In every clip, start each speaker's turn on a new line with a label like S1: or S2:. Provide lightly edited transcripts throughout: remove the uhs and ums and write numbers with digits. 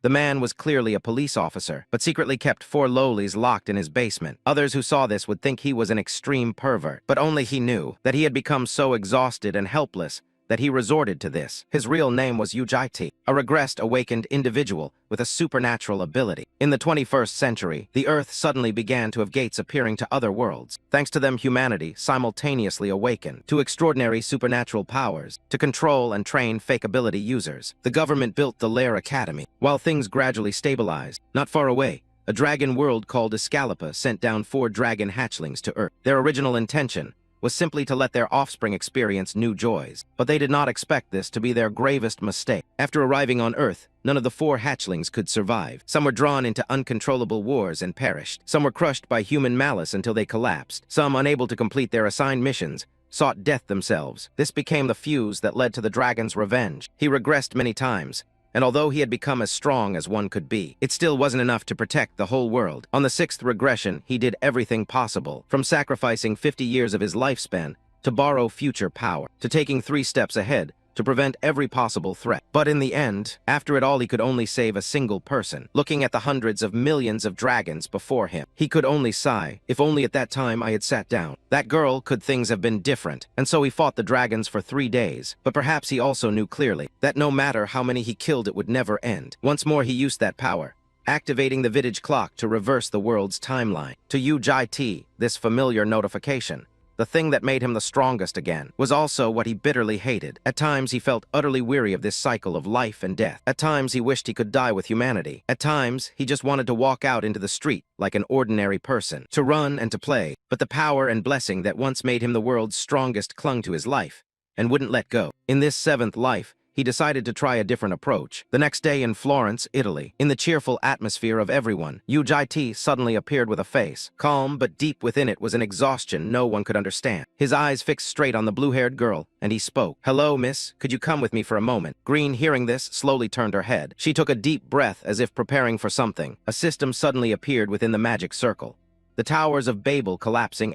S1: The man was clearly a police officer, but secretly kept 4 lolis locked in his basement. Others who saw this would think he was an extreme pervert, but only he knew that he had become so exhausted and helpless that he resorted to this. His real name was Ujiti, a regressed, awakened individual with a supernatural ability. In the 21st century, the Earth suddenly began to have gates appearing to other worlds. Thanks to them, humanity simultaneously awakened to extraordinary supernatural powers to control and train fake ability users. The government built the Lair Academy. While things gradually stabilized, not far away, a dragon world called Escalopa sent down 4 dragon hatchlings to Earth. Their original intention was simply to let their offspring experience new joys. But they did not expect this to be their gravest mistake. After arriving on Earth, none of the 4 hatchlings could survive. Some were drawn into uncontrollable wars and perished. Some were crushed by human malice until they collapsed. Some, unable to complete their assigned missions, sought death themselves. This became the fuse that led to the dragon's revenge. He regressed many times, and although he had become as strong as one could be, it still wasn't enough to protect the whole world. On the 6th regression, he did everything possible, from sacrificing 50 years of his lifespan to borrow future power, to taking 3 steps ahead to prevent every possible threat. But in the end, after it all, he could only save a single person. Looking at the hundreds of millions of dragons before him, he could only sigh, if only at that time I had sat down. That girl, could things have been different? And so he fought the dragons for 3 days. But perhaps he also knew clearly that no matter how many he killed, it would never end. Once more he used that power, activating the vintage clock to reverse the world's timeline. To Ujiti, this familiar notification, the thing that made him the strongest again, was also what he bitterly hated. At times he felt utterly weary of this cycle of life and death. At times he wished he could die with humanity. At times he just wanted to walk out into the street like an ordinary person, to run and to play. But the power and blessing that once made him the world's strongest clung to his life and wouldn't let go. In this 7th life, he decided to try a different approach. The next day in Florence, Italy, in the cheerful atmosphere of everyone, Ujiti suddenly appeared with a face. Calm, but deep within it was an exhaustion no one could understand. His eyes fixed straight on the blue-haired girl, and he spoke. "Hello, miss. Could you come with me for a moment?" Green, hearing this, slowly turned her head. She took a deep breath as if preparing for something. A system suddenly appeared within the magic circle. The towers of Babel collapsing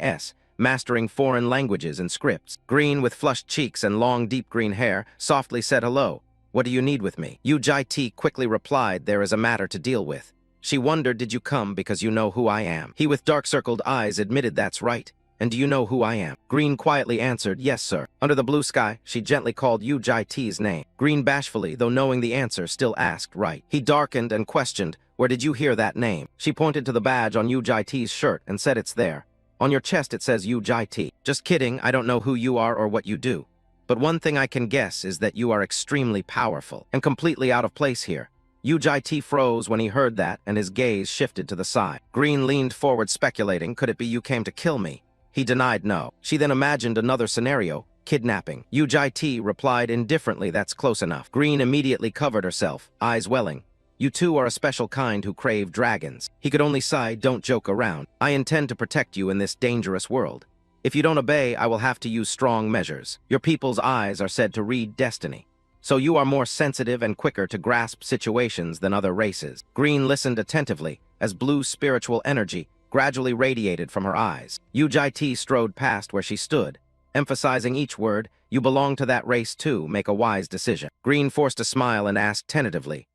S1: mastering foreign languages and scripts. Green, with flushed cheeks and long, deep green hair, softly said hello. "What do you need with me?" Ujiti quickly replied, "There is a matter to deal with." She wondered, "Did you come because you know who I am?" He, with dark-circled eyes, admitted, "That's right. And do you know who I am?" Green quietly answered, "Yes, sir." Under the blue sky, she gently called Ujiti's name. Green bashfully, though knowing the answer, still asked, "Right." He darkened and questioned, "Where did you hear that name?" She pointed to the badge on Ujiti's shirt and said, "It's there. On your chest it says Ujiti." "Just kidding, I don't know who you are or what you do. But one thing I can guess is that you are extremely powerful and completely out of place here." Ujiti froze when he heard that, and his gaze shifted to the side. Green leaned forward, speculating, "Could it be you came to kill me?" He denied no. She then imagined another scenario, kidnapping. Ujiti replied indifferently, "That's close enough." Green immediately covered herself, eyes welling. "You two are a special kind who crave dragons." He could only sigh, "Don't joke around. I intend to protect you in this dangerous world. If you don't obey, I will have to use strong measures. Your people's eyes are said to read destiny, so you are more sensitive and quicker to grasp situations than other races." Green listened attentively as blue spiritual energy gradually radiated from her eyes. Ujiti strode past where she stood, emphasizing each word. "You belong to that race too. Make a wise decision." Green forced a smile and asked tentatively,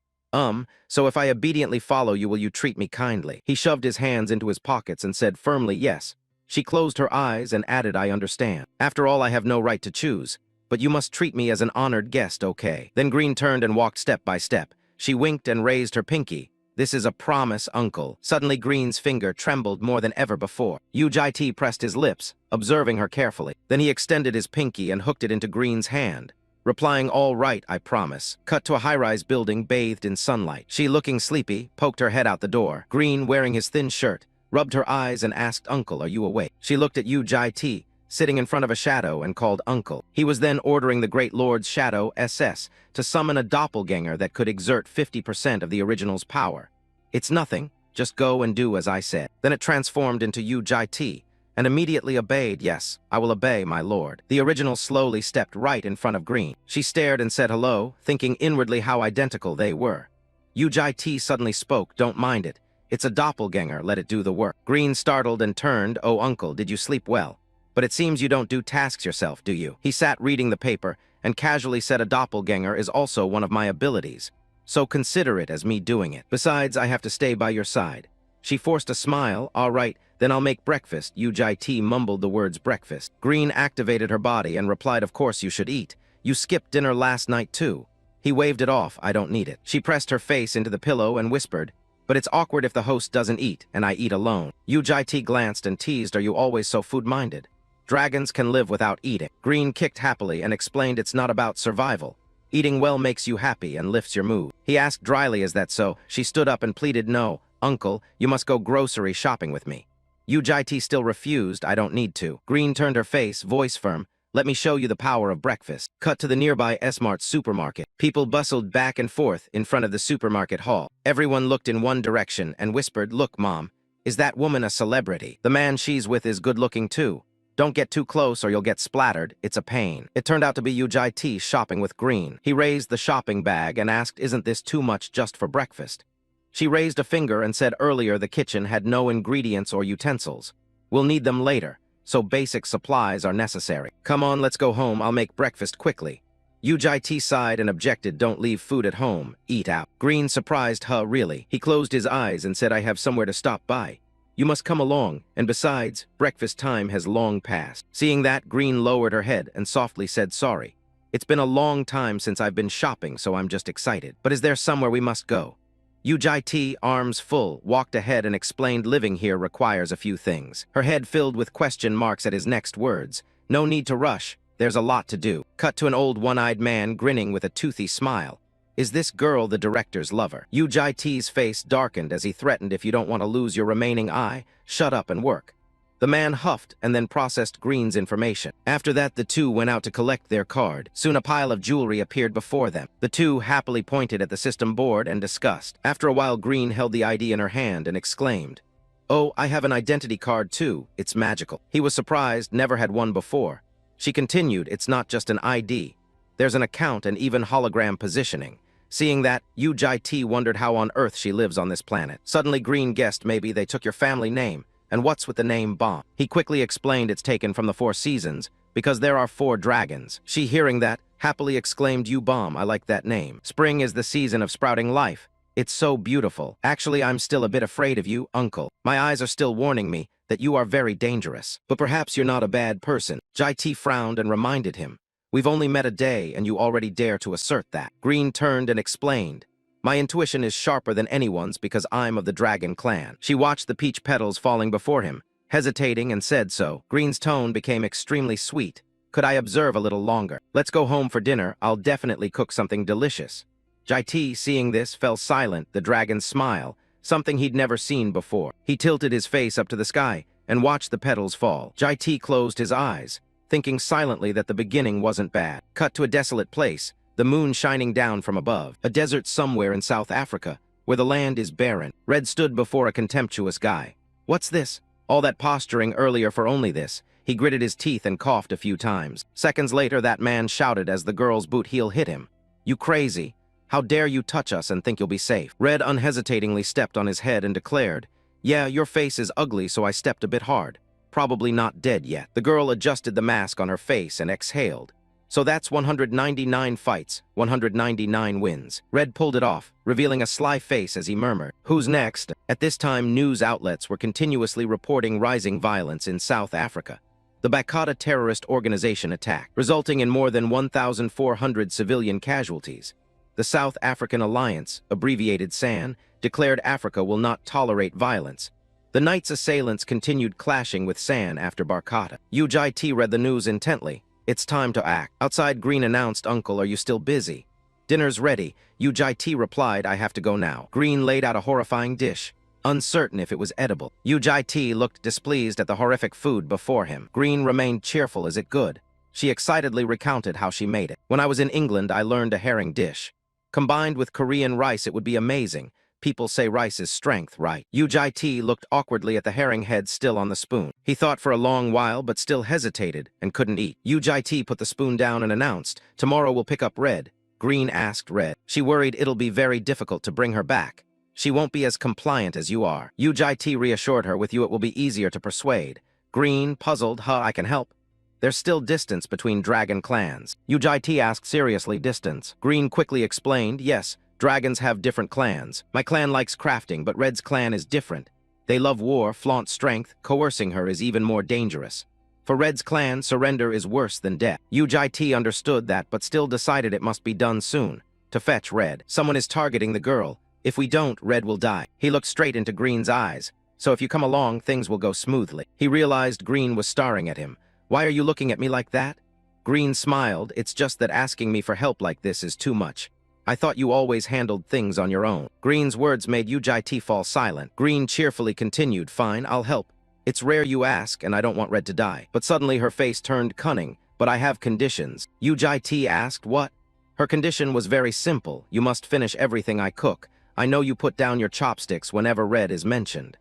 S1: "So if I obediently follow you, will you treat me kindly?" He shoved his hands into his pockets and said firmly, "Yes." She closed her eyes and added, "I understand. After all, I have no right to choose, but you must treat me as an honored guest, okay?" Then Green turned and walked step by step. She winked and raised her pinky. "This is a promise, uncle." Suddenly Green's finger trembled more than ever before. Ujiti pressed his lips, observing her carefully. Then he extended his pinky and hooked it into Green's hand, replying, "All right, I promise." Cut to a high-rise building bathed in sunlight. She, looking sleepy, poked her head out the door. Green, wearing his thin shirt, rubbed her eyes and asked, "Uncle, are you awake?" She looked at Ujiti, sitting in front of a shadow, and called Uncle. He was then ordering the Great Lord's Shadow SS to summon a doppelganger that could exert 50% of the original's power. "It's nothing. Just go and do as I said." Then it transformed into Ujiti, and immediately obeyed. "Yes, I will obey, my lord." The original slowly stepped right in front of Green. She stared and said hello, thinking inwardly how identical they were. Ujiti suddenly spoke, "Don't mind it. It's a doppelganger, let it do the work." Green startled and turned, "Oh, uncle, did you sleep well? But it seems you don't do tasks yourself, do you?" He sat reading the paper and casually said, "A doppelganger is also one of my abilities. so consider it as me doing it. Besides, I have to stay by your side. She forced a smile. All right, then I'll make breakfast. Ujit mumbled the words breakfast. Green activated her body and replied, of course you should eat. You skipped dinner last night too. He waved it off. I don't need it. She pressed her face into the pillow and whispered, but it's awkward if the host doesn't eat, and I eat alone. Ujit glanced and teased, are you always so food-minded? Dragons can live without eating. Green kicked happily and explained it's not about survival. Eating well makes you happy and lifts your mood. He asked dryly, is that so? She stood up and pleaded, no, uncle, you must go grocery shopping with me. Ujit still refused, I don't need to. Green turned her face, voice firm, let me show you the power of breakfast. Cut to the nearby S-Mart supermarket. People bustled back and forth in front of the supermarket hall. Everyone looked in one direction and whispered, look, Mom, is that woman a celebrity? The man she's with is good-looking too. Don't get too close or you'll get splattered. It's a pain. It turned out to be Ujit shopping with Green. He raised the shopping bag and asked, isn't this too much just for breakfast? She raised a finger and said earlier the kitchen had no ingredients or utensils. We'll need them later, so basic supplies are necessary. Come on, let's go home. I'll make breakfast quickly. Ujit sighed and objected, don't leave food at home. Eat out. Green surprised, huh, really? He closed his eyes and said, I have somewhere to stop by. You must come along, and besides, breakfast time has long passed. Seeing that, Green lowered her head and softly said, sorry. It's been a long time since I've been shopping, so I'm just excited. But is there somewhere we must go? Ujit, arms full, walked ahead and explained living here requires a few things. Her head filled with question marks at his next words. No need to rush. There's a lot to do. Cut to an old one-eyed man grinning with a toothy smile. Is this girl the director's lover? Ujit's face darkened as he threatened, if you don't want to lose your remaining eye, shut up and work. The man huffed and then processed Green's information. After that, the two went out to collect their card. Soon a pile of jewelry appeared before them. The two happily pointed at the system board and discussed. After a while, Green held the ID in her hand and exclaimed, oh, I have an identity card too. It's magical. He was surprised, never had one before. She continued, it's not just an ID. There's an account and even hologram positioning. Seeing that, Ujit wondered how on earth she lives on this planet. Suddenly, Green guessed maybe they took your family name. And what's with the name Bomb? He quickly explained it's taken from the 4 seasons, because there are 4 dragons. She, hearing that, happily exclaimed, you Bomb, I like that name. Spring is the season of sprouting life. It's so beautiful. Actually, I'm still a bit afraid of you, uncle. My eyes are still warning me that you are very dangerous. But perhaps you're not a bad person. Jit frowned and reminded him. We've only met a day, and you already dare to assert that. Green turned and explained. My intuition is sharper than anyone's because I'm of the dragon clan. She watched the peach petals falling before him, hesitating, and said so. Green's tone became extremely sweet. Could I observe a little longer? Let's go home for dinner. I'll definitely cook something delicious. Jit, seeing this, fell silent, the dragon's smile, something he'd never seen before. He tilted his face up to the sky and watched the petals fall. Jit closed his eyes, thinking silently that the beginning wasn't bad. Cut to a desolate place, the moon shining down from above, a desert somewhere in South Africa, where the land is barren. Red stood before a contemptuous guy. What's this? All that posturing earlier for only this. He gritted his teeth and coughed a few times. Seconds later, that man shouted as the girl's boot heel hit him. You crazy? How dare you touch us and think you'll be safe? Red unhesitatingly stepped on his head and declared, yeah, your face is ugly, so I stepped a bit hard. Probably not dead yet. The girl adjusted the mask on her face and exhaled. So that's 199 fights, 199 wins. Red pulled it off, revealing a sly face as he murmured, who's next? At this time, news outlets were continuously reporting rising violence in South Africa. The Bakata terrorist organization attacked, resulting in more than 1,400 civilian casualties. The South African Alliance, abbreviated SAN, declared Africa will not tolerate violence. The night's assailants continued clashing with SAN after Barkata. Ujit read the news intently. It's time to act. Outside, Green announced, Uncle, are you still busy? Dinner's ready. Ujit replied, I have to go now. Green laid out a horrifying dish, uncertain if it was edible. Ujit looked displeased at the horrific food before him. Green remained cheerful. Is it good? She excitedly recounted how she made it. When I was in England, I learned a herring dish. Combined with Korean rice, it would be amazing. People say rice is strength, right? Ujit looked awkwardly at the herring head still on the spoon. He thought for a long while, but still hesitated and couldn't eat. Ujit put the spoon down and announced, tomorrow we'll pick up Red. Green asked Red. She worried it'll be very difficult to bring her back. She won't be as compliant as you are. Ujit reassured her, with you it will be easier to persuade. Green, puzzled, I can help. There's still distance between dragon clans. Ujit asked seriously, distance. Green quickly explained, yes, Dragons have different clans. My clan likes crafting, but Red's clan is different. They love war, flaunt strength, coercing her is even more dangerous. For Red's clan, surrender is worse than death. Ujit understood that, but still decided it must be done soon. To fetch Red. Someone is targeting the girl. If we don't, Red will die. He looked straight into Green's eyes. So if you come along, things will go smoothly. He realized Green was staring at him. Why are you looking at me like that? Green smiled. It's just that asking me for help like this is too much. I thought you always handled things on your own. Green's words made Ujit fall silent. Green cheerfully continued, fine, I'll help. It's rare you ask, and I don't want Red to die. But suddenly her face turned cunning. But I have conditions. Ujit asked, what? Her condition was very simple. You must finish everything I cook. I know you put down your chopsticks whenever Red is mentioned.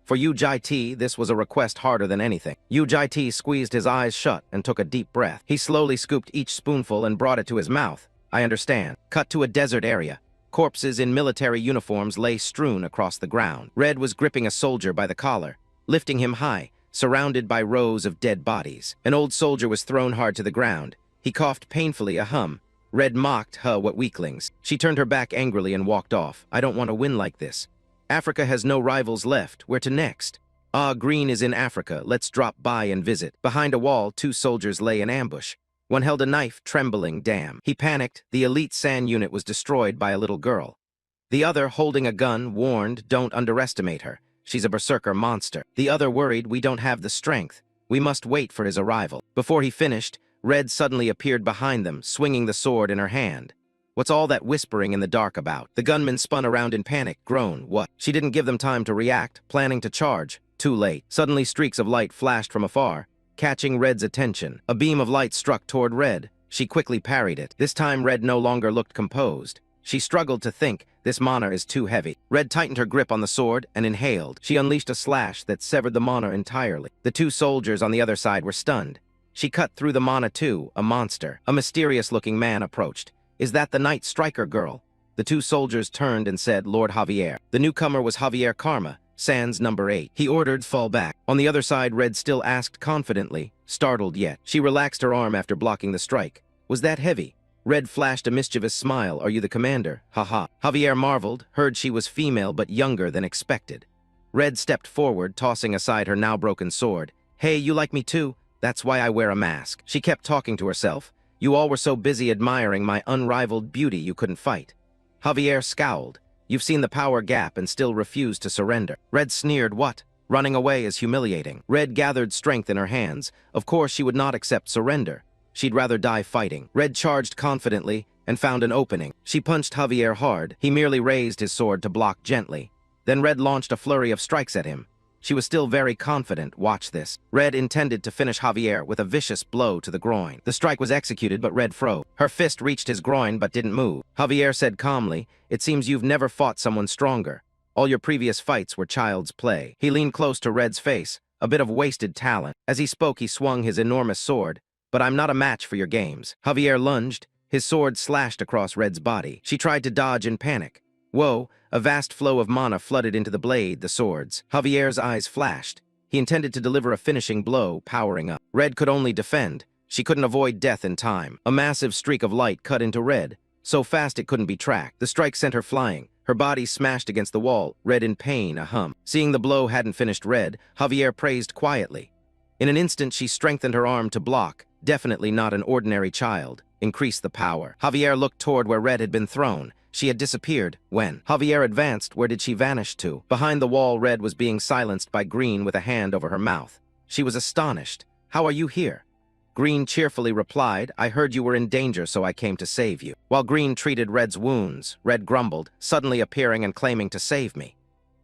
S1: For Ujit, this was a request harder than anything. Ujit squeezed his eyes shut and took a deep breath. He slowly scooped each spoonful and brought it to his mouth. I understand. Cut to a desert area. Corpses in military uniforms lay strewn across the ground. Red was gripping a soldier by the collar, lifting him high, surrounded by rows of dead bodies. An old soldier was thrown hard to the ground. He coughed painfully, a hum. Red mocked, what weaklings. She turned her back angrily and walked off. I don't want to win like this. Africa has no rivals left. Where to next? Green is in Africa. Let's drop by and visit. Behind a wall, 2 soldiers lay in ambush. One held a knife, trembling, damn. He panicked. The elite San unit was destroyed by a little girl. The other, holding a gun, warned, don't underestimate her. She's a berserker monster. The other worried, we don't have the strength. We must wait for his arrival. Before he finished, Red suddenly appeared behind them, swinging the sword in her hand. What's all that whispering in the dark about? The gunman spun around in panic, groaned, what? She didn't give them time to react, planning to charge. Too late. Suddenly streaks of light flashed from afar, catching Red's attention. A beam of light struck toward Red. She quickly parried it. This time Red no longer looked composed. She struggled to think, this mana is too heavy. Red tightened her grip on the sword and inhaled. She unleashed a slash that severed the mana entirely. The 2 soldiers on the other side were stunned. She cut through the mana too, a monster. A mysterious-looking man approached. Is that the Night Striker girl? The 2 soldiers turned and said, Lord Javier. The newcomer was Javier Karma, Sans number 8. He ordered, fall back. On the other side, Red still asked confidently, startled yet. She relaxed her arm after blocking the strike. Was that heavy? Red flashed a mischievous smile. Are you the commander? Haha. Javier marveled, heard she was female but younger than expected. Red stepped forward, tossing aside her now broken sword. Hey, you like me too? That's why I wear a mask. She kept talking to herself. You all were so busy admiring my unrivaled beauty you couldn't fight. Javier scowled. You've seen the power gap and still refused to surrender. Red sneered, what? Running away is humiliating. Red gathered strength in her hands. Of course she would not accept surrender. She'd rather die fighting. Red charged confidently and found an opening. She punched Javier hard. He merely raised his sword to block gently. Then Red launched a flurry of strikes at him. She was still very confident. Watch this. Red intended to finish Javier with a vicious blow to the groin. The strike was executed, but Red froze. Her fist reached his groin but didn't move. Javier said calmly, it seems you've never fought someone stronger. All your previous fights were child's play. He leaned close to Red's face, a bit of wasted talent. As he spoke, he swung his enormous sword. But I'm not a match for your games. Javier lunged. His sword slashed across Red's body. She tried to dodge in panic. Whoa, a vast flow of mana flooded into the blade, the swords. Javier's eyes flashed. He intended to deliver a finishing blow, powering up. Red could only defend. She couldn't avoid death in time. A massive streak of light cut into Red, so fast it couldn't be tracked. The strike sent her flying. Her body smashed against the wall, Red in pain, a hum. Seeing the blow hadn't finished Red, Javier praised quietly. In an instant, she strengthened her arm to block. Definitely not an ordinary child. Increased the power. Javier looked toward where Red had been thrown. She had disappeared. When Javier advanced, where did she vanish to? Behind the wall, Red was being silenced by Green with a hand over her mouth. She was astonished. How are you here? Green cheerfully replied, I heard you were in danger, so I came to save you. While Green treated Red's wounds, Red grumbled, suddenly appearing and claiming to save me.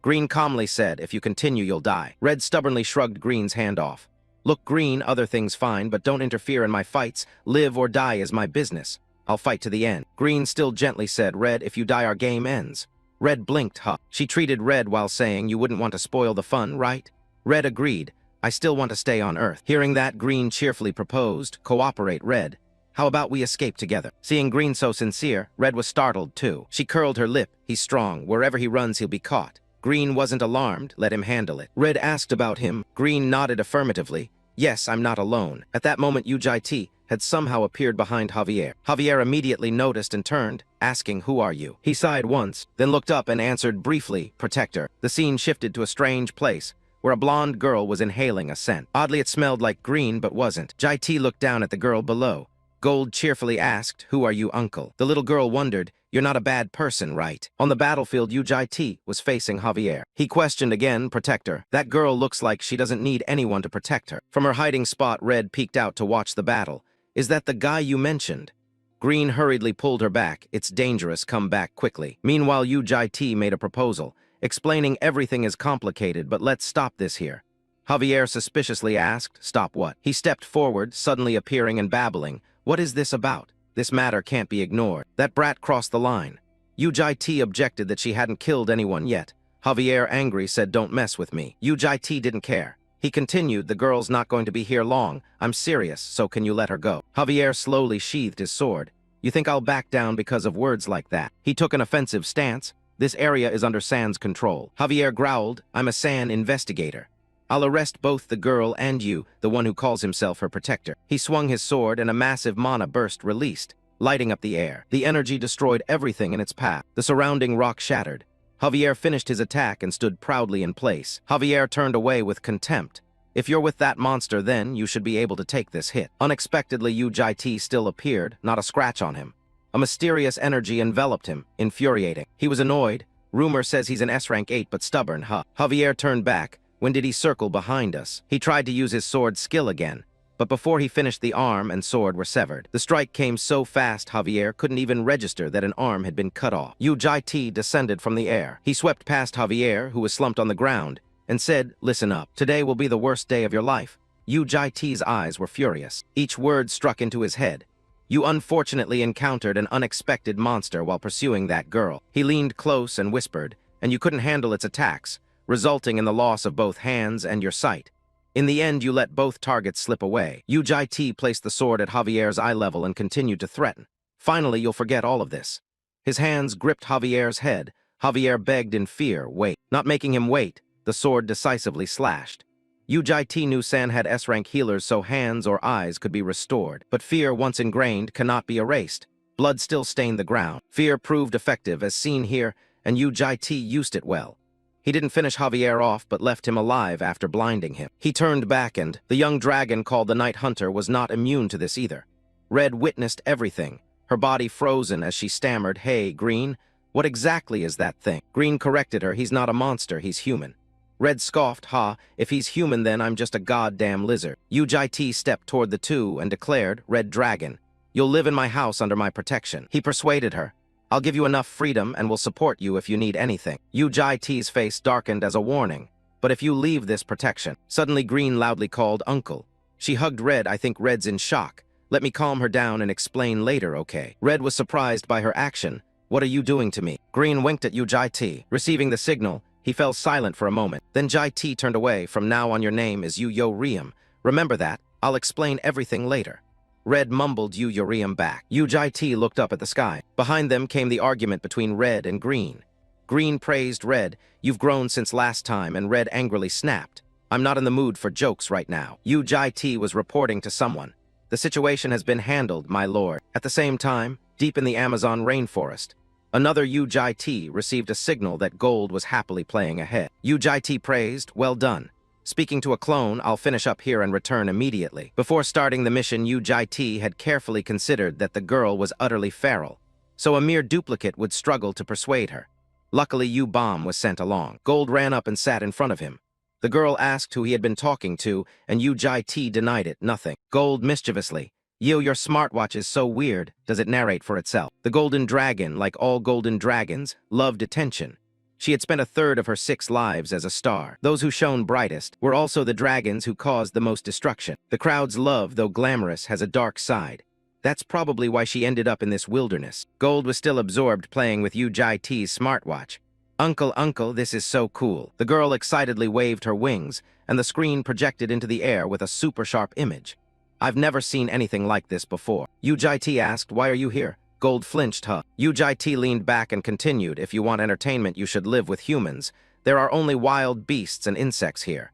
S1: Green calmly said, if you continue, you'll die. Red stubbornly shrugged Green's hand off. Look, Green, other things fine, but don't interfere in my fights. Live or die is my business. I'll fight to the end. Green still gently said, Red, if you die, our game ends. Red blinked, huh? She treated Red while saying, you wouldn't want to spoil the fun, right? Red agreed. I still want to stay on Earth. Hearing that, Green cheerfully proposed, cooperate, Red. How about we escape together? Seeing Green so sincere, Red was startled too. She curled her lip. He's strong. Wherever he runs, he'll be caught. Green wasn't alarmed. Let him handle it. Red asked about him. Green nodded affirmatively. Yes, I'm not alone. At that moment, Ujit, had somehow appeared behind Javier. Javier immediately noticed and turned, asking, "Who are you?" He sighed once, then looked up and answered briefly, "Protector." The scene shifted to a strange place, where a blonde girl was inhaling a scent. Oddly, it smelled like green, but wasn't. Jai T looked down at the girl below. Gold cheerfully asked, "Who are you, uncle?" The little girl wondered, "You're not a bad person, right?" On the battlefield, Yu Jai T was facing Javier. He questioned again, "Protector, that girl looks like she doesn't need anyone to protect her." From her hiding spot, Red peeked out to watch the battle. "Is that the guy you mentioned?" Green hurriedly pulled her back. "It's dangerous, come back quickly." Meanwhile, Yu Jai T made a proposal, explaining everything is complicated, but let's stop this here. Javier suspiciously asked, "Stop what?" He stepped forward, suddenly appearing and babbling, "What is this about? This matter can't be ignored. That brat crossed the line." Yu Jai T objected that she hadn't killed anyone yet. Javier, angry, said, "Don't mess with me." Yu Jai T didn't care. He continued, "The girl's not going to be here long. I'm serious, so can you let her go?" Javier slowly sheathed his sword. "You think I'll back down because of words like that?" He took an offensive stance. "This area is under San's control." Javier growled, "I'm a San investigator. I'll arrest both the girl and you, the one who calls himself her protector." He swung his sword and a massive mana burst released, lighting up the air. The energy destroyed everything in its path. The surrounding rock shattered. Javier finished his attack and stood proudly in place. Javier turned away with contempt. "If you're with that monster, then you should be able to take this hit." Unexpectedly, Yu Jai T still appeared, not a scratch on him. A mysterious energy enveloped him, infuriating. He was annoyed. "Rumor says he's an S-rank 8 but stubborn, huh?" Javier turned back. "When did he circle behind us?" He tried to use his sword skill again, but before he finished, the arm and sword were severed. The strike came so fast Javier couldn't even register that an arm had been cut off. Yu Jai T descended from the air. He swept past Javier, who was slumped on the ground, and said, "Listen up. Today will be the worst day of your life." Yu Jai T's eyes were furious. Each word struck into his head. "You unfortunately encountered an unexpected monster while pursuing that girl." He leaned close and whispered, "And you couldn't handle its attacks, resulting in the loss of both hands and your sight. In the end, you let both targets slip away." Yu Jai T placed the sword at Javier's eye level and continued to threaten. "Finally, you'll forget all of this." His hands gripped Javier's head. Javier begged in fear, "Wait." Not making him wait, the sword decisively slashed. Yu Jai T knew San had S-rank healers so hands or eyes could be restored, but fear, once ingrained, cannot be erased. Blood still stained the ground. Fear proved effective, as seen here, and Yu Jai T used it well. He didn't finish Javier off, but left him alive after blinding him. He turned back, and the young dragon called the Night Hunter was not immune to this either. Red witnessed everything, her body frozen as she stammered, "Hey, Green, what exactly is that thing?" Green corrected her, "He's not a monster, he's human." Red scoffed, "Ha, if he's human then I'm just a goddamn lizard." Yu Jai T stepped toward the two and declared, "Red Dragon, you'll live in my house under my protection." He persuaded her, "I'll give you enough freedom and will support you if you need anything." Yu Jai T's face darkened as a warning, "But if you leave this protection." Suddenly Green loudly called, "Uncle." She hugged Red. "I think Red's in shock. Let me calm her down and explain later, okay?" Red was surprised by her action. "What are you doing to me?" Green winked at Yu Jai T. Receiving the signal, he fell silent for a moment. Then Jai T turned away. "From now on your name is Yu Yo Riem. Remember that. I'll explain everything later." Red mumbled Yu Yo Riem back. Yu Jai T looked up at the sky. Behind them came the argument between Red and Green. Green praised Red. "You've grown since last time," and Red angrily snapped, "I'm not in the mood for jokes right now." Yu Jai T was reporting to someone. "The situation has been handled, my lord." At the same time, deep in the Amazon rainforest, another Yu Jai T received a signal that Gold was happily playing ahead. Yu Jai T praised, "Well done. Speaking to a clone, I'll finish up here and return immediately." Before starting the mission, Yu Jai T had carefully considered that the girl was utterly feral, so a mere duplicate would struggle to persuade her. Luckily, Yu Bomb was sent along. Gold ran up and sat in front of him. The girl asked who he had been talking to, and Yu Jai T denied it, nothing. Gold mischievously, "Yo, your smartwatch is so weird. Does it narrate for itself?" The golden dragon, like all golden dragons, loved attention. She had spent a third of her 6 lives as a star. Those who shone brightest were also the dragons who caused the most destruction. The crowd's love, though glamorous, has a dark side. That's probably why she ended up in this wilderness. Gold was still absorbed playing with Yu Jai T's smartwatch. Uncle, this is so cool." The girl excitedly waved her wings, and the screen projected into the air with a super-sharp image. "I've never seen anything like this before." Yu Jai T asked, "Why are you here?" Gold flinched, "Huh?" Yu Jai T leaned back and continued, "If you want entertainment, you should live with humans. There are only wild beasts and insects here."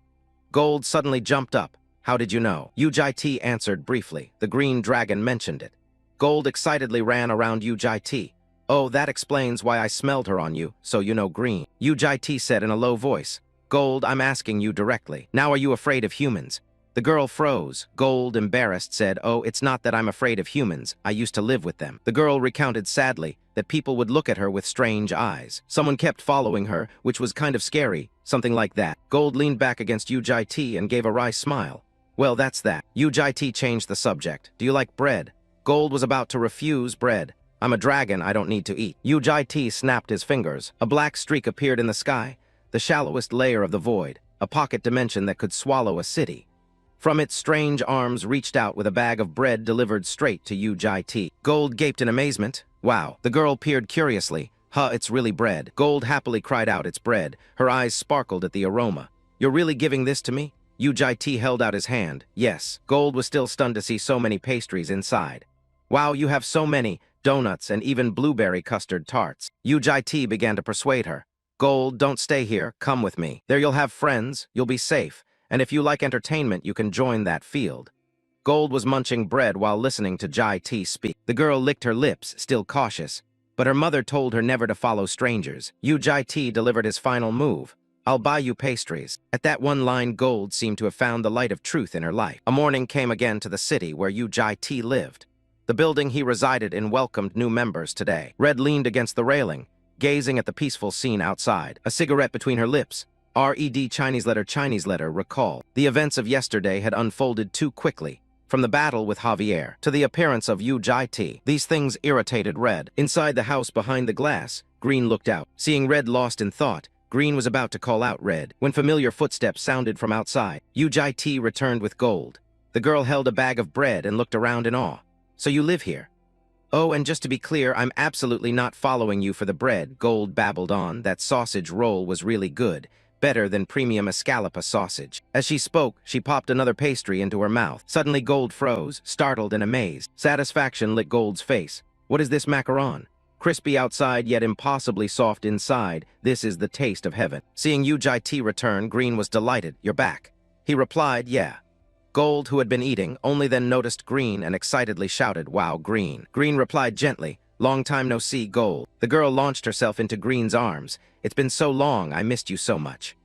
S1: Gold suddenly jumped up. How did you know? Ujit answered briefly. The green dragon mentioned it. Gold excitedly ran around Ujit. Oh, that explains why I smelled her on you, so you know green. Ujit said in a low voice. Gold, I'm asking you directly. Now are you afraid of humans? The girl froze. Gold, embarrassed, said, oh, it's not that I'm afraid of humans. I used to live with them. The girl recounted sadly that people would look at her with strange eyes. Someone kept following her, which was kind of scary, something like that. Gold leaned back against Ujit and gave a wry smile. Well, that's that. Ujit changed the subject. Do you like bread? Gold was about to refuse bread. I'm a dragon, I don't need to eat. Ujit snapped his fingers. A black streak appeared in the sky, the shallowest layer of the void, a pocket dimension that could swallow a city. From its strange arms reached out with a bag of bread delivered straight to Ujit. Gold gaped in amazement. Wow. The girl peered curiously. Huh, it's really bread. Gold happily cried out, it's bread. Her eyes sparkled at the aroma. You're really giving this to me? Ujit held out his hand. Yes. Gold was still stunned to see so many pastries inside. Wow, you have so many. Donuts and even blueberry custard tarts. Ujit began to persuade her. Gold, don't stay here. Come with me. There you'll have friends. You'll be safe. And if you like entertainment, you can join that field. Gold was munching bread while listening to Jai-T speak. The girl licked her lips, still cautious. But her mother told her never to follow strangers. Jai-T delivered his final move. I'll buy you pastries. At that one line, Gold seemed to have found the light of truth in her life. A morning came again to the city where Jai-T lived. The building he resided in welcomed new members today. Red leaned against the railing, gazing at the peaceful scene outside, a cigarette between her lips. Red Chinese letter, recall. The events of yesterday had unfolded too quickly. From the battle with Javier to the appearance of Ujit, these things irritated Red. Inside the house behind the glass, Green looked out. Seeing Red lost in thought, Green was about to call out Red when familiar footsteps sounded from outside. Ujit returned with Gold. The girl held a bag of bread and looked around in awe. So you live here? Oh, and just to be clear, I'm absolutely not following you for the bread, Gold babbled on. That sausage roll was really good. Better than premium Escalopa sausage. As she spoke, she popped another pastry into her mouth. Suddenly Gold froze, startled and amazed. Satisfaction lit Gold's face. What is this macaron? Crispy outside, yet impossibly soft inside. This is the taste of heaven. Seeing Ujit return, Green was delighted. You're back. He replied, yeah. Gold, who had been eating, only then noticed Green and excitedly shouted, wow, Green. Green replied gently, long time no see, Gold. The girl launched herself into Green's arms. It's been so long, I missed you so much.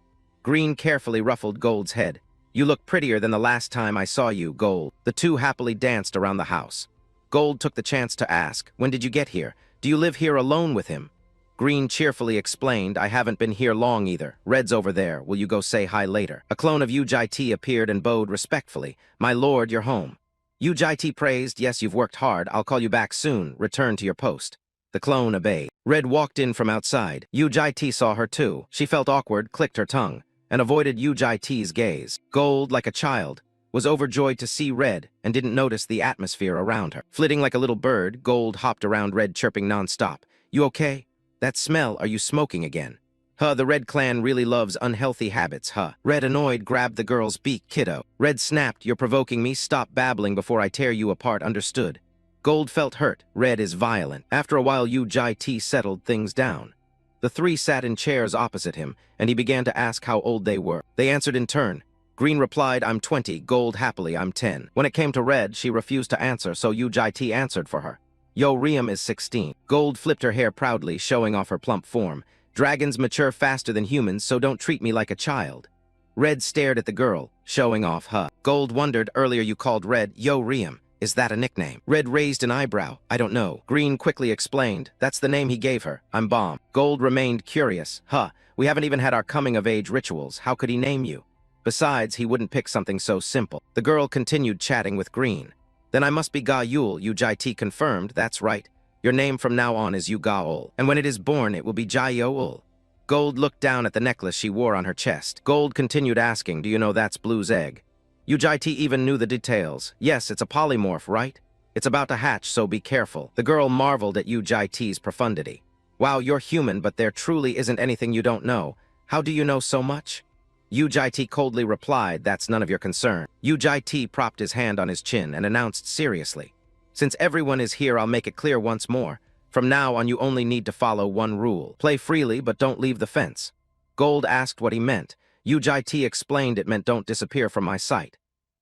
S1: Green carefully ruffled Gold's head. You look prettier than the last time I saw you, Gold. The two happily danced around the house. Gold took the chance to ask, when did you get here? Do you live here alone with him? Green cheerfully explained, I haven't been here long either. Red's over there. Will you go say hi later? A clone of Ujit appeared and bowed respectfully. My lord, you're home. Ujit praised, yes, you've worked hard. I'll call you back soon. Return to your post. The clone obeyed. Red walked in from outside. Ujit saw her too. She felt awkward, clicked her tongue, and avoided Ujit's gaze. Gold, like a child, was overjoyed to see Red and didn't notice the atmosphere around her. Flitting like a little bird, Gold hopped around Red, chirping nonstop. You okay? That smell, are you smoking again? Huh, the Red clan really loves unhealthy habits, huh? Red, annoyed, grabbed the girl's beak. Kiddo. Red snapped, you're provoking me. Stop babbling before I tear you apart, understood? Gold felt hurt. Red is violent. After a while, Ujit settled things down. The three sat in chairs opposite him, and he began to ask how old they were. They answered in turn. Green replied, I'm 20. Gold happily, I'm 10. When it came to Red, she refused to answer, so Ujit answered for her. Yo, Riam is 16. Gold flipped her hair proudly, showing off her plump form. Dragons mature faster than humans, so don't treat me like a child. Red stared at the girl, showing off huh. Gold wondered, earlier you called Red Yo Riam. Is that a nickname? Red raised an eyebrow. I don't know. Green quickly explained. That's the name he gave her. I'm Bomb. Gold remained curious. Huh, we haven't even had our coming-of-age rituals. How could he name you? Besides, he wouldn't pick something so simple. The girl continued chatting with Green. Then I must be Ga-Yul, Ujit confirmed. That's right. Your name from now on is Uga-Ul. And when it is born, it will be Jai-Yo-Ul. Gold looked down at the necklace she wore on her chest. Gold continued asking, do you know that's Blue's egg? Ujit even knew the details. Yes, it's a polymorph, right? It's about to hatch, so be careful. The girl marveled at Ujit's profundity. Wow, you're human, but there truly isn't anything you don't know. How do you know so much? Ujit coldly replied, that's none of your concern. Ujit propped his hand on his chin and announced seriously, since everyone is here, I'll make it clear once more. From now on, you only need to follow one rule. Play freely, but don't leave the fence. Gold asked what he meant. Ujit explained it meant don't disappear from my sight.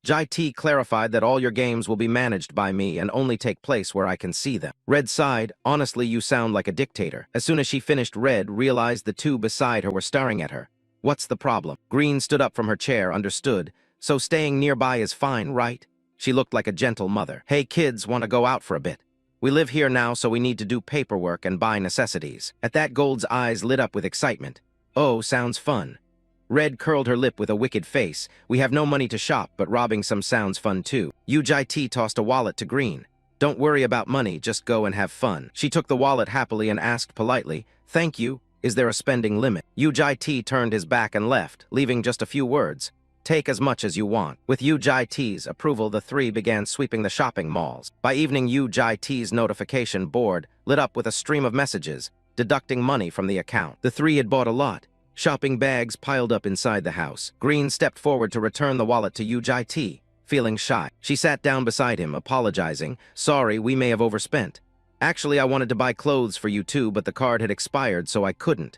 S1: Jai T clarified that all your games will be managed by me and only take place where I can see them. Red sighed, honestly you sound like a dictator. As soon as she finished, Red realized the two beside her were staring at her. What's the problem? Green stood up from her chair, understood. So staying nearby is fine, right? She looked like a gentle mother. Hey kids, want to go out for a bit? We live here now, so we need to do paperwork and buy necessities. At that, Gold's eyes lit up with excitement. Oh, sounds fun. Red curled her lip with a wicked face. We have no money to shop, but robbing some sounds fun too. Jai T tossed a wallet to Green. Don't worry about money, just go and have fun. She took the wallet happily and asked politely, thank you, is there a spending limit? Jai T turned his back and left, leaving just a few words. Take as much as you want. With Jai T's approval, the three began sweeping the shopping malls. By evening, Jai T's notification board lit up with a stream of messages, deducting money from the account. The three had bought a lot. Shopping bags piled up inside the house. Green stepped forward to return the wallet to Jai T, feeling shy. She sat down beside him, apologizing. Sorry, we may have overspent. Actually, I wanted to buy clothes for you too, but the card had expired, so I couldn't.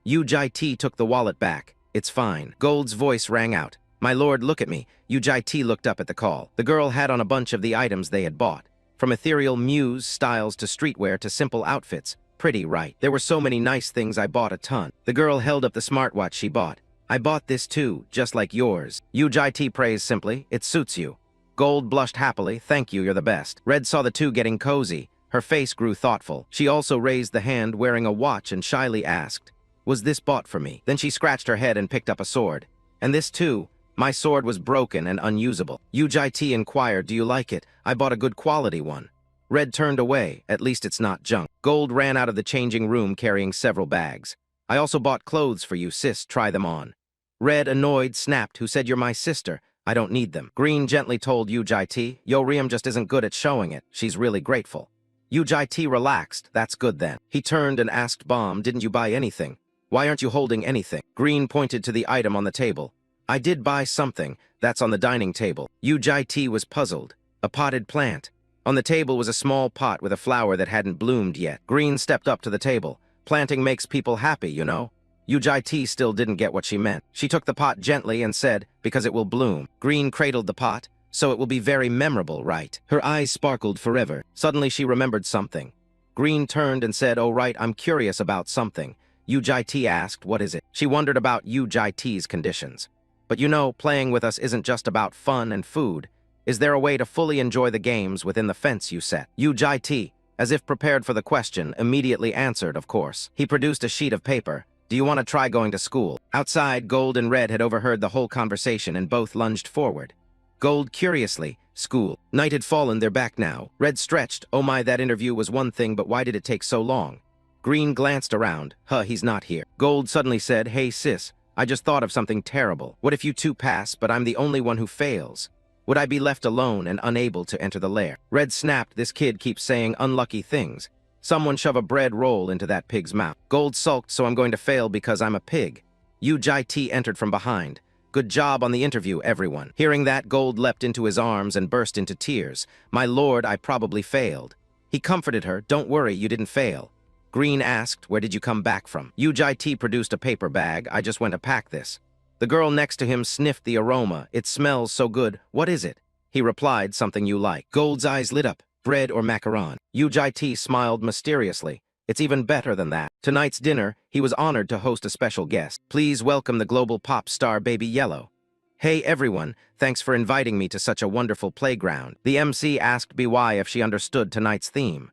S1: Jai T took the wallet back. It's fine. Gold's voice rang out. My lord, look at me. Jai T looked up at the call. The girl had on a bunch of the items they had bought. From ethereal muse styles to streetwear to simple outfits. Pretty, right? There were so many nice things, I bought a ton. The girl held up the smartwatch she bought. I bought this too, just like yours. Jai T praised simply. It suits you. Gold blushed happily. Thank you, you're the best. Red saw the two getting cozy. Her face grew thoughtful. She also raised the hand wearing a watch and shyly asked, was this bought for me? Then she scratched her head and picked up a sword. And this too. My sword was broken and unusable. Jai T inquired, do you like it? I bought a good quality one. Red turned away. At least it's not junk. Gold ran out of the changing room carrying several bags. I also bought clothes for you, sis. Try them on. Red, annoyed, snapped. Who said you're my sister? I don't need them. Green gently told Jai T. Yo, Riem just isn't good at showing it. She's really grateful. Jai T relaxed. That's good then. He turned and asked Bomb, didn't you buy anything? Why aren't you holding anything? Green pointed to the item on the table. I did buy something. That's on the dining table. Jai T was puzzled. A potted plant. On the table was a small pot with a flower that hadn't bloomed yet. Green stepped up to the table. Planting makes people happy, you know. Jai T still didn't get what she meant. She took the pot gently and said, because it will bloom. Green cradled the pot, so it will be very memorable, right? Her eyes sparkled forever. Suddenly she remembered something. Green turned and said, oh right, I'm curious about something. Jai T asked, what is it? She wondered about Jai T's conditions. But you know, playing with us isn't just about fun and food. Is there a way to fully enjoy the games within the fence you set? Jai T, as if prepared for the question, immediately answered, of course. He produced a sheet of paper. Do you want to try going to school? Outside, Gold and Red had overheard the whole conversation and both lunged forward. Gold curiously, school. Night had fallen, they're back now. Red stretched, oh my, that interview was one thing, but why did it take so long? Green glanced around. He's not here. Gold suddenly said, hey sis, I just thought of something terrible. What if you two pass, but I'm the only one who fails? Would I be left alone and unable to enter the lair? Red snapped, this kid keeps saying unlucky things. Someone shove a bread roll into that pig's mouth. Gold sulked, so I'm going to fail because I'm a pig. Jai T entered from behind. Good job on the interview, everyone. Hearing that, Gold leapt into his arms and burst into tears. My lord, I probably failed. He comforted her, don't worry, you didn't fail. Green asked, where did you come back from? Jai T produced a paper bag, I just went to pack this. The girl next to him sniffed the aroma. It smells so good. What is it? He replied, something you like. Gold's eyes lit up. Bread or macaron? Jai T smiled mysteriously. It's even better than that. Tonight's dinner, he was honored to host a special guest. Please welcome the global pop star Baby Yellow. Hey everyone, thanks for inviting me to such a wonderful playground. The MC asked BY if she understood tonight's theme.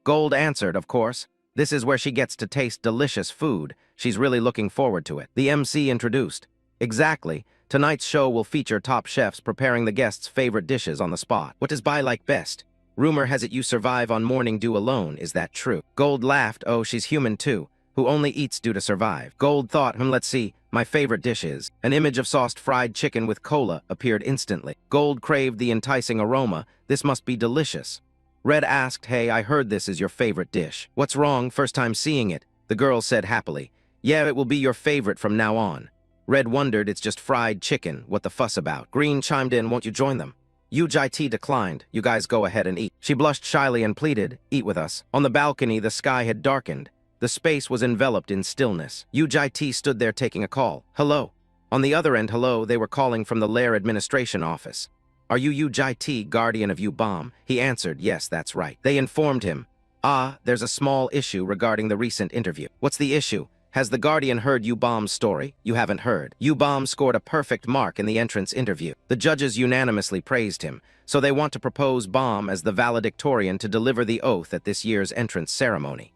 S1: Gold answered, of course. This is where she gets to taste delicious food. She's really looking forward to it. The MC introduced. Exactly. Tonight's show will feature top chefs preparing the guests' favorite dishes on the spot. What does Bai like best? Rumor has it you survive on morning dew alone. Is that true? Gold laughed. Oh, she's human too, who only eats dew to survive. Gold thought, let's see. My favorite dish is. An image of sauced fried chicken with cola appeared instantly. Gold craved the enticing aroma. This must be delicious. Red asked, hey, I heard this is your favorite dish. What's wrong? First time seeing it. The girl said happily. Yeah, it will be your favorite from now on. Red wondered, it's just fried chicken. What the fuss about? Green chimed in, won't you join them? Jai T declined. You guys go ahead and eat. She blushed shyly and pleaded, eat with us. On the balcony, the sky had darkened. The space was enveloped in stillness. Jai T stood there taking a call. Hello. On the other end, hello, they were calling from the lair administration office. "Are you Yu Jai-T, guardian of Yu-Bomb?" He answered, "Yes, that's right." They informed him, "Ah, there's a small issue regarding the recent interview." "What's the issue?" "Has the Guardian heard Yu-Bomb's story?" "You haven't heard. Yu-Bomb scored a perfect mark in the entrance interview. The judges unanimously praised him, so they want to propose Bomb as the valedictorian to deliver the oath at this year's entrance ceremony."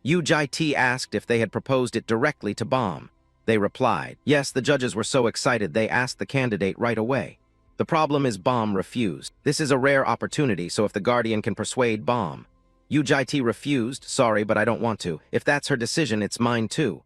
S1: Yu Jai-T asked if they had proposed it directly to Bomb. They replied, "Yes, the judges were so excited they asked the candidate right away. The problem is Bomb refused. This is a rare opportunity, so if the Guardian can persuade Bomb." Yu Jai-T refused, "Sorry, but I don't want to. If that's her decision, it's mine too."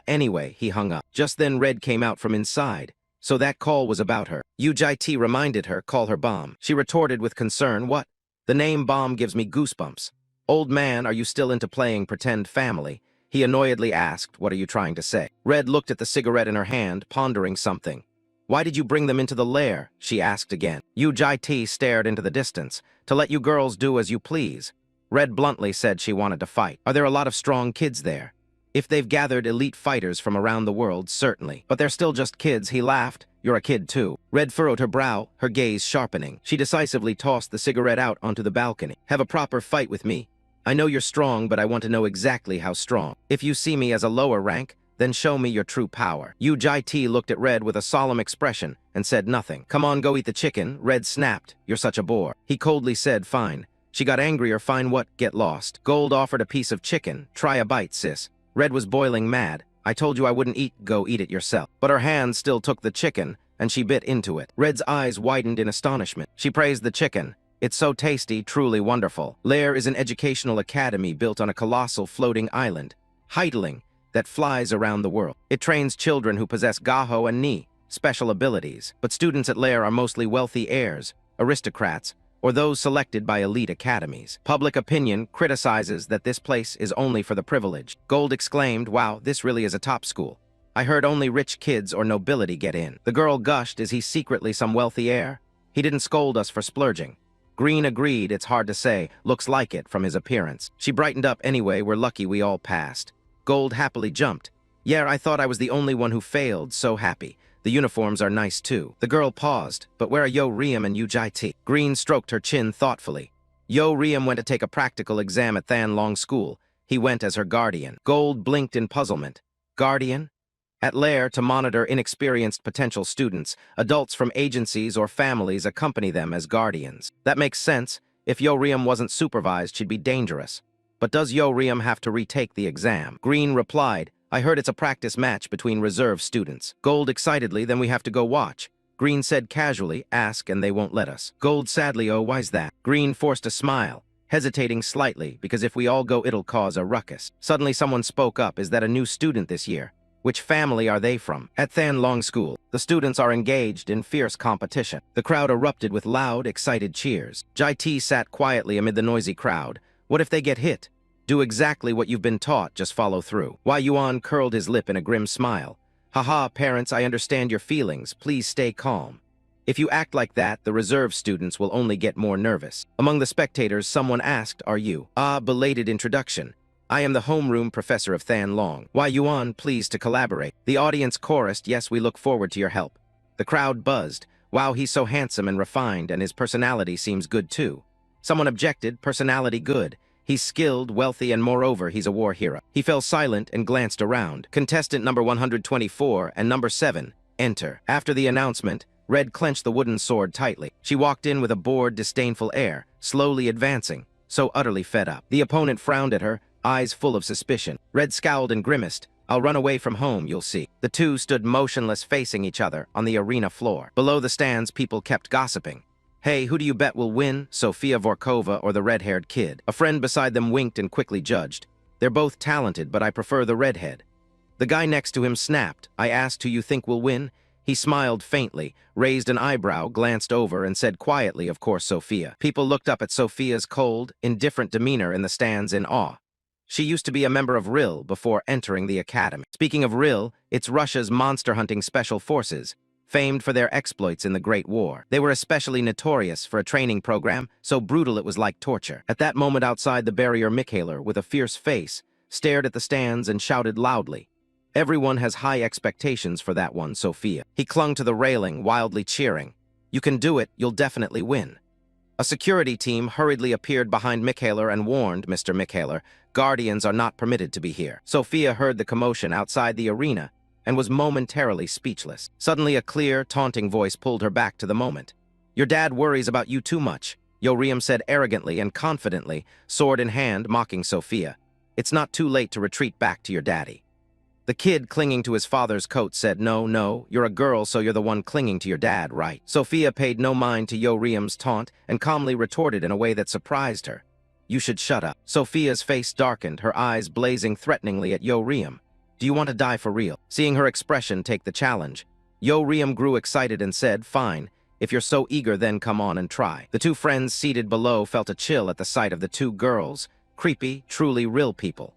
S1: Anyway, he hung up. Just then Red came out from inside. So that call was about her. Yu Jai-T reminded her, "Call her Bomb." She retorted with concern, "What? The name Bomb gives me goosebumps." "Old man, are you still into playing pretend family?" He annoyedly asked, "What are you trying to say?" Red looked at the cigarette in her hand, pondering something. "Why did you bring them into the lair?" she asked again. Yu Jai-T stared into the distance. "To let you girls do as you please." Red bluntly said she wanted to fight. "Are there a lot of strong kids there?" "If they've gathered elite fighters from around the world, certainly. But they're still just kids," he laughed. "You're a kid too." Red furrowed her brow, her gaze sharpening. She decisively tossed the cigarette out onto the balcony. "Have a proper fight with me. I know you're strong, but I want to know exactly how strong. If you see me as a lower rank, then show me your true power." Yu Jai-T looked at Red with a solemn expression and said nothing. "Come on, go eat the chicken." Red snapped, "You're such a bore." He coldly said, "Fine." She got angrier. "Fine what? Get lost." Gold offered a piece of chicken. "Try a bite, sis." Red was boiling mad. "I told you I wouldn't eat. Go eat it yourself." But her hand still took the chicken, and she bit into it. Red's eyes widened in astonishment. She praised the chicken. "It's so tasty, truly wonderful." Lair is an educational academy built on a colossal floating island, Heitling, that flies around the world. It trains children who possess Gaho and Ni, special abilities. But students at Lair are mostly wealthy heirs, aristocrats, or those selected by elite academies. Public opinion criticizes that this place is only for the privileged. Gold exclaimed, "Wow, this really is a top school. I heard only rich kids or nobility get in." The girl gushed, "Is he secretly some wealthy heir? He didn't scold us for splurging." Green agreed, "It's hard to say. Looks like it from his appearance." She brightened up, "Anyway, we're lucky we all passed." Gold happily jumped. "Yeah, I thought I was the only one who failed. So happy. The uniforms are nice too." The girl paused. "But where are Yo Riem and Yu Jai-T?" Green stroked her chin thoughtfully. "Yo Riem went to take a practical exam at Than Long School. He went as her guardian." Gold blinked in puzzlement. "Guardian?" "At Lair, to monitor inexperienced potential students, adults from agencies or families accompany them as guardians." "That makes sense. If Yo Riem wasn't supervised, she'd be dangerous." "But does Yo Riem have to retake the exam?" Green replied, "I heard it's a practice match between reserve students." Gold excitedly, "Then we have to go watch." Green said casually, "Ask and they won't let us." Gold sadly, "Oh, why's that?" Green forced a smile, hesitating slightly, "Because if we all go, it'll cause a ruckus." Suddenly someone spoke up, "Is that a new student this year? Which family are they from?" "At Than Long School. The students are engaged in fierce competition." The crowd erupted with loud, excited cheers. Jai-T sat quietly amid the noisy crowd. "What if they get hit?" "Do exactly what you've been taught, just follow through." Wai Yuan curled his lip in a grim smile. "Haha, parents, I understand your feelings. Please stay calm. If you act like that, the reserve students will only get more nervous." Among the spectators, someone asked, "Are you?" "Ah, belated introduction. I am the homeroom professor of Than Long." Wai Yuan, pleased to collaborate. The audience chorused, "Yes, we look forward to your help." The crowd buzzed. "Wow, he's so handsome and refined, and his personality seems good too." Someone objected, "Personality good. He's skilled, wealthy, and moreover, he's a war hero." He fell silent and glanced around. Contestant number 124 and number 7, enter. After the announcement, Red clenched the wooden sword tightly. She walked in with a bored, disdainful air, slowly advancing, so utterly fed up. The opponent frowned at her, eyes full of suspicion. Red scowled and grimaced. "I'll run away from home, you'll see." The two stood motionless, facing each other on the arena floor. Below the stands, people kept gossiping. "Hey, who do you bet will win, Sofia Vorkova or the red-haired kid?" A friend beside them winked and quickly judged. "They're both talented, but I prefer the redhead." The guy next to him snapped. "I asked who you think will win." He smiled faintly, raised an eyebrow, glanced over, and said quietly, "Of course, Sophia." People looked up at Sophia's cold, indifferent demeanor in the stands in awe. She used to be a member of RIL before entering the academy. Speaking of RIL, it's Russia's monster-hunting special forces, famed for their exploits in the Great War. They were especially notorious for a training program so brutal it was like torture. At that moment outside the barrier, Mikhaler, with a fierce face, stared at the stands and shouted loudly, "Everyone has high expectations for that one, Sophia." He clung to the railing, wildly cheering. You can do it, you'll definitely win. A security team hurriedly appeared behind Mikhaler and warned Mr. Mikhaler, guardians are not permitted to be here. Sophia heard the commotion outside the arena and was momentarily speechless. Suddenly a clear, taunting voice pulled her back to the moment. Your dad worries about you too much, Yoriam said arrogantly and confidently, sword in hand, mocking Sophia. It's not too late to retreat back to your daddy. The kid, clinging to his father's coat, said, No, you're a girl, so you're the one clinging to your dad, right? Sophia paid no mind to Yoriam's taunt and calmly retorted in a way that surprised her. You should shut up. Sophia's face darkened, her eyes blazing threateningly at Yoriam. Do you want to die for real? Seeing her expression take the challenge, Yoriam grew excited and said, Fine, if you're so eager, then come on and try. The two friends seated below felt a chill at the sight of the two girls, creepy, truly real people.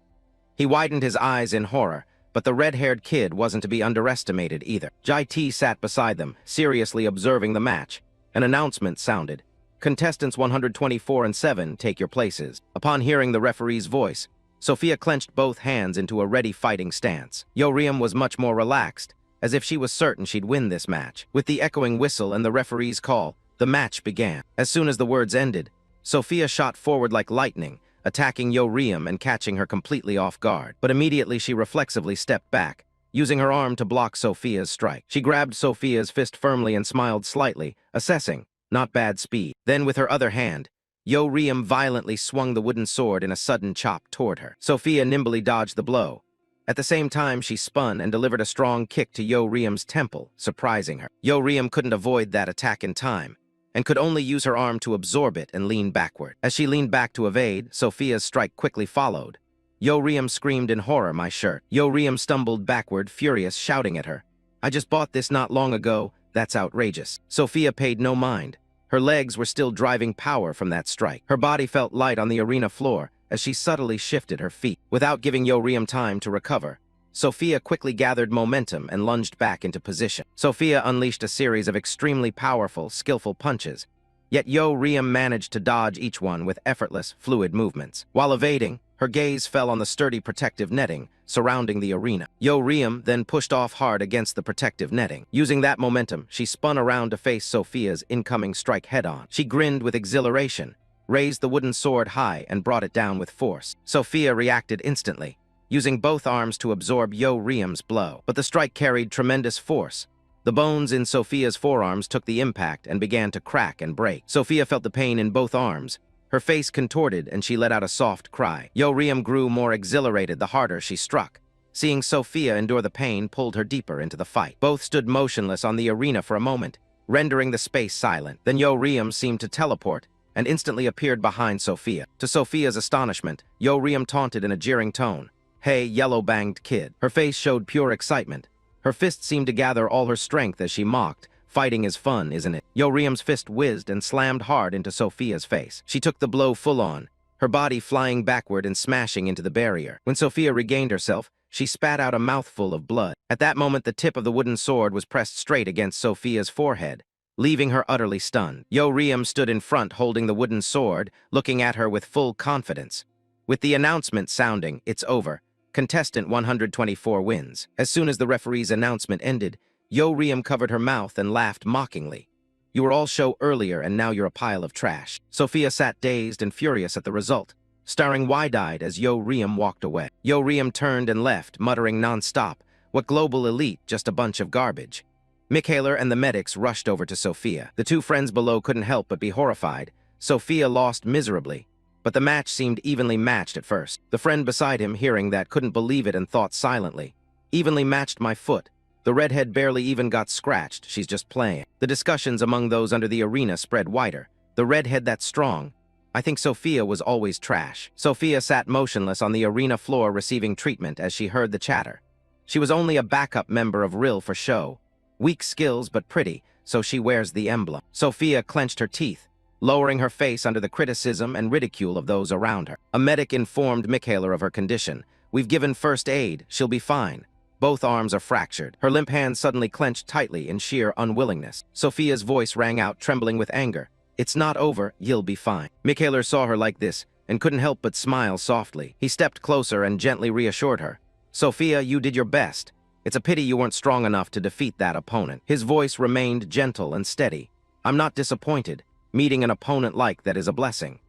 S1: He widened his eyes in horror, but the red-haired kid wasn't to be underestimated either. Jai T sat beside them, seriously observing the match. An announcement sounded. Contestants 124 and 7, take your places. Upon hearing the referee's voice, Sophia clenched both hands into a ready fighting stance. Yoriam was much more relaxed, as if she was certain she'd win this match. With the echoing whistle and the referee's call, the match began. As soon as the words ended, Sophia shot forward like lightning, attacking Yoriam and catching her completely off guard. But immediately she reflexively stepped back, using her arm to block Sophia's strike. She grabbed Sophia's fist firmly and smiled slightly, assessing, not bad speed. Then with her other hand, Yoriam violently swung the wooden sword in a sudden chop toward her. Sophia nimbly dodged the blow. At the same time, she spun and delivered a strong kick to Yoriam's temple, surprising her. Yoriam couldn't avoid that attack in time, and could only use her arm to absorb it and lean backward. As she leaned back to evade, Sophia's strike quickly followed. Yoriam screamed in horror, my shirt. Yoriam stumbled backward, furious, shouting at her. I just bought this not long ago, that's outrageous. Sophia paid no mind. Her legs were still driving power from that strike. Her body felt light on the arena floor as she subtly shifted her feet. Without giving Yoriam time to recover, Sophia quickly gathered momentum and lunged back into position. Sophia unleashed a series of extremely powerful, skillful punches, yet Yoriam managed to dodge each one with effortless, fluid movements. While evading, her gaze fell on the sturdy protective netting surrounding the arena. Yoriam then pushed off hard against the protective netting. Using that momentum, she spun around to face Sophia's incoming strike head-on. She grinned with exhilaration, raised the wooden sword high, and brought it down with force. Sophia reacted instantly, using both arms to absorb Yoriam's blow. But the strike carried tremendous force. The bones in Sophia's forearms took the impact and began to crack and break. Sophia felt the pain in both arms. Her face contorted and she let out a soft cry. Yoriam grew more exhilarated the harder she struck. Seeing Sophia endure the pain pulled her deeper into the fight. Both stood motionless on the arena for a moment, rendering the space silent. Then Yoriam seemed to teleport and instantly appeared behind Sophia. To Sophia's astonishment, Yoriam taunted in a jeering tone. Hey, yellow-banged kid. Her face showed pure excitement. Her fist seemed to gather all her strength as she mocked. Fighting is fun, isn't it? Yoriam's fist whizzed and slammed hard into Sophia's face. She took the blow full on, her body flying backward and smashing into the barrier. When Sophia regained herself, she spat out a mouthful of blood. At that moment, the tip of the wooden sword was pressed straight against Sophia's forehead, leaving her utterly stunned. Yoriam stood in front holding the wooden sword, looking at her with full confidence. With the announcement sounding, it's over. Contestant 124 wins. As soon as the referee's announcement ended, Yoriam covered her mouth and laughed mockingly. You were all show earlier and now you're a pile of trash. Sophia sat dazed and furious at the result, staring wide-eyed as Yoriam walked away. Yoriam turned and left, muttering non-stop, what global elite, just a bunch of garbage. Mikhaler and the medics rushed over to Sophia. The two friends below couldn't help but be horrified. Sophia lost miserably, but the match seemed evenly matched at first. The friend beside him, hearing that, couldn't believe it and thought silently. Evenly matched my foot. The redhead barely even got scratched, she's just playing. The discussions among those under the arena spread wider. The redhead that's strong. I think Sophia was always trash. Sophia sat motionless on the arena floor receiving treatment as she heard the chatter. She was only a backup member of Rill for show. Weak skills but pretty, so she wears the emblem. Sophia clenched her teeth, lowering her face under the criticism and ridicule of those around her. A medic informed Mikhaler of her condition. We've given first aid, she'll be fine. Both arms are fractured. Her limp hands suddenly clenched tightly in sheer unwillingness. Sophia's voice rang out, trembling with anger. It's not over, you'll be fine. Mikhaler saw her like this and couldn't help but smile softly. He stepped closer and gently reassured her. Sophia, you did your best. It's a pity you weren't strong enough to defeat that opponent. His voice remained gentle and steady, I'm not disappointed. Meeting an opponent like that is a blessing.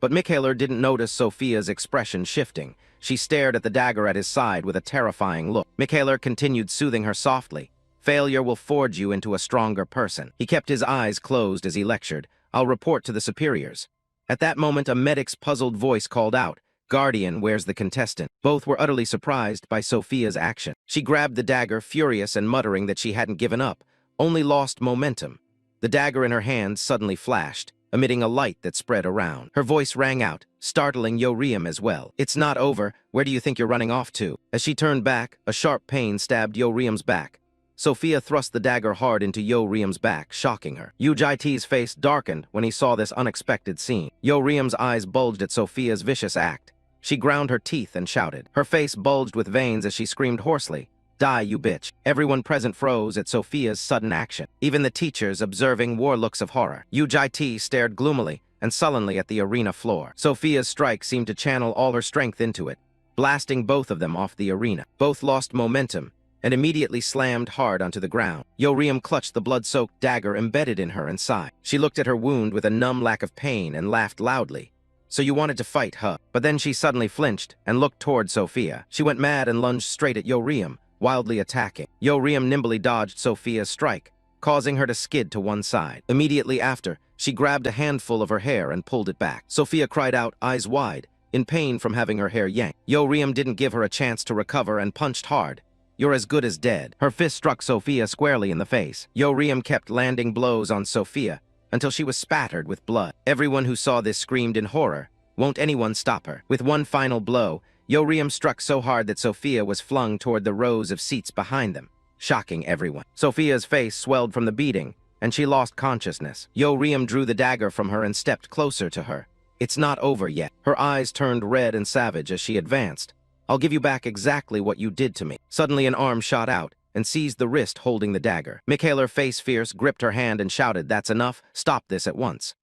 S1: But Mikhaler didn't notice Sophia's expression shifting. She stared at the dagger at his side with a terrifying look. Mikhaler continued soothing her softly. Failure will forge you into a stronger person. He kept his eyes closed as he lectured. I'll report to the superiors. At that moment, a medic's puzzled voice called out, Guardian, where's the contestant? Both were utterly surprised by Sophia's action. She grabbed the dagger, furious and muttering that she hadn't given up, only lost momentum. The dagger in her hand suddenly flashed, emitting a light that spread around. Her voice rang out, startling Yoriam as well. It's not over. Where do you think you're running off to? As she turned back, a sharp pain stabbed Yoriam's back. Sophia thrust the dagger hard into Yoriam's back, shocking her. Ujiti's face darkened when he saw this unexpected scene. Yoriam's eyes bulged at Sophia's vicious act. She ground her teeth and shouted. Her face bulged with veins as she screamed hoarsely, Die, you bitch. Everyone present froze at Sophia's sudden action. Even the teachers observing wore looks of horror. Ujiti stared gloomily and sullenly at the arena floor. Sophia's strike seemed to channel all her strength into it, blasting both of them off the arena. Both lost momentum and immediately slammed hard onto the ground. Yoriam clutched the blood-soaked dagger embedded in her and sighed. She looked at her wound with a numb lack of pain and laughed loudly. So you wanted to fight, huh? But then she suddenly flinched and looked toward Sophia. She went mad and lunged straight at Yoriam, wildly attacking. Yoriam nimbly dodged Sophia's strike, causing her to skid to one side. Immediately after, she grabbed a handful of her hair and pulled it back. Sophia cried out, eyes wide, in pain from having her hair yanked. Yoriam didn't give her a chance to recover and punched hard. You're as good as dead. Her fist struck Sophia squarely in the face. Yoriam kept landing blows on Sophia until she was spattered with blood. Everyone who saw this screamed in horror. Won't anyone stop her? With one final blow, Yoriam struck so hard that Sophia was flung toward the rows of seats behind them, shocking everyone. Sophia's face swelled from the beating, and she lost consciousness. Yoriam drew the dagger from her and stepped closer to her. It's not over yet. Her eyes turned red and savage as she advanced. I'll give you back exactly what you did to me. Suddenly an arm shot out and seized the wrist holding the dagger. Mikhaler, face fierce, gripped her hand and shouted, That's enough. Stop this at once.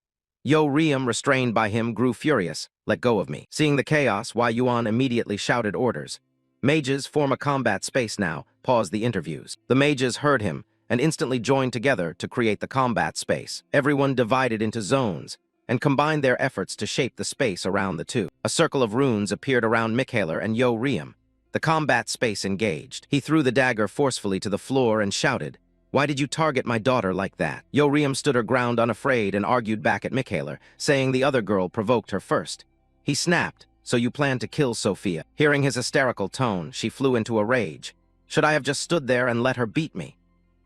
S1: Yoriam, restrained by him, grew furious. Let go of me. Seeing the chaos, Wei Yuan immediately shouted orders. Mages, form a combat space now. Pause the interviews. The mages heard him and instantly joined together to create the combat space. Everyone divided into zones and combined their efforts to shape the space around the two. A circle of runes appeared around Mikhaler and Yoriam. The combat space engaged. He threw the dagger forcefully to the floor and shouted, Why did you target my daughter like that? Yoriam stood her ground unafraid and argued back at Mikhaler, saying the other girl provoked her first. He snapped, So you plan to kill Sophia. Hearing his hysterical tone, she flew into a rage. Should I have just stood there and let her beat me?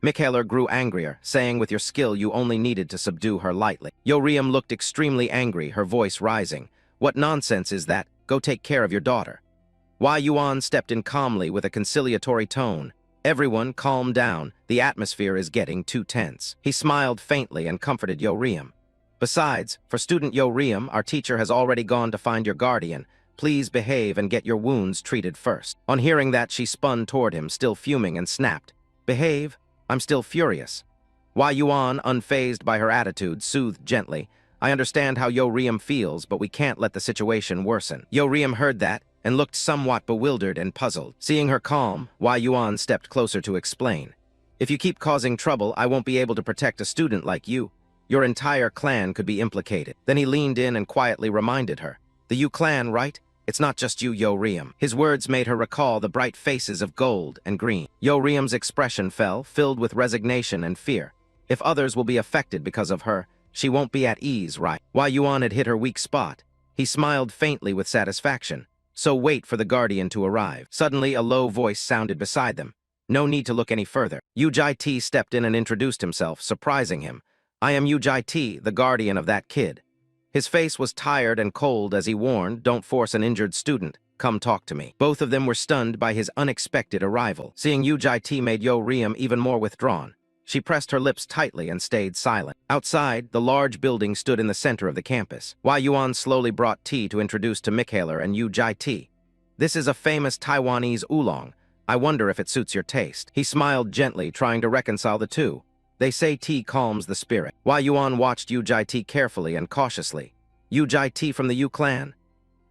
S1: Mikhaler grew angrier, saying with your skill you only needed to subdue her lightly. Yoriam looked extremely angry, her voice rising. What nonsense is that? Go take care of your daughter. Wei Yuan stepped in calmly with a conciliatory tone. Everyone, calm down. The atmosphere is getting too tense. He smiled faintly and comforted Yoriam. Besides, for student Yoriam, our teacher has already gone to find your guardian. Please behave and get your wounds treated first. On hearing that, she spun toward him, still fuming, and snapped. Behave? I'm still furious. Wei Yuan, unfazed by her attitude, soothed gently. I understand how Yoriam feels, but we can't let the situation worsen. Yoriam heard that and looked somewhat bewildered and puzzled. Seeing her calm, Wei Yuan stepped closer to explain. If you keep causing trouble, I won't be able to protect a student like you. Your entire clan could be implicated. Then he leaned in and quietly reminded her. The Yu clan, right? It's not just you, Yoriam. His words made her recall the bright faces of gold and green. Yoriam's expression fell, filled with resignation and fear. If others will be affected because of her, she won't be at ease, right? Wei Yuan had hit her weak spot. He smiled faintly with satisfaction. So wait for the guardian to arrive. Suddenly, a low voice sounded beside them. No need to look any further. Ujiti stepped in and introduced himself, surprising him. I am Ujiti, the guardian of that kid. His face was tired and cold as he warned, Don't force an injured student. Come talk to me. Both of them were stunned by his unexpected arrival. Seeing Ujiti made Yoriam even more withdrawn. She pressed her lips tightly and stayed silent. Outside, the large building stood in the center of the campus. Wei Yuan slowly brought tea to introduce to Mikhaler and Ujiti. This is a famous Taiwanese oolong. I wonder if it suits your taste. He smiled gently, trying to reconcile the two. They say tea calms the spirit. Wei Yuan watched Ujiti carefully and cautiously. Ujiti from the Yu clan?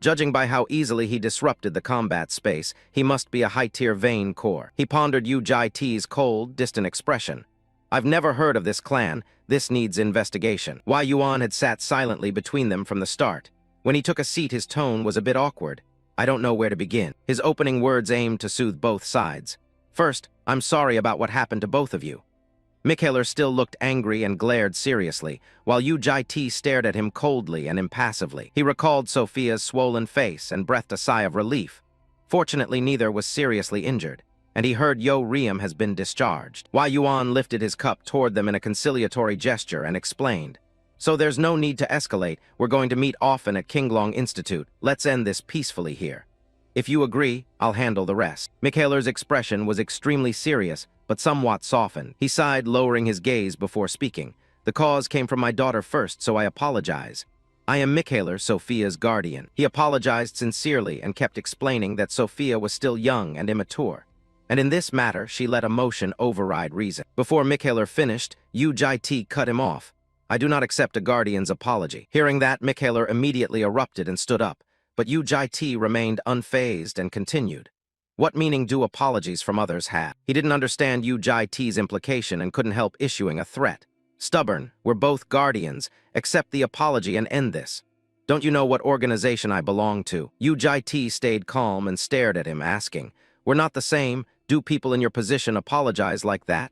S1: Judging by how easily he disrupted the combat space, he must be a high-tier Vane core. He pondered Ujiti's cold, distant expression. I've never heard of this clan. This needs investigation. Wei Yuan had sat silently between them from the start. When he took a seat, his tone was a bit awkward. I don't know where to begin. His opening words aimed to soothe both sides. First, I'm sorry about what happened to both of you. Mikhaler still looked angry and glared seriously, while Yu Jai-Ti stared at him coldly and impassively. He recalled Sophia's swollen face and breathed a sigh of relief. Fortunately, neither was seriously injured, and he heard Yo Riem has been discharged. Wei Yuan lifted his cup toward them in a conciliatory gesture and explained, "So there's no need to escalate. We're going to meet often at Qinglong Institute. Let's end this peacefully here. If you agree, I'll handle the rest." Mikhaler's expression was extremely serious, but somewhat softened. He sighed, lowering his gaze before speaking. "The cause came from my daughter first, so I apologize. I am Mikhaler, Sophia's guardian." He apologized sincerely and kept explaining that Sophia was still young and immature, and in this matter she let emotion override reason. Before Mikhaler finished, Yu Jai-Ti cut him off. "I do not accept a guardian's apology." Hearing that, Mikhaler immediately erupted and stood up, but Yu Jai-Ti remained unfazed and continued. "What meaning do apologies from others have?" He didn't understand Yu Jai-Ti's implication and couldn't help issuing a threat. "Stubborn, we're both guardians. Accept the apology and end this. Don't you know what organization I belong to?" Yu Jai-Ti stayed calm and stared at him, asking, "We're not the same. Do people in your position apologize like that?"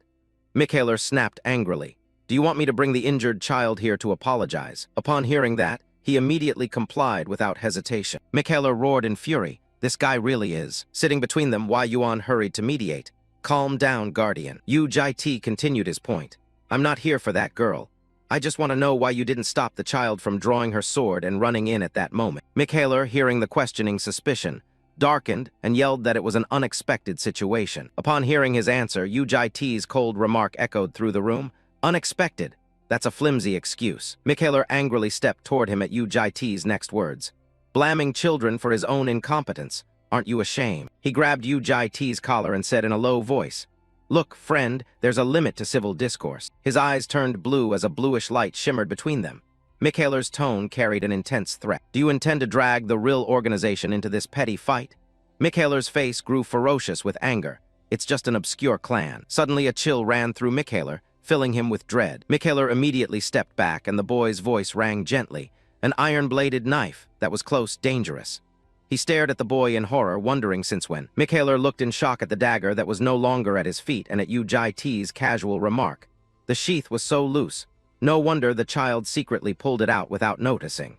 S1: Mikhaler snapped angrily. "Do you want me to bring the injured child here to apologize?" Upon hearing that, he immediately complied without hesitation. Mikhaler roared in fury. "This guy really is." Sitting between them, Wei Yuan hurried to mediate. "Calm down, guardian." Yu Jai-Ti continued his point. "I'm not here for that girl. I just want to know why you didn't stop the child from drawing her sword and running in at that moment." Mikhaler, hearing the questioning suspicion, darkened and yelled that it was an unexpected situation. Upon hearing his answer, Yu Jai-Ti's cold remark echoed through the room. "Unexpected? That's a flimsy excuse." Mikhaler angrily stepped toward him at Yu Jai-Ti's next words. "Blaming children for his own incompetence. Aren't you ashamed?" He grabbed Yu Jai-Ti's collar and said in a low voice, "Look, friend, there's a limit to civil discourse." His eyes turned blue as a bluish light shimmered between them. Mikhaler's tone carried an intense threat. "Do you intend to drag the real organization into this petty fight?" Mikhaler's face grew ferocious with anger. "It's just an obscure clan." Suddenly a chill ran through Mikhaler, filling him with dread. Mikhaler immediately stepped back and the boy's voice rang gently. "An iron-bladed knife. That was close, dangerous." He stared at the boy in horror, wondering since when. Mikhaler looked in shock at the dagger that was no longer at his feet and at Yu Jai-Ti's casual remark. The sheath was so loose. No wonder the child secretly pulled it out without noticing.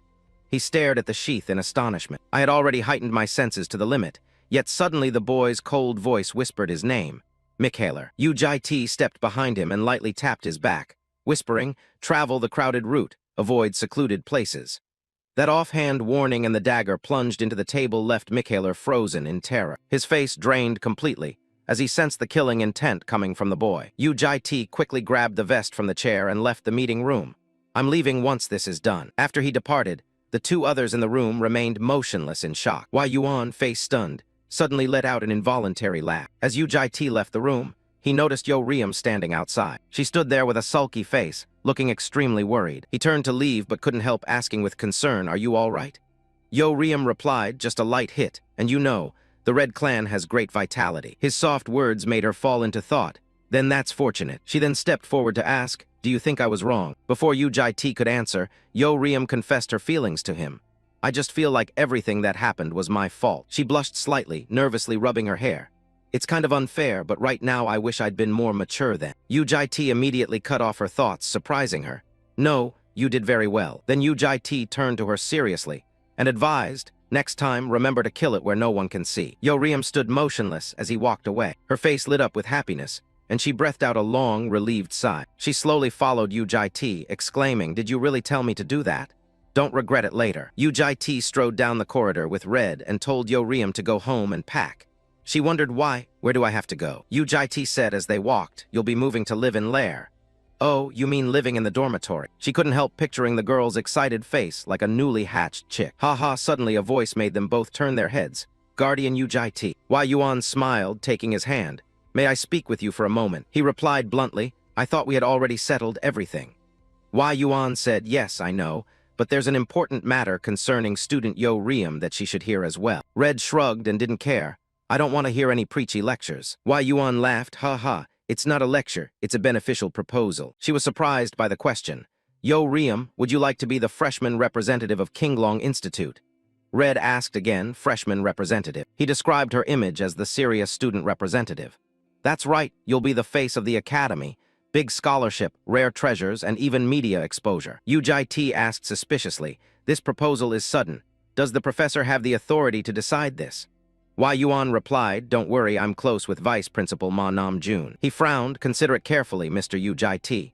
S1: He stared at the sheath in astonishment. I had already heightened my senses to the limit, yet suddenly the boy's cold voice whispered his name. Mikhaler. Yu Jai-Ti stepped behind him and lightly tapped his back, whispering, "Travel the crowded route. Avoid secluded places." That offhand warning and the dagger plunged into the table left Mikhaler frozen in terror. His face drained completely, as he sensed the killing intent coming from the boy. Yu Jai-Ti quickly grabbed the vest from the chair and left the meeting room. "I'm leaving once this is done." After he departed, the two others in the room remained motionless in shock. Wei Yuan, face stunned, suddenly let out an involuntary laugh. As Yu Jai-Ti left the room, he noticed Yo Riem standing outside. She stood there with a sulky face, looking extremely worried. He turned to leave but couldn't help asking with concern, "Are you all right?" Yo Riem replied, "Just a light hit, and you know, the Red Clan has great vitality." His soft words made her fall into thought. "Then that's fortunate." She then stepped forward to ask, "Do you think I was wrong?" Before Yu Jai-Ti could answer, Yo Riem confessed her feelings to him. "I just feel like everything that happened was my fault." She blushed slightly, nervously rubbing her hair. "It's kind of unfair, but right now I wish I'd been more mature then." Yu Jai-Ti immediately cut off her thoughts, surprising her. "No, you did very well." Then Yu Jai-Ti turned to her seriously and advised, "Next time, remember to kill it where no one can see." Yo Riem stood motionless as he walked away. Her face lit up with happiness, and she breathed out a long, relieved sigh. She slowly followed Yu Jai-Ti, exclaiming, "Did you really tell me to do that? Don't regret it later." Yu Jai-Ti strode down the corridor with Red and told Yo Riem to go home and pack. She wondered why. "Where do I have to go?" Yu Jai-Ti said as they walked, "You'll be moving to live in Lair." "Oh, you mean living in the dormitory?" She couldn't help picturing the girl's excited face like a newly hatched chick. "Ha ha," suddenly a voice made them both turn their heads. "Guardian Yu Jai-Ti." Wei Yuan smiled, taking his hand. "May I speak with you for a moment?" He replied bluntly, "I thought we had already settled everything." Wei Yuan said, "Yes, I know, but there's an important matter concerning student Yo Riem that she should hear as well." Red shrugged and didn't care. "I don't want to hear any preachy lectures." Wei Yuan laughed, "Ha ha, It's not a lecture, it's a beneficial proposal. She was surprised by the question. Yo, Riem, would you like to be the freshman representative of Kinglong Institute? Red asked again, freshman representative. He described her image as the serious student representative. That's right, you'll be the face of the academy. Big scholarship, rare treasures, and even media exposure. Ujit asked suspiciously, this proposal is sudden. Does the professor have the authority to decide this? Wai Yuan replied, don't worry, I'm close with Vice Principal Ma Nam Jun. He frowned, consider it carefully, Mr. Ujit.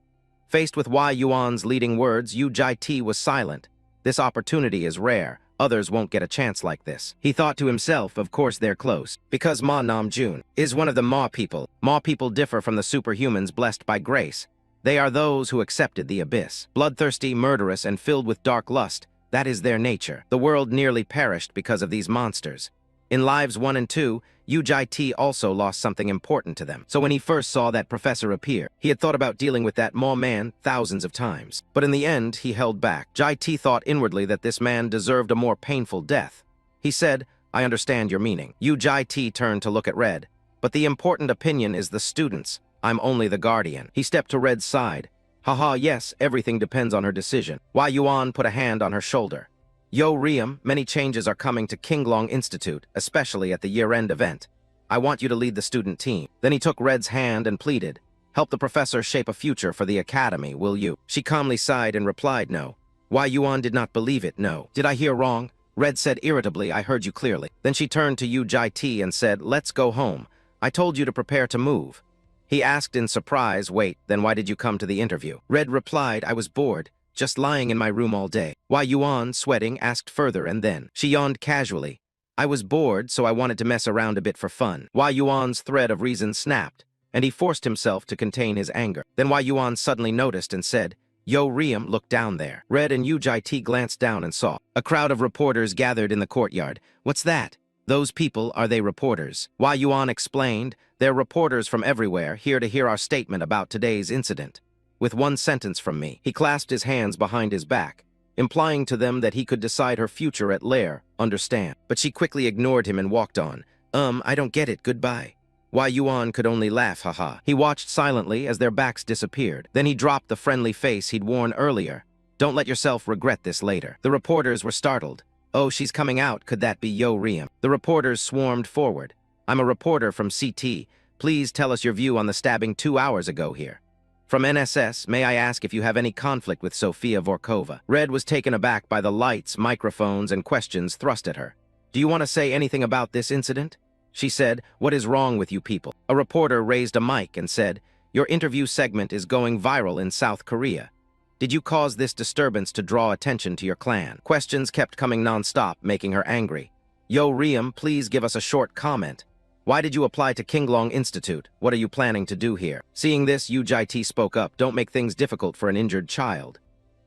S1: Faced with Wai Yuan's leading words, Ujit was silent. This opportunity is rare. Others won't get a chance like this. He thought to himself, of course they're close. Because Ma Nam Jun is one of the Ma people. Ma people differ from the superhumans blessed by grace. They are those who accepted the abyss. Bloodthirsty, murderous, and filled with dark lust. That is their nature. The world nearly perished because of these monsters. In Lives 1 and 2, Ujit also lost something important to them. So when he first saw that professor appear, he had thought about dealing with that Ma man thousands of times. But in the end, he held back. Jit thought inwardly that this man deserved a more painful death. He said, I understand your meaning. Ujit turned to look at Red. But the important opinion is the students. I'm only the guardian. He stepped to Red's side. Haha, yes, everything depends on her decision. Wai Yuan put a hand on her shoulder. Yo, Riem, many changes are coming to Kinglong Institute, especially at the year-end event. I want you to lead the student team. Then he took Red's hand and pleaded, help the professor shape a future for the academy, will you? She calmly sighed and replied no. Wai Yuan did not believe it, no. Did I hear wrong? Red said irritably, I heard you clearly. Then she turned to Ujit and said, let's go home. I told you to prepare to move. He asked in surprise, wait, then why did you come to the interview? Red replied, I was bored. Just lying in my room all day. Wai Yuan, sweating, asked further and then. She yawned casually. I was bored, so I wanted to mess around a bit for fun. Wai Yuan's thread of reason snapped, and he forced himself to contain his anger. Then Wai Yuan suddenly noticed and said, Yo, Riem, look down there. Red and Ujit glanced down and saw. A crowd of reporters gathered in the courtyard. What's that? Those people, are they reporters? Wai Yuan explained, they're reporters from everywhere, here to hear our statement about today's incident. With one sentence from me, he clasped his hands behind his back, implying to them that he could decide her future at Lair, understand. But she quickly ignored him and walked on. I don't get it, goodbye. Wai Yuan could only laugh, haha. He watched silently as their backs disappeared. Then he dropped the friendly face he'd worn earlier. Don't let yourself regret this later. The reporters were startled. Oh, she's coming out, could that be Yo Riem? The reporters swarmed forward. I'm a reporter from CT. Please tell us your view on the stabbing 2 hours ago here. From NSS, may I ask if you have any conflict with Sofia Vorkova? Red was taken aback by the lights, microphones, and questions thrust at her. Do you want to say anything about this incident? She said, what is wrong with you people? A reporter raised a mic and said, your interview segment is going viral in South Korea. Did you cause this disturbance to draw attention to your clan? Questions kept coming non-stop, making her angry. Yo, Riem, please give us a short comment. Why did you apply to Kinglong Institute? What are you planning to do here? Seeing this, Ujit spoke up. Don't make things difficult for an injured child.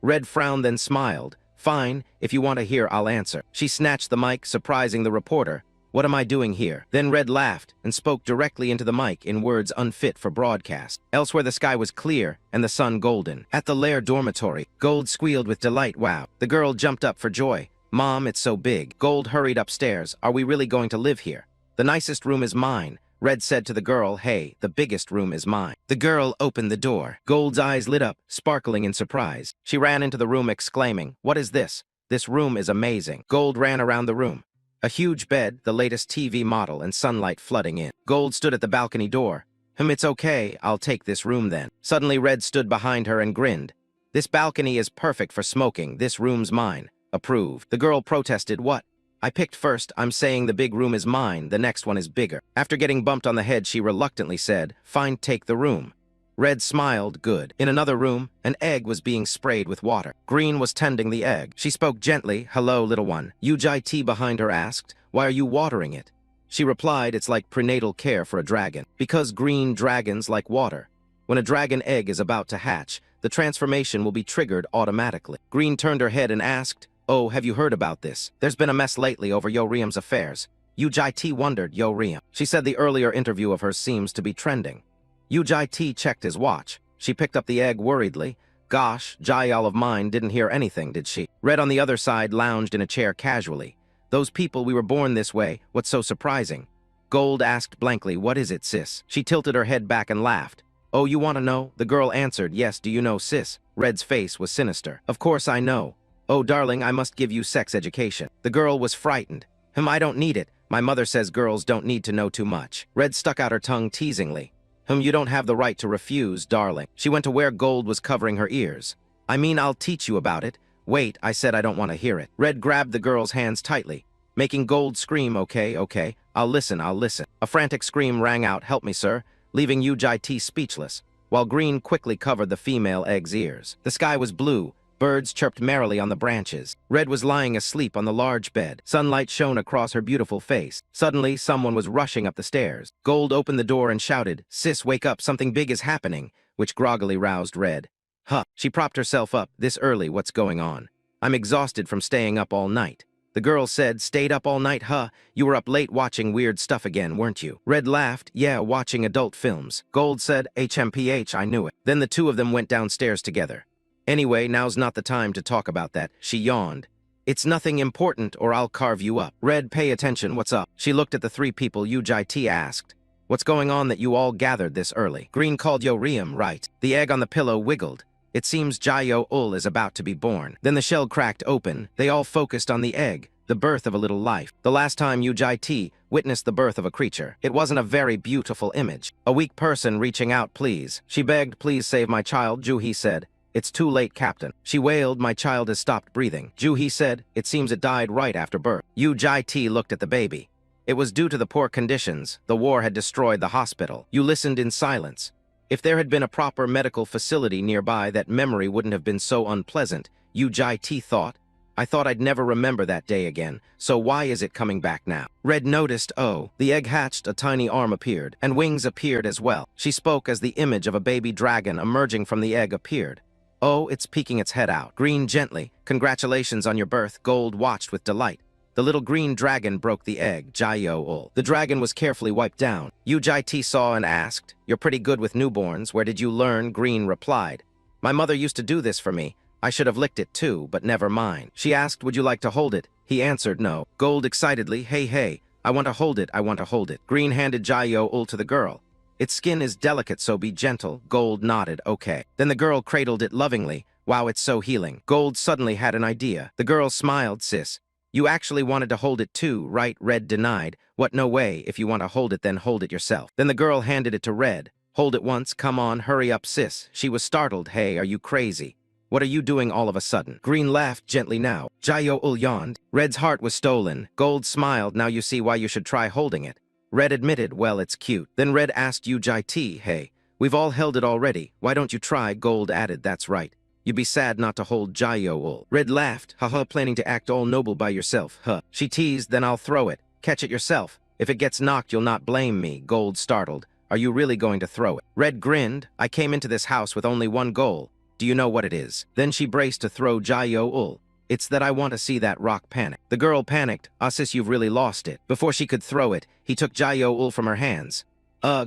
S1: Red frowned then smiled. Fine, if you want to hear, I'll answer. She snatched the mic, surprising the reporter. What am I doing here? Then Red laughed and spoke directly into the mic in words unfit for broadcast. Elsewhere the sky was clear and the sun golden. At the Lair dormitory, Gold squealed with delight. Wow. The girl jumped up for joy. Mom, it's so big. Gold hurried upstairs. Are we really going to live here? The nicest room is mine. Red said to the girl, hey, the biggest room is mine. The girl opened the door. Gold's eyes lit up, sparkling in surprise. She ran into the room exclaiming, what is this? This room is amazing. Gold ran around the room. A huge bed, the latest TV model, and sunlight flooding in. Gold stood at the balcony door. It's okay, I'll take this room then. Suddenly Red stood behind her and grinned. This balcony is perfect for smoking. This room's mine. Approved. The girl protested, what? I picked first, I'm saying the big room is mine, the next one is bigger. After getting bumped on the head, she reluctantly said, fine, take the room. Red smiled, good. In another room, an egg was being sprayed with water. Green was tending the egg. She spoke gently, hello, little one. Ujit behind her asked, why are you watering it? She replied, it's like prenatal care for a dragon. Because green dragons like water. When a dragon egg is about to hatch, the transformation will be triggered automatically. Green turned her head and asked, oh, have you heard about this? There's been a mess lately over Yo Riem's affairs. Ujit wondered, Yo Riem. She said the earlier interview of hers seems to be trending. Ujit checked his watch. She picked up the egg worriedly. Gosh, Jayal of mine didn't hear anything, did she? Red on the other side lounged in a chair casually. Those people, we were born this way. What's so surprising? Gold asked blankly, what is it, sis? She tilted her head back and laughed. Oh, you want to know? The girl answered, yes, do you know, sis? Red's face was sinister. Of course I know. Oh, darling, I must give you sex education. The girl was frightened. I don't need it. My mother says girls don't need to know too much. Red stuck out her tongue teasingly. You don't have the right to refuse, darling. She went to where Gold was covering her ears. I mean, I'll teach you about it. Wait, I said I don't want to hear it. Red grabbed the girl's hands tightly, making Gold scream, okay, okay. I'll listen, I'll listen. A frantic scream rang out, help me, sir, leaving Ujit speechless, while Green quickly covered the female egg's ears. The sky was blue. Birds chirped merrily on the branches. Red was lying asleep on the large bed. Sunlight shone across her beautiful face. Suddenly, someone was rushing up the stairs. Gold opened the door and shouted, Sis, wake up, something big is happening, which groggily roused Red. Huh. She propped herself up. This early, what's going on? I'm exhausted from staying up all night. The girl said, stayed up all night, huh? You were up late watching weird stuff again, weren't you? Red laughed, yeah, watching adult films. Gold said, HMPH, I knew it. Then the two of them went downstairs together. Anyway, now's not the time to talk about that. She yawned. It's nothing important or I'll carve you up. Red, pay attention, what's up? She looked at the three people. Ujit asked, what's going on that you all gathered this early? Green called Yoriam, right? The egg on the pillow wiggled. It seems Jayo-ul is about to be born. Then the shell cracked open. They all focused on the egg, the birth of a little life. The last time Ujit witnessed the birth of a creature, it wasn't a very beautiful image. A weak person reaching out, please. She begged, please save my child, Juhi said. It's too late, Captain. She wailed, my child has stopped breathing. Juhi said, it seems it died right after birth. Ujit looked at the baby. It was due to the poor conditions. The war had destroyed the hospital. You listened in silence. If there had been a proper medical facility nearby, that memory wouldn't have been so unpleasant, Ujit thought. I thought I'd never remember that day again, so why is it coming back now? Red noticed, oh, the egg hatched, a tiny arm appeared, and wings appeared as well. She spoke as the image of a baby dragon emerging from the egg appeared. Oh, it's peeking its head out. Green gently. Congratulations on your birth. Gold watched with delight. The little green dragon broke the egg, Jayo-ul. The dragon was carefully wiped down. Ujit saw and asked, you're pretty good with newborns. Where did you learn? Green replied, my mother used to do this for me. I should have licked it too, but never mind. She asked, would you like to hold it? He answered no. Gold excitedly, hey, I want to hold it, I want to hold it. Green handed Jayo-ul to the girl. Its skin is delicate, so be gentle. Gold nodded, okay. Then the girl cradled it lovingly. Wow, it's so healing. Gold suddenly had an idea. The girl smiled, sis. You actually wanted to hold it too, right? Red denied. What, no way. If you want to hold it, then hold it yourself. Then the girl handed it to Red. Hold it once, come on, hurry up, sis. She was startled. Hey, are you crazy? What are you doing all of a sudden? Green laughed gently now. Jayo-ul yawned. Red's heart was stolen. Gold smiled. Now you see why you should try holding it. Red admitted, well, it's cute. Then Red asked Ujit, hey, we've all held it already. Why don't you try? Gold added, that's right. You'd be sad not to hold Jayo-ul. Red laughed, haha, planning to act all noble by yourself, huh. She teased, then I'll throw it. Catch it yourself. If it gets knocked, you'll not blame me. Gold startled. Are you really going to throw it? Red grinned. I came into this house with only one goal. Do you know what it is? Then she braced to throw Jayo-ul. It's that I want to see that rock panic. The girl panicked. Sis, you've really lost it. Before she could throw it, he took Jayo-ul from her hands.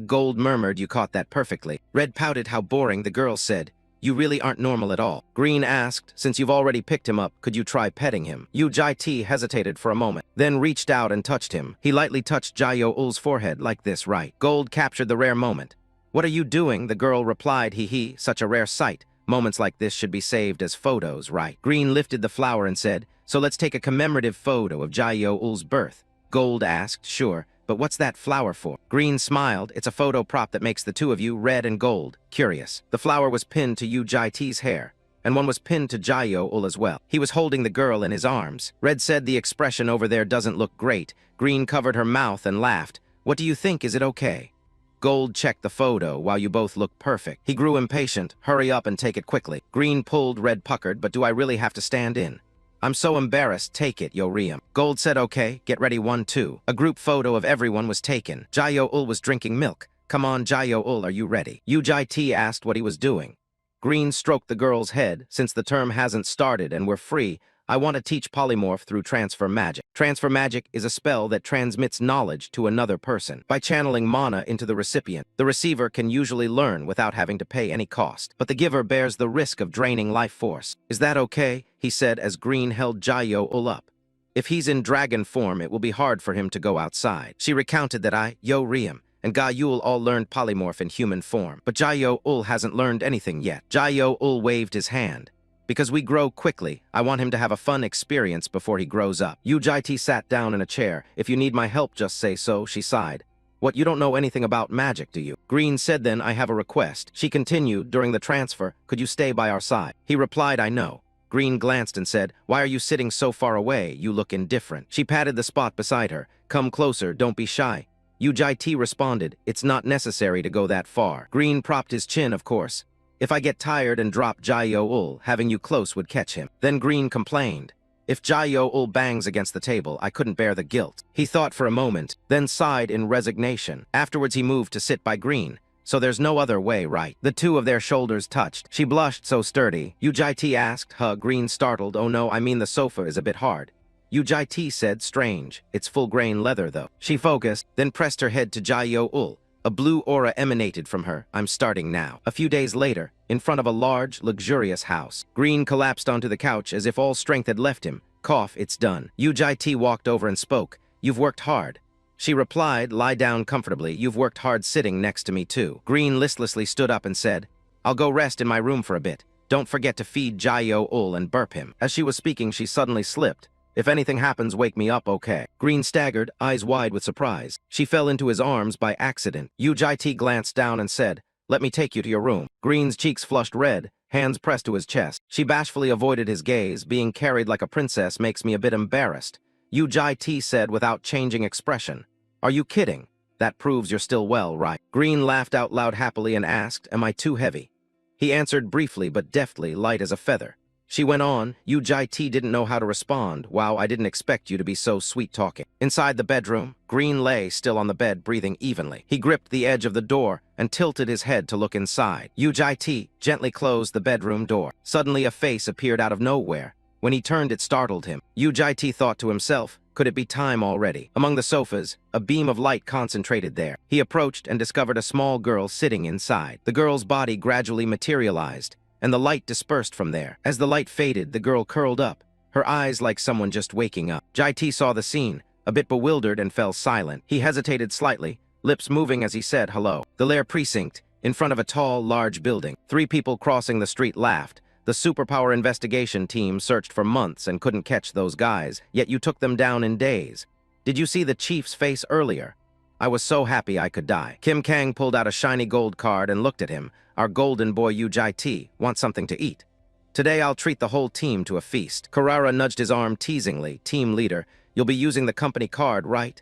S1: Gold murmured, you caught that perfectly. Red pouted, how boring, the girl said. You really aren't normal at all. Green asked, since you've already picked him up, could you try petting him? Ujit hesitated for a moment, then reached out and touched him. He lightly touched Jayo-ul's forehead like this, right? Gold captured the rare moment. What are you doing? The girl replied, hee, such a rare sight. Moments like this should be saved as photos, right? Green lifted the flower and said, so let's take a commemorative photo of Jayo-ul's birth. Gold asked, sure, but what's that flower for? Green smiled, it's a photo prop that makes the two of you red and gold. Curious. The flower was pinned to Ujit's hair, and one was pinned to Jayo-ul as well. He was holding the girl in his arms. Red said the expression over there doesn't look great. Green covered her mouth and laughed. What do you think, is it okay? Gold checked the photo while you both look perfect. He grew impatient. Hurry up and take it quickly. Green pulled, Red puckered, but do I really have to stand in? I'm so embarrassed. Take it, Yoriam. Gold said okay, get ready 1, 2. A group photo of everyone was taken. Jayo-ul was drinking milk. Come on, Jayo-ul, are you ready? Ujit asked what he was doing. Green stroked the girl's head. Since the term hasn't started and we're free, I want to teach polymorph through transfer magic. Transfer magic is a spell that transmits knowledge to another person. By channeling mana into the recipient, the receiver can usually learn without having to pay any cost. But the giver bears the risk of draining life force. Is that okay? He said as Green held Jayo-ul up. If he's in dragon form, it will be hard for him to go outside. She recounted that Yoriam, and Ga-Yul all learned polymorph in human form. But Jayo-ul hasn't learned anything yet. Jayo-ul waved his hand. Because we grow quickly, I want him to have a fun experience before he grows up. Yu-Jai-T sat down in a chair. If you need my help, just say so, she sighed. What, you don't know anything about magic, do you? Green said, then I have a request. She continued, during the transfer, could you stay by our side? He replied, I know. Green glanced and said, why are you sitting so far away? You look indifferent. She patted the spot beside her. Come closer, don't be shy. Yu-Jai-T responded, it's not necessary to go that far. Green propped his chin, of course. If I get tired and drop Jayo-ul, having you close would catch him. Then Green complained. If Jayo-ul bangs against the table, I couldn't bear the guilt. He thought for a moment, then sighed in resignation. Afterwards he moved to sit by Green. So there's no other way, right? The two of their shoulders touched. She blushed so sturdy. Yu-Jai-T asked, Green startled, oh no, I mean the sofa is a bit hard. Yu-Jai-T said, strange. It's full-grain leather though. She focused, then pressed her head to Jayo-ul. A blue aura emanated from her. I'm starting now. A few days later, in front of a large, luxurious house, Green collapsed onto the couch as if all strength had left him. Cough, it's done. Yu-Jai-T walked over and spoke. You've worked hard. She replied, lie down comfortably. You've worked hard sitting next to me too. Green listlessly stood up and said, I'll go rest in my room for a bit. Don't forget to feed Jayo-ul and burp him. As she was speaking, she suddenly slipped. If anything happens, wake me up, okay? Green staggered, eyes wide with surprise. She fell into his arms by accident. Yu-Jai-T glanced down and said, let me take you to your room. Green's cheeks flushed red, hands pressed to his chest. She bashfully avoided his gaze. Being carried like a princess makes me a bit embarrassed. Yu-Jai-T said without changing expression. Are you kidding? That proves you're still well, right? Green laughed out loud happily and asked, am I too heavy? He answered briefly but deftly, light as a feather. She went on, Yu-Jai-T didn't know how to respond. Wow, I didn't expect you to be so sweet-talking. Inside the bedroom, Green lay still on the bed, breathing evenly. He gripped the edge of the door and tilted his head to look inside. Yu-Jai-T gently closed the bedroom door. Suddenly a face appeared out of nowhere. When he turned, it startled him. Yu-Jai-T thought to himself, could it be time already? Among the sofas, a beam of light concentrated there. He approached and discovered a small girl sitting inside. The girl's body gradually materialized, and the light dispersed from there. As the light faded, the girl curled up, her eyes like someone just waking up. Jai-T saw the scene, a bit bewildered, and fell silent. He hesitated slightly, lips moving as he said hello. The Lair precinct, in front of a tall, large building. 3 people crossing the street laughed. The superpower investigation team searched for months and couldn't catch those guys, yet you took them down in days. Did you see the chief's face earlier? I was so happy I could die. Kim Kang pulled out a shiny gold card and looked at him. Our golden boy Yu-Jai-T wants something to eat. Today I'll treat the whole team to a feast. Karara nudged his arm teasingly. Team leader, you'll be using the company card, right?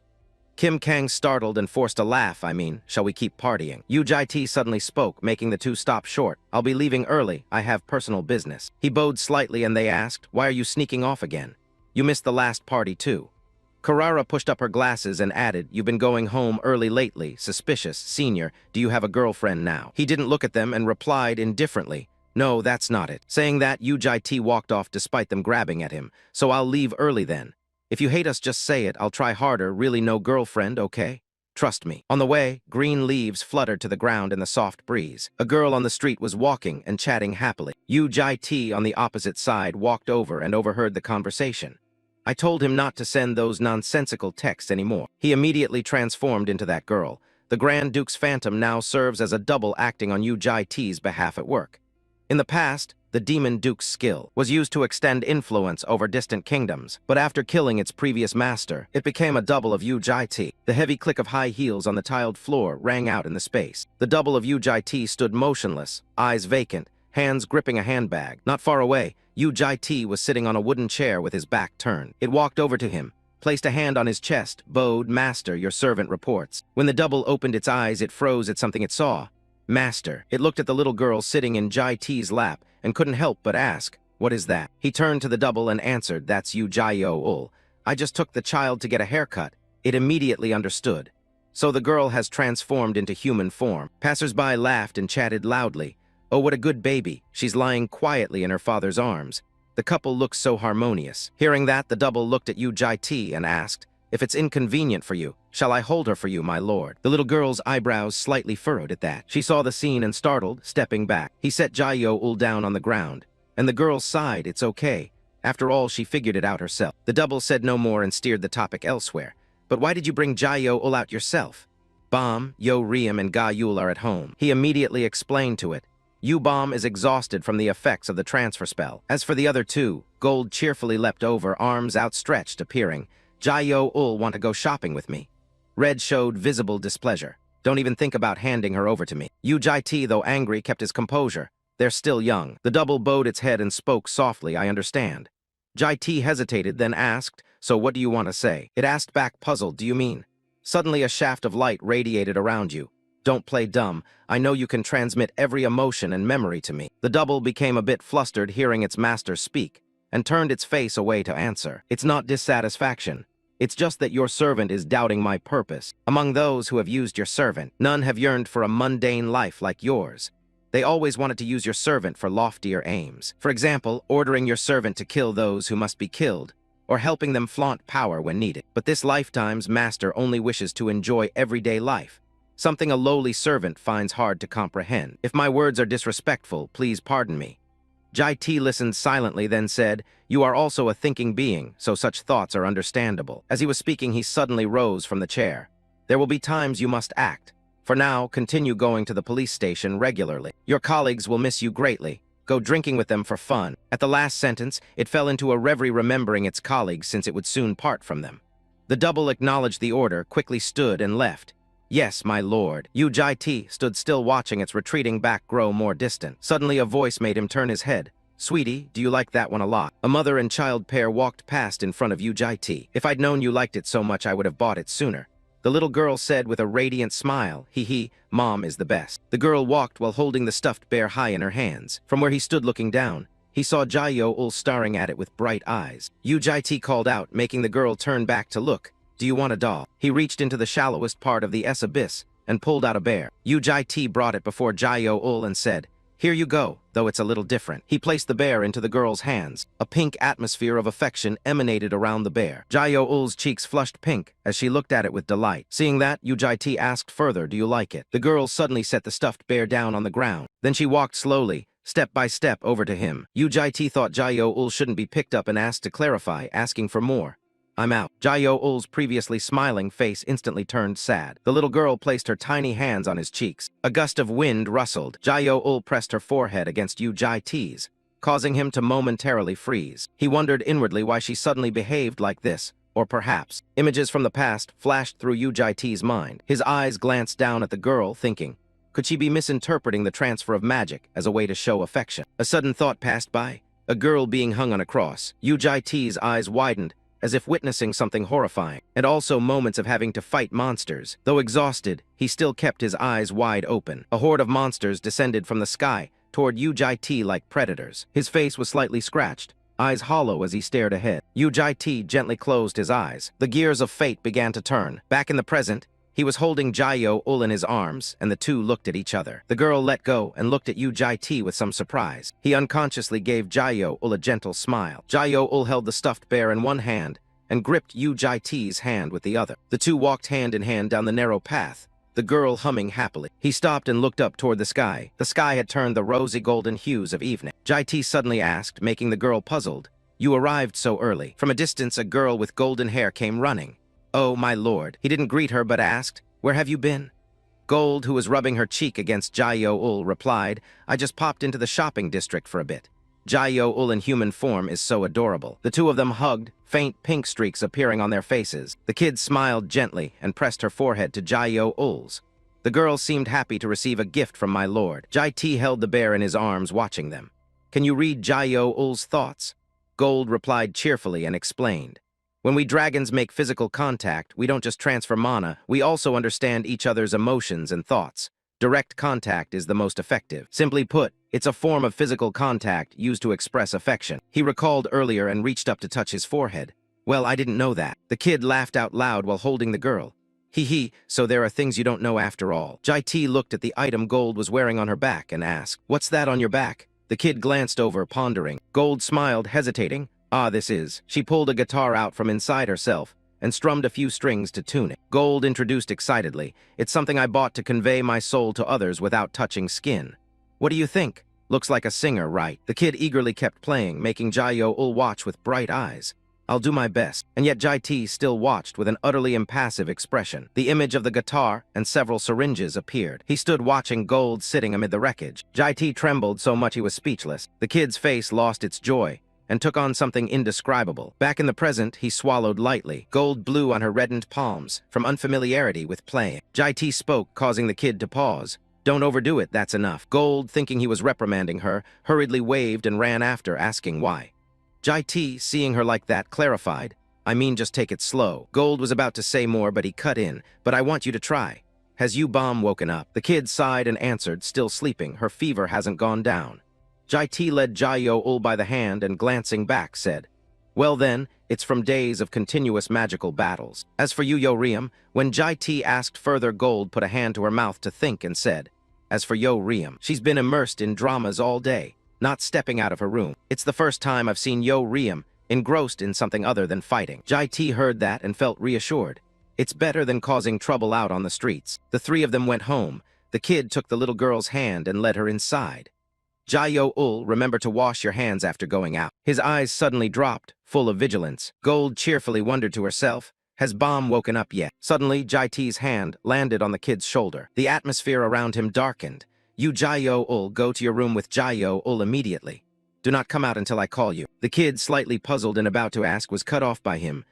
S1: Kim Kang startled and forced a laugh. Shall we keep partying? Yu-Jai-T suddenly spoke, making the two stop short. I'll be leaving early. I have personal business. He bowed slightly and they asked, why are you sneaking off again? You missed the last party too. Karara pushed up her glasses and added, you've been going home early lately. Suspicious. Senior, do you have a girlfriend now? He didn't look at them and replied indifferently, no, that's not it. Saying that, Yu-Jai-T walked off despite them grabbing at him. So I'll leave early then. If you hate us, just say it. I'll try harder. Really no girlfriend, okay? Trust me. On the way, green leaves fluttered to the ground in the soft breeze. A girl on the street was walking and chatting happily. Yu-Jai-T on the opposite side walked over and overheard the conversation. I told him not to send those nonsensical texts anymore. He immediately transformed into that girl. The Grand Duke's phantom now serves as a double acting on Yu-Jai-T's behalf at work. In the past, the Demon Duke's skill was used to extend influence over distant kingdoms, but after killing its previous master, it became a double of Yu-Jai-T. The heavy click of high heels on the tiled floor rang out in the space. The double of Yu-Jai-T stood motionless, eyes vacant, hands gripping a handbag. Not far away, Yu-Jai-T was sitting on a wooden chair with his back turned. It walked over to him, placed a hand on his chest, bowed, Master, your servant reports. When the double opened its eyes, it froze at something it saw. Master. It looked at the little girl sitting in Jai-T's lap and couldn't help but ask, what is that? He turned to the double and answered, that's Yu-Jai-Ul. I just took the child to get a haircut. It immediately understood. So the girl has transformed into human form. Passers-by laughed and chatted loudly. Oh, what a good baby. She's lying quietly in her father's arms. The couple looks so harmonious. Hearing that, the double looked at Yu-Jai-T and asked, if it's inconvenient for you, shall I hold her for you, my lord? The little girl's eyebrows slightly furrowed at that. She saw the scene and startled, stepping back. He set Jayo-ul down on the ground, and the girl sighed, it's okay. After all, she figured it out herself. The double said no more and steered the topic elsewhere. But why did you bring Jayo-ul out yourself? Bomb, Yo Riem, and Ga Yul are at home. He immediately explained to it. U-Bomb is exhausted from the effects of the transfer spell. As for the other two, Gold cheerfully leapt over, arms outstretched, appearing. Jayo Ul want to go shopping with me. Red showed visible displeasure. Don't even think about handing her over to me. Yu Jai-Ti, though angry, kept his composure. They're still young. The double bowed its head and spoke softly, I understand. Jai-Ti hesitated, then asked, so what do you want to say? It asked back, puzzled, do you mean? Suddenly a shaft of light radiated around you. Don't play dumb. I know you can transmit every emotion and memory to me. The double became a bit flustered hearing its master speak, and turned its face away to answer. It's not dissatisfaction. It's just that your servant is doubting my purpose. Among those who have used your servant, none have yearned for a mundane life like yours. They always wanted to use your servant for loftier aims. For example, ordering your servant to kill those who must be killed, or helping them flaunt power when needed. But this lifetime's master only wishes to enjoy everyday life, something a lowly servant finds hard to comprehend. If my words are disrespectful, please pardon me. Jai-Ti listened silently, then said, you are also a thinking being, so such thoughts are understandable. As he was speaking, he suddenly rose from the chair. There will be times you must act. For now, continue going to the police station regularly. Your colleagues will miss you greatly. Go drinking with them for fun. At the last sentence, it fell into a reverie remembering its colleagues since it would soon part from them. The double acknowledged the order, quickly stood and left. Yes, my lord. Yu Jai-Ti stood still watching its retreating back grow more distant. Suddenly a voice made him turn his head. Sweetie, do you like that one a lot? A mother and child pair walked past in front of Yu Jai-Ti. If I'd known you liked it so much, I would have bought it sooner. The little girl said with a radiant smile, hee, Mom is the best. The girl walked while holding the stuffed bear high in her hands. From where he stood looking down, he saw Jayo Ul staring at it with bright eyes. Yu Jai-Ti called out, making the girl turn back to look. Do you want a doll? He reached into the shallowest part of the abyss and pulled out a bear. Yu Jai-Ti brought it before Jayo Ul and said, here you go, though it's a little different. He placed the bear into the girl's hands. A pink atmosphere of affection emanated around the bear. Jayo Ul's cheeks flushed pink as she looked at it with delight. Seeing that, Yu Jai-Ti asked further, do you like it? The girl suddenly set the stuffed bear down on the ground. Then she walked slowly, step by step, over to him. Yu Jai-Ti thought Jayo Ul shouldn't be picked up and asked to clarify, asking for more. I'm out. Jayo Ul's previously smiling face instantly turned sad. The little girl placed her tiny hands on his cheeks. A gust of wind rustled. Jayo Ul pressed her forehead against Yu Jai-Ti's, causing him to momentarily freeze. He wondered inwardly why she suddenly behaved like this, or perhaps images from the past flashed through Yu Jai-Ti's mind. His eyes glanced down at the girl, thinking, could she be misinterpreting the transfer of magic as a way to show affection? A sudden thought passed by. A girl being hung on a cross. Yu Jai-Ti's eyes widened, as if witnessing something horrifying, and also moments of having to fight monsters. Though exhausted, he still kept his eyes wide open. A horde of monsters descended from the sky toward Yu Jai-Ti like predators. His face was slightly scratched, eyes hollow as he stared ahead. Yu Jai-Ti gently closed his eyes. The gears of fate began to turn. Back in the present, he was holding Jayo Ul in his arms, and the two looked at each other. The girl let go and looked at Yu Jai-Ti with some surprise. He unconsciously gave Jayo Ul a gentle smile. Jayo Ul held the stuffed bear in one hand and gripped Yu Jai-Ti's hand with the other. The two walked hand in hand down the narrow path, the girl humming happily. He stopped and looked up toward the sky. The sky had turned the rosy golden hues of evening. Jai-Ti suddenly asked, making the girl puzzled, you arrived so early. From a distance, a girl with golden hair came running. Oh, my lord. He didn't greet her but asked, where have you been? Gold, who was rubbing her cheek against Jayo Ul, replied, I just popped into the shopping district for a bit. Jayo Ul in human form is so adorable. The two of them hugged, faint pink streaks appearing on their faces. The kid smiled gently and pressed her forehead to Jayo Ul's. The girl seemed happy to receive a gift from my lord. Jai-Ti held the bear in his arms, watching them. Can you read Jayo Ul's thoughts? Gold replied cheerfully and explained. When we dragons make physical contact, we don't just transfer mana, we also understand each other's emotions and thoughts. Direct contact is the most effective. Simply put, it's a form of physical contact used to express affection. He recalled earlier and reached up to touch his forehead. Well, I didn't know that. The kid laughed out loud while holding the girl. Hee, so there are things you don't know after all. Jai-Ti looked at the item Gold was wearing on her back and asked, what's that on your back? The kid glanced over, pondering. Gold smiled, hesitating. Ah, this is. She pulled a guitar out from inside herself and strummed a few strings to tune it. Gold introduced excitedly. It's something I bought to convey my soul to others without touching skin. What do you think? Looks like a singer, right? The kid eagerly kept playing, making Jayo Ul watch with bright eyes. I'll do my best. And yet Jai T still watched with an utterly impassive expression. The image of the guitar and several syringes appeared. He stood watching Gold sitting amid the wreckage. Jai T trembled so much he was speechless. The kid's face lost its joy and took on something indescribable. Back in the present, he swallowed lightly. Gold blew on her reddened palms from unfamiliarity with playing. Jai T spoke, causing the kid to pause. Don't overdo it, that's enough. Gold, thinking he was reprimanding her, hurriedly waved and ran after, asking why. Jai T, seeing her like that, clarified, I mean just take it slow. Gold was about to say more, but he cut in. But I want you to try. Has you bomb woken up? The kid sighed and answered, still sleeping. Her fever hasn't gone down. Jai T led Jayo-ul by the hand and, glancing back, said, well then, it's from days of continuous magical battles. As for you, Yo-Riem, when Jai T asked further, Gold put a hand to her mouth to think and said, as for Yo-Riem, she's been immersed in dramas all day, not stepping out of her room. It's the first time I've seen Yo-Riem engrossed in something other than fighting. Jai T heard that and felt reassured. It's better than causing trouble out on the streets. The three of them went home. The kid took the little girl's hand and led her inside. Jayo-ul, remember to wash your hands after going out. His eyes suddenly dropped, full of vigilance. Gold cheerfully wondered to herself, has Bomb woken up yet? Suddenly, Jai T's hand landed on the kid's shoulder. The atmosphere around him darkened. You, Jayo-ul, go to your room with Jayo-ul immediately. Do not come out until I call you. The kid, slightly puzzled and about to ask, was cut off by him.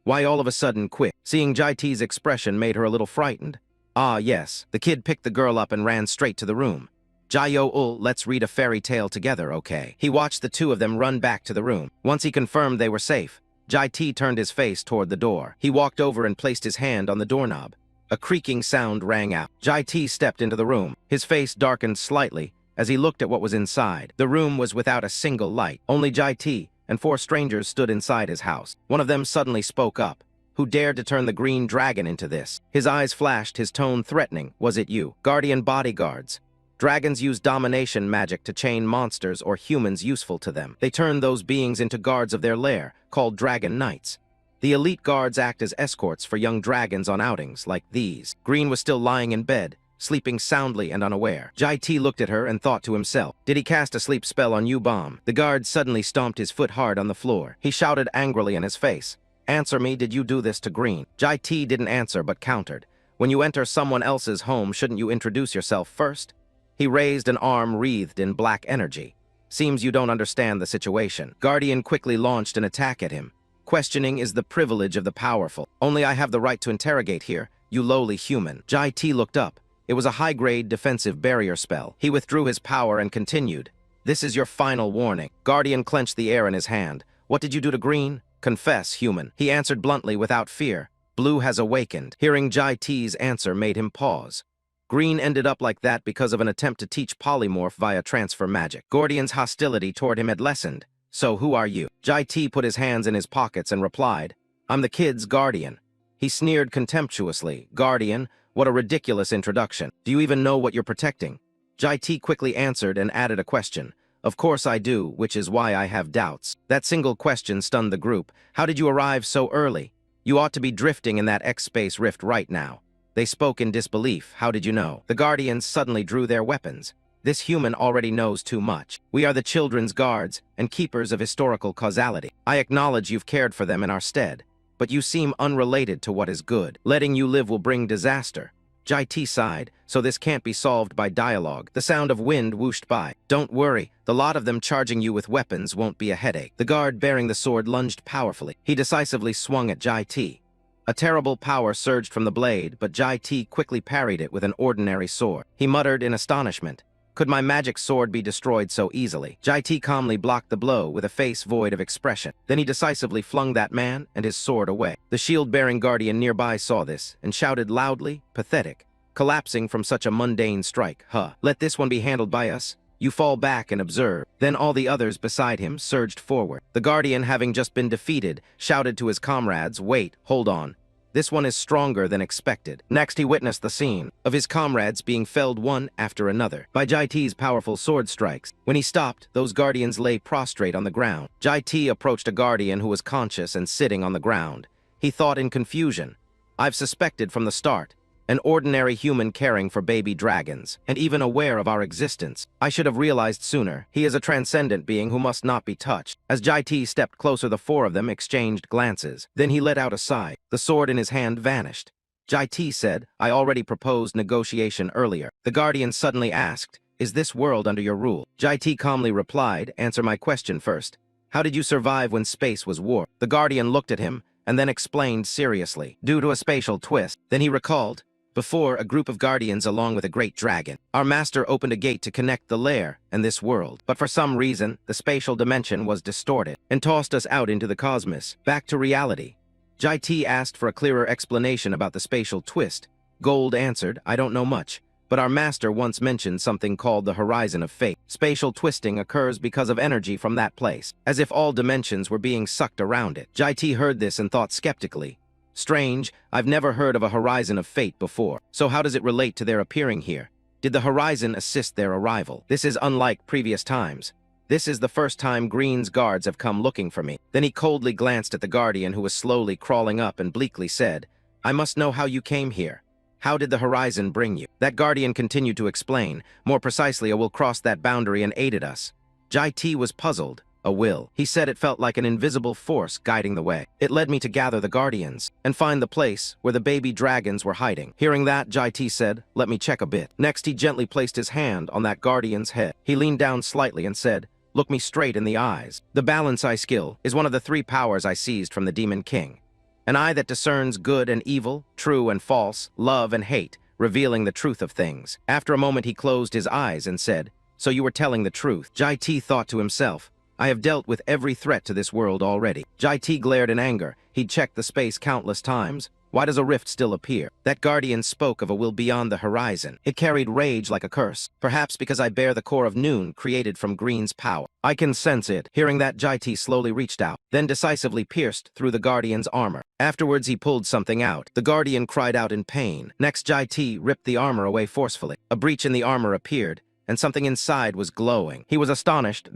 S1: Why all of a sudden quit? Seeing Jai T's expression made her a little frightened. Ah, yes. The kid picked the girl up and ran straight to the room. Jayo-ul, let's read a fairy tale together, okay? He watched the two of them run back to the room. Once he confirmed they were safe, Jai T turned his face toward the door. He walked over and placed his hand on the doorknob. A creaking sound rang out. Jai T stepped into the room. His face darkened slightly as he looked at what was inside. The room was without a single light. Only Jai T and 4 strangers stood inside his house. One of them suddenly spoke up. Who dared to turn the green dragon into this? His eyes flashed, his tone threatening. Was it you? Guardian bodyguards. Dragons use domination magic to chain monsters or humans useful to them. They turn those beings into guards of their lair, called dragon knights. The elite guards act as escorts for young dragons on outings like these. Green was still lying in bed, sleeping soundly and unaware. Jai T looked at her and thought to himself, did he cast a sleep spell on you, Bomb? The guard suddenly stomped his foot hard on the floor. He shouted angrily in his face, answer me, did you do this to Green? Jai T didn't answer but countered, when you enter someone else's home, shouldn't you introduce yourself first? He raised an arm wreathed in black energy. Seems you don't understand the situation. Guardian quickly launched an attack at him. Questioning is the privilege of the powerful. Only I have the right to interrogate here, you lowly human. Jai T looked up. It was a high-grade defensive barrier spell. He withdrew his power and continued. This is your final warning. Guardian clenched the air in his hand. What did you do to Green? Confess, human. He answered bluntly without fear. Blue has awakened. Hearing Jai T's answer made him pause. Green ended up like that because of an attempt to teach polymorph via transfer magic. Guardian's hostility toward him had lessened. So who are you? Jai T put his hands in his pockets and replied, I'm the kid's guardian. He sneered contemptuously. Guardian, what a ridiculous introduction. Do you even know what you're protecting? Jai T quickly answered and added a question. Of course I do, which is why I have doubts. That single question stunned the group. How did you arrive so early? You ought to be drifting in that X-space rift right now. They spoke in disbelief. How did you know? The Guardians suddenly drew their weapons. This human already knows too much. We are the children's guards and keepers of historical causality. I acknowledge you've cared for them in our stead, but you seem unrelated to what is good. Letting you live will bring disaster. Jai T sighed, so this can't be solved by dialogue. The sound of wind whooshed by. Don't worry, the lot of them charging you with weapons won't be a headache. The guard bearing the sword lunged powerfully. He decisively swung at Jai T. A terrible power surged from the blade, but Jai T quickly parried it with an ordinary sword. He muttered in astonishment, could my magic sword be destroyed so easily? Jai T calmly blocked the blow with a face void of expression. Then he decisively flung that man and his sword away. The shield-bearing guardian nearby saw this and shouted loudly, pathetic, collapsing from such a mundane strike. Let this one be handled by us. You fall back and observe. Then all the others beside him surged forward. The guardian, having just been defeated, shouted to his comrades, wait, hold on. This one is stronger than expected. Next, he witnessed the scene of his comrades being felled one after another by Jai T's powerful sword strikes. When he stopped, those guardians lay prostrate on the ground. Jai T approached a guardian who was conscious and sitting on the ground. He thought in confusion, I've suspected from the start. An ordinary human caring for baby dragons, and even aware of our existence. I should have realized sooner. He is a transcendent being who must not be touched. As Jai-T stepped closer, the four of them exchanged glances. Then he let out a sigh. The sword in his hand vanished. Jai-T said, I already proposed negotiation earlier. The Guardian suddenly asked, is this world under your rule? Jai-T calmly replied, answer my question first. How did you survive when space was warped? The Guardian looked at him, and then explained seriously, due to a spatial twist. Then he recalled, before, a group of guardians along with a great dragon. Our master opened a gate to connect the lair and this world. But for some reason, the spatial dimension was distorted and tossed us out into the cosmos, back to reality. Jai-T asked for a clearer explanation about the spatial twist. Gold answered, I don't know much, but our master once mentioned something called the horizon of fate. Spatial twisting occurs because of energy from that place, as if all dimensions were being sucked around it. Jai-T heard this and thought skeptically. Strange, I've never heard of a horizon of fate before. So how does it relate to their appearing here? Did the horizon assist their arrival? This is unlike previous times. This is the first time Green's guards have come looking for me. Then he coldly glanced at the Guardian who was slowly crawling up and bleakly said, I must know how you came here. How did the horizon bring you? That Guardian continued to explain. More precisely, a will crossed that boundary and aided us. Jai-T was puzzled. A will. He said it felt like an invisible force guiding the way. It led me to gather the Guardians and find the place where the baby dragons were hiding. Hearing that, Jai-T said, let me check a bit. Next, he gently placed his hand on that Guardian's head. He leaned down slightly and said, look me straight in the eyes. The balance eye skill is one of the 3 powers I seized from the Demon King. An eye that discerns good and evil, true and false, love and hate, revealing the truth of things. After a moment, he closed his eyes and said, so you were telling the truth. Jai-T thought to himself, I have dealt with every threat to this world already. Jai-T glared in anger. He'd checked the space countless times. Why does a rift still appear? That Guardian spoke of a will beyond the horizon. It carried rage like a curse. Perhaps because I bear the core of Noon created from Green's power. I can sense it. Hearing that, Jai-T slowly reached out, then decisively pierced through the Guardian's armor. Afterwards, he pulled something out. The Guardian cried out in pain. Next, Jai-T ripped the armor away forcefully. A breach in the armor appeared, and something inside was glowing. He was astonished.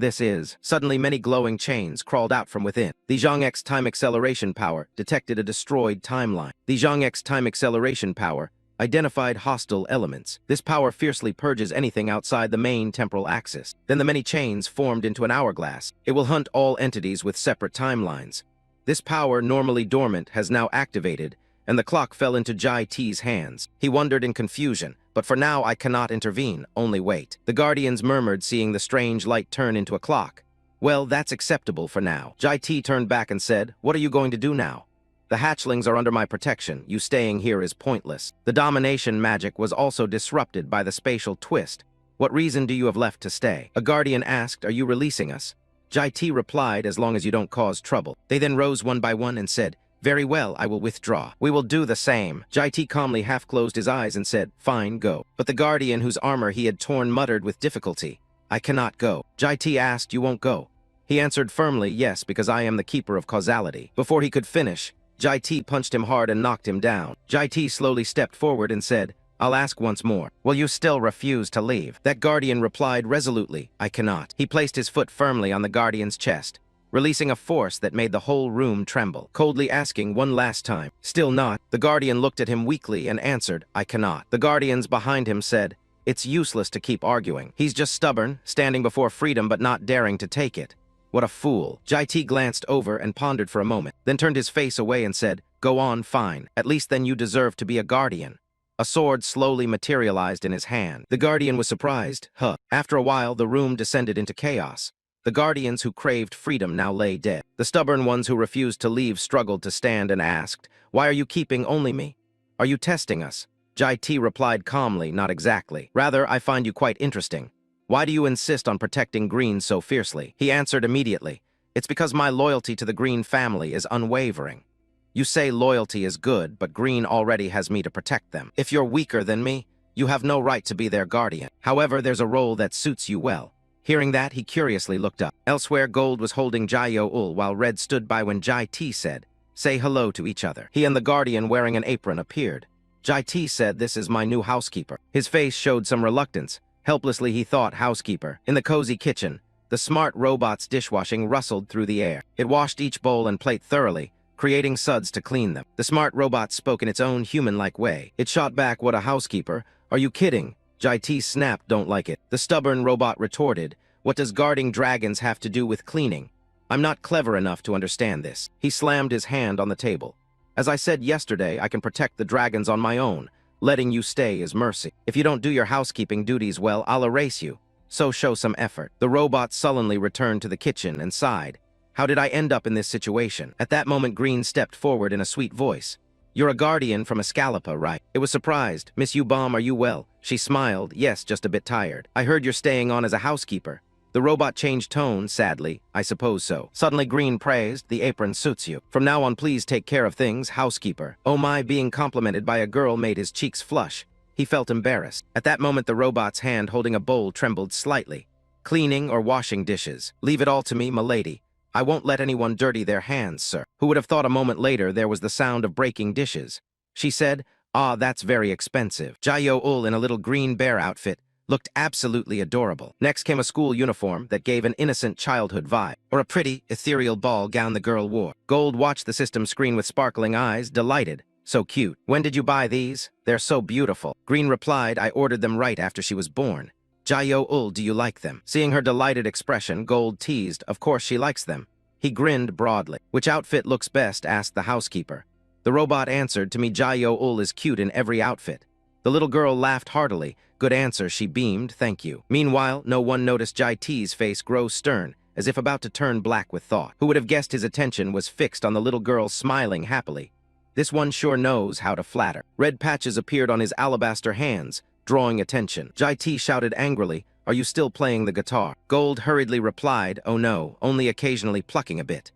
S1: Suddenly many glowing chains crawled out from within. The Zhang's time acceleration power detected a destroyed timeline. The Zhang's time acceleration power identified hostile elements. This power fiercely purges anything outside the main temporal axis. Then the many chains formed into an hourglass. It will hunt all entities with separate timelines. This power, normally dormant, has now activated, and the clock fell into Jai-T's hands. He wondered in confusion, but for now I cannot intervene, only wait. The Guardians murmured, seeing the strange light turn into a clock. Well, that's acceptable for now. Jai-T turned back and said, what are you going to do now? The hatchlings are under my protection. You staying here is pointless. The domination magic was also disrupted by the spatial twist. What reason do you have left to stay? A Guardian asked, are you releasing us? Jai-T replied, as long as you don't cause trouble. They then rose one by one and said, very well, I will withdraw. We will do the same. Jai-T calmly half-closed his eyes and said, fine, go. But the Guardian whose armor he had torn muttered with difficulty, I cannot go. Jai-T asked, you won't go? He answered firmly, yes, because I am the keeper of causality. Before he could finish, Jai-T punched him hard and knocked him down. Jai-T slowly stepped forward and said, I'll ask once more. Will you still refuse to leave? That Guardian replied resolutely, I cannot. He placed his foot firmly on the Guardian's chest, releasing a force that made the whole room tremble, coldly asking one last time, still not. The Guardian looked at him weakly and answered, I cannot. The Guardians behind him said, it's useless to keep arguing. He's just stubborn, standing before freedom but not daring to take it. What a fool. Jai-T glanced over and pondered for a moment, then turned his face away and said, go on, fine. At least then you deserve to be a Guardian. A sword slowly materialized in his hand. The Guardian was surprised. After a while, the room descended into chaos. The Guardians who craved freedom now lay dead. The stubborn ones who refused to leave struggled to stand and asked, why are you keeping only me? Are you testing us? Jai-T replied calmly, not exactly. Rather, I find you quite interesting. Why do you insist on protecting Green so fiercely? He answered immediately, it's because my loyalty to the Green family is unwavering. You say loyalty is good, but Green already has me to protect them. If you're weaker than me, you have no right to be their guardian. However, there's a role that suits you well. Hearing that, he curiously looked up. Elsewhere, Gold was holding Jai-Ul while Red stood by when Jai-T said, say hello to each other. He and the Guardian wearing an apron appeared. Jai-T said, this is my new housekeeper. His face showed some reluctance. Helplessly, he thought, housekeeper. In the cozy kitchen, the smart robot's dishwashing rustled through the air. It washed each bowl and plate thoroughly, creating suds to clean them. The smart robot spoke in its own human-like way. It shot back, "What a housekeeper. Are you kidding?" Jai-T snapped, "Don't like it." The stubborn robot retorted, "What does guarding dragons have to do with cleaning? I'm not clever enough to understand this." He slammed his hand on the table. "As I said yesterday, I can protect the dragons on my own. Letting you stay is mercy. If you don't do your housekeeping duties well, I'll erase you. So show some effort." The robot sullenly returned to the kitchen and sighed. "How did I end up in this situation?" At that moment, Green stepped forward in a sweet voice. "You're a guardian from Escalopa, right?" It was surprised. "Miss Ubom, are you well?" She smiled. "Yes, just a bit tired. I heard you're staying on as a housekeeper." The robot changed tone, sadly. "I suppose so." Suddenly, Green praised, "The apron suits you. From now on, please take care of things, housekeeper." Oh my, being complimented by a girl made his cheeks flush. He felt embarrassed. At that moment, the robot's hand holding a bowl trembled slightly. "Cleaning or washing dishes? Leave it all to me, milady. I won't let anyone dirty their hands, sir." Who would have thought a moment later there was the sound of breaking dishes? She said, "Ah, that's very expensive." Jayo-ul, in a little green bear outfit, looked absolutely adorable. Next came a school uniform that gave an innocent childhood vibe, or a pretty, ethereal ball gown the girl wore. Gold watched the system screen with sparkling eyes, delighted. "So cute. When did you buy these? They're so beautiful." Green replied, "I ordered them right after she was born." "Jayo-ul, do you like them?" Seeing her delighted expression, Gold teased, "Of course she likes them." He grinned broadly. "Which outfit looks best?" asked the housekeeper. The robot answered, "To me, Jayo-ul is cute in every outfit." The little girl laughed heartily. "Good answer," she beamed, "thank you." Meanwhile, no one noticed Jai-T's face grow stern, as if about to turn black with thought. Who would have guessed his attention was fixed on the little girl smiling happily? This one sure knows how to flatter. Red patches appeared on his alabaster hands, drawing attention. Jai-T shouted angrily, "Are you still playing the guitar?" Gold hurriedly replied, "Oh no, only occasionally plucking a bit."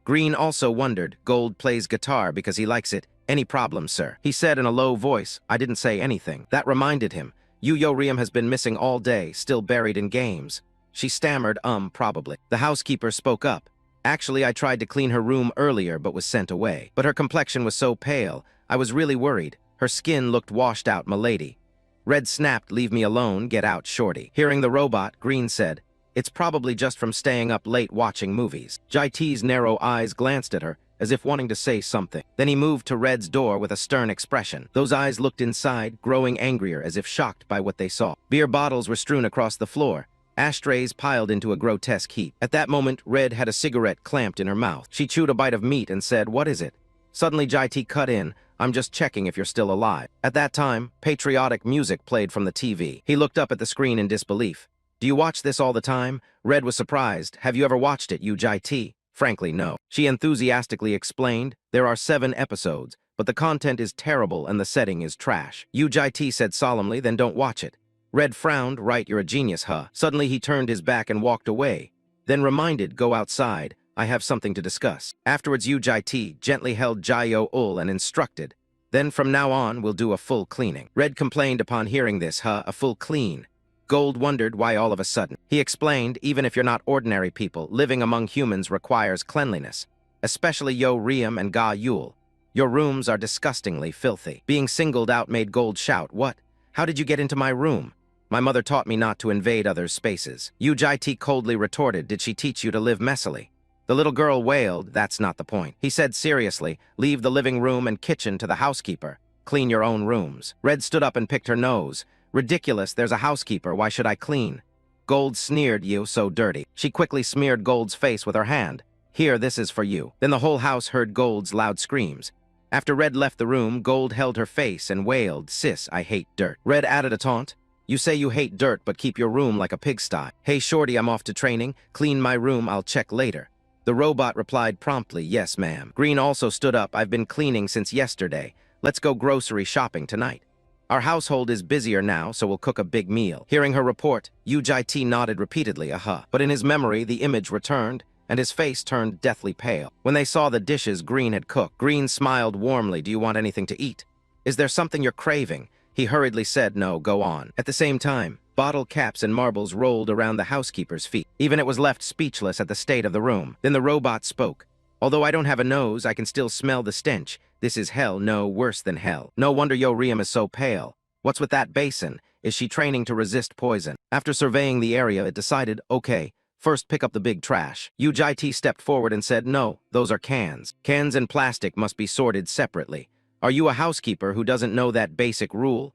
S1: Green also wondered. Gold plays guitar because he likes it. "Any problem, sir?" He said in a low voice. "I didn't say anything." That reminded him. Yu-Yo-Riem has been missing all day, still buried in games. She stammered, probably." The housekeeper spoke up. "Actually, I tried to clean her room earlier but was sent away. But her complexion was so pale, I was really worried. Her skin looked washed out, milady." Red snapped, "Leave me alone, get out, shorty." Hearing the robot, Green said, "It's probably just from staying up late watching movies." Jai-T's narrow eyes glanced at her, as if wanting to say something. Then he moved to Red's door with a stern expression. Those eyes looked inside, growing angrier as if shocked by what they saw. Beer bottles were strewn across the floor. Ashtrays piled into a grotesque heap. At that moment, Red had a cigarette clamped in her mouth. She chewed a bite of meat and said, "What is it?" Suddenly, Jai-T cut in, "I'm just checking if you're still alive." At that time, patriotic music played from the TV. He looked up at the screen in disbelief. "Do you watch this all the time?" Red was surprised. "Have you ever watched it, you Jai-T?" "Frankly, no." She enthusiastically explained, "There are 7 episodes, but the content is terrible and the setting is trash." Yu Jai-T said solemnly, "Then don't watch it." Red frowned. "Right, you're a genius, huh?" Suddenly he turned his back and walked away. Then reminded, "Go outside. I have something to discuss." Afterwards, Yu Jai-T gently held Jayo-ul and instructed, "Then from now on, we'll do a full cleaning." Red complained upon hearing this, a full clean. Gold wondered why all of a sudden. He explained, "Even if you're not ordinary people, living among humans requires cleanliness. Especially Yo-Riem and Ga-Yul. Your rooms are disgustingly filthy." Being singled out made Gold shout, "What? How did you get into my room?" "My mother taught me not to invade others' spaces." Yu Jai-T coldly retorted, "Did she teach you to live messily?" The little girl wailed, "That's not the point." He said seriously, "Leave the living room and kitchen to the housekeeper. Clean your own rooms." Red stood up and picked her nose. "Ridiculous, there's a housekeeper, why should I clean?" Gold sneered, "You so dirty." She quickly smeared Gold's face with her hand. "Here, this is for you." Then the whole house heard Gold's loud screams. After Red left the room, Gold held her face and wailed, "Sis, I hate dirt." Red added a taunt. "You say you hate dirt but keep your room like a pigsty. Hey shorty, I'm off to training. Clean my room, I'll check later." The robot replied promptly, "Yes, ma'am." Green also stood up. "I've been cleaning since yesterday. Let's go grocery shopping tonight. Our household is busier now, so we'll cook a big meal." Hearing her report, Yu Jai-T nodded repeatedly, But in his memory, the image returned, and his face turned deathly pale. When they saw the dishes Green had cooked, Green smiled warmly. "Do you want anything to eat? Is there something you're craving?" He hurriedly said, "No, go on." At the same time, bottle caps and marbles rolled around the housekeeper's feet. Even it was left speechless at the state of the room. Then the robot spoke. "Although I don't have a nose, I can still smell the stench. This is hell, no, worse than hell. No wonder Yo-Riem is so pale. What's with that basin? Is she training to resist poison?" After surveying the area, it decided, "Okay, First, pick up the big trash. Yu Jai-T stepped forward and said, no, those are cans. Cans and plastic must be sorted separately. Are you a housekeeper who doesn't know that basic rule?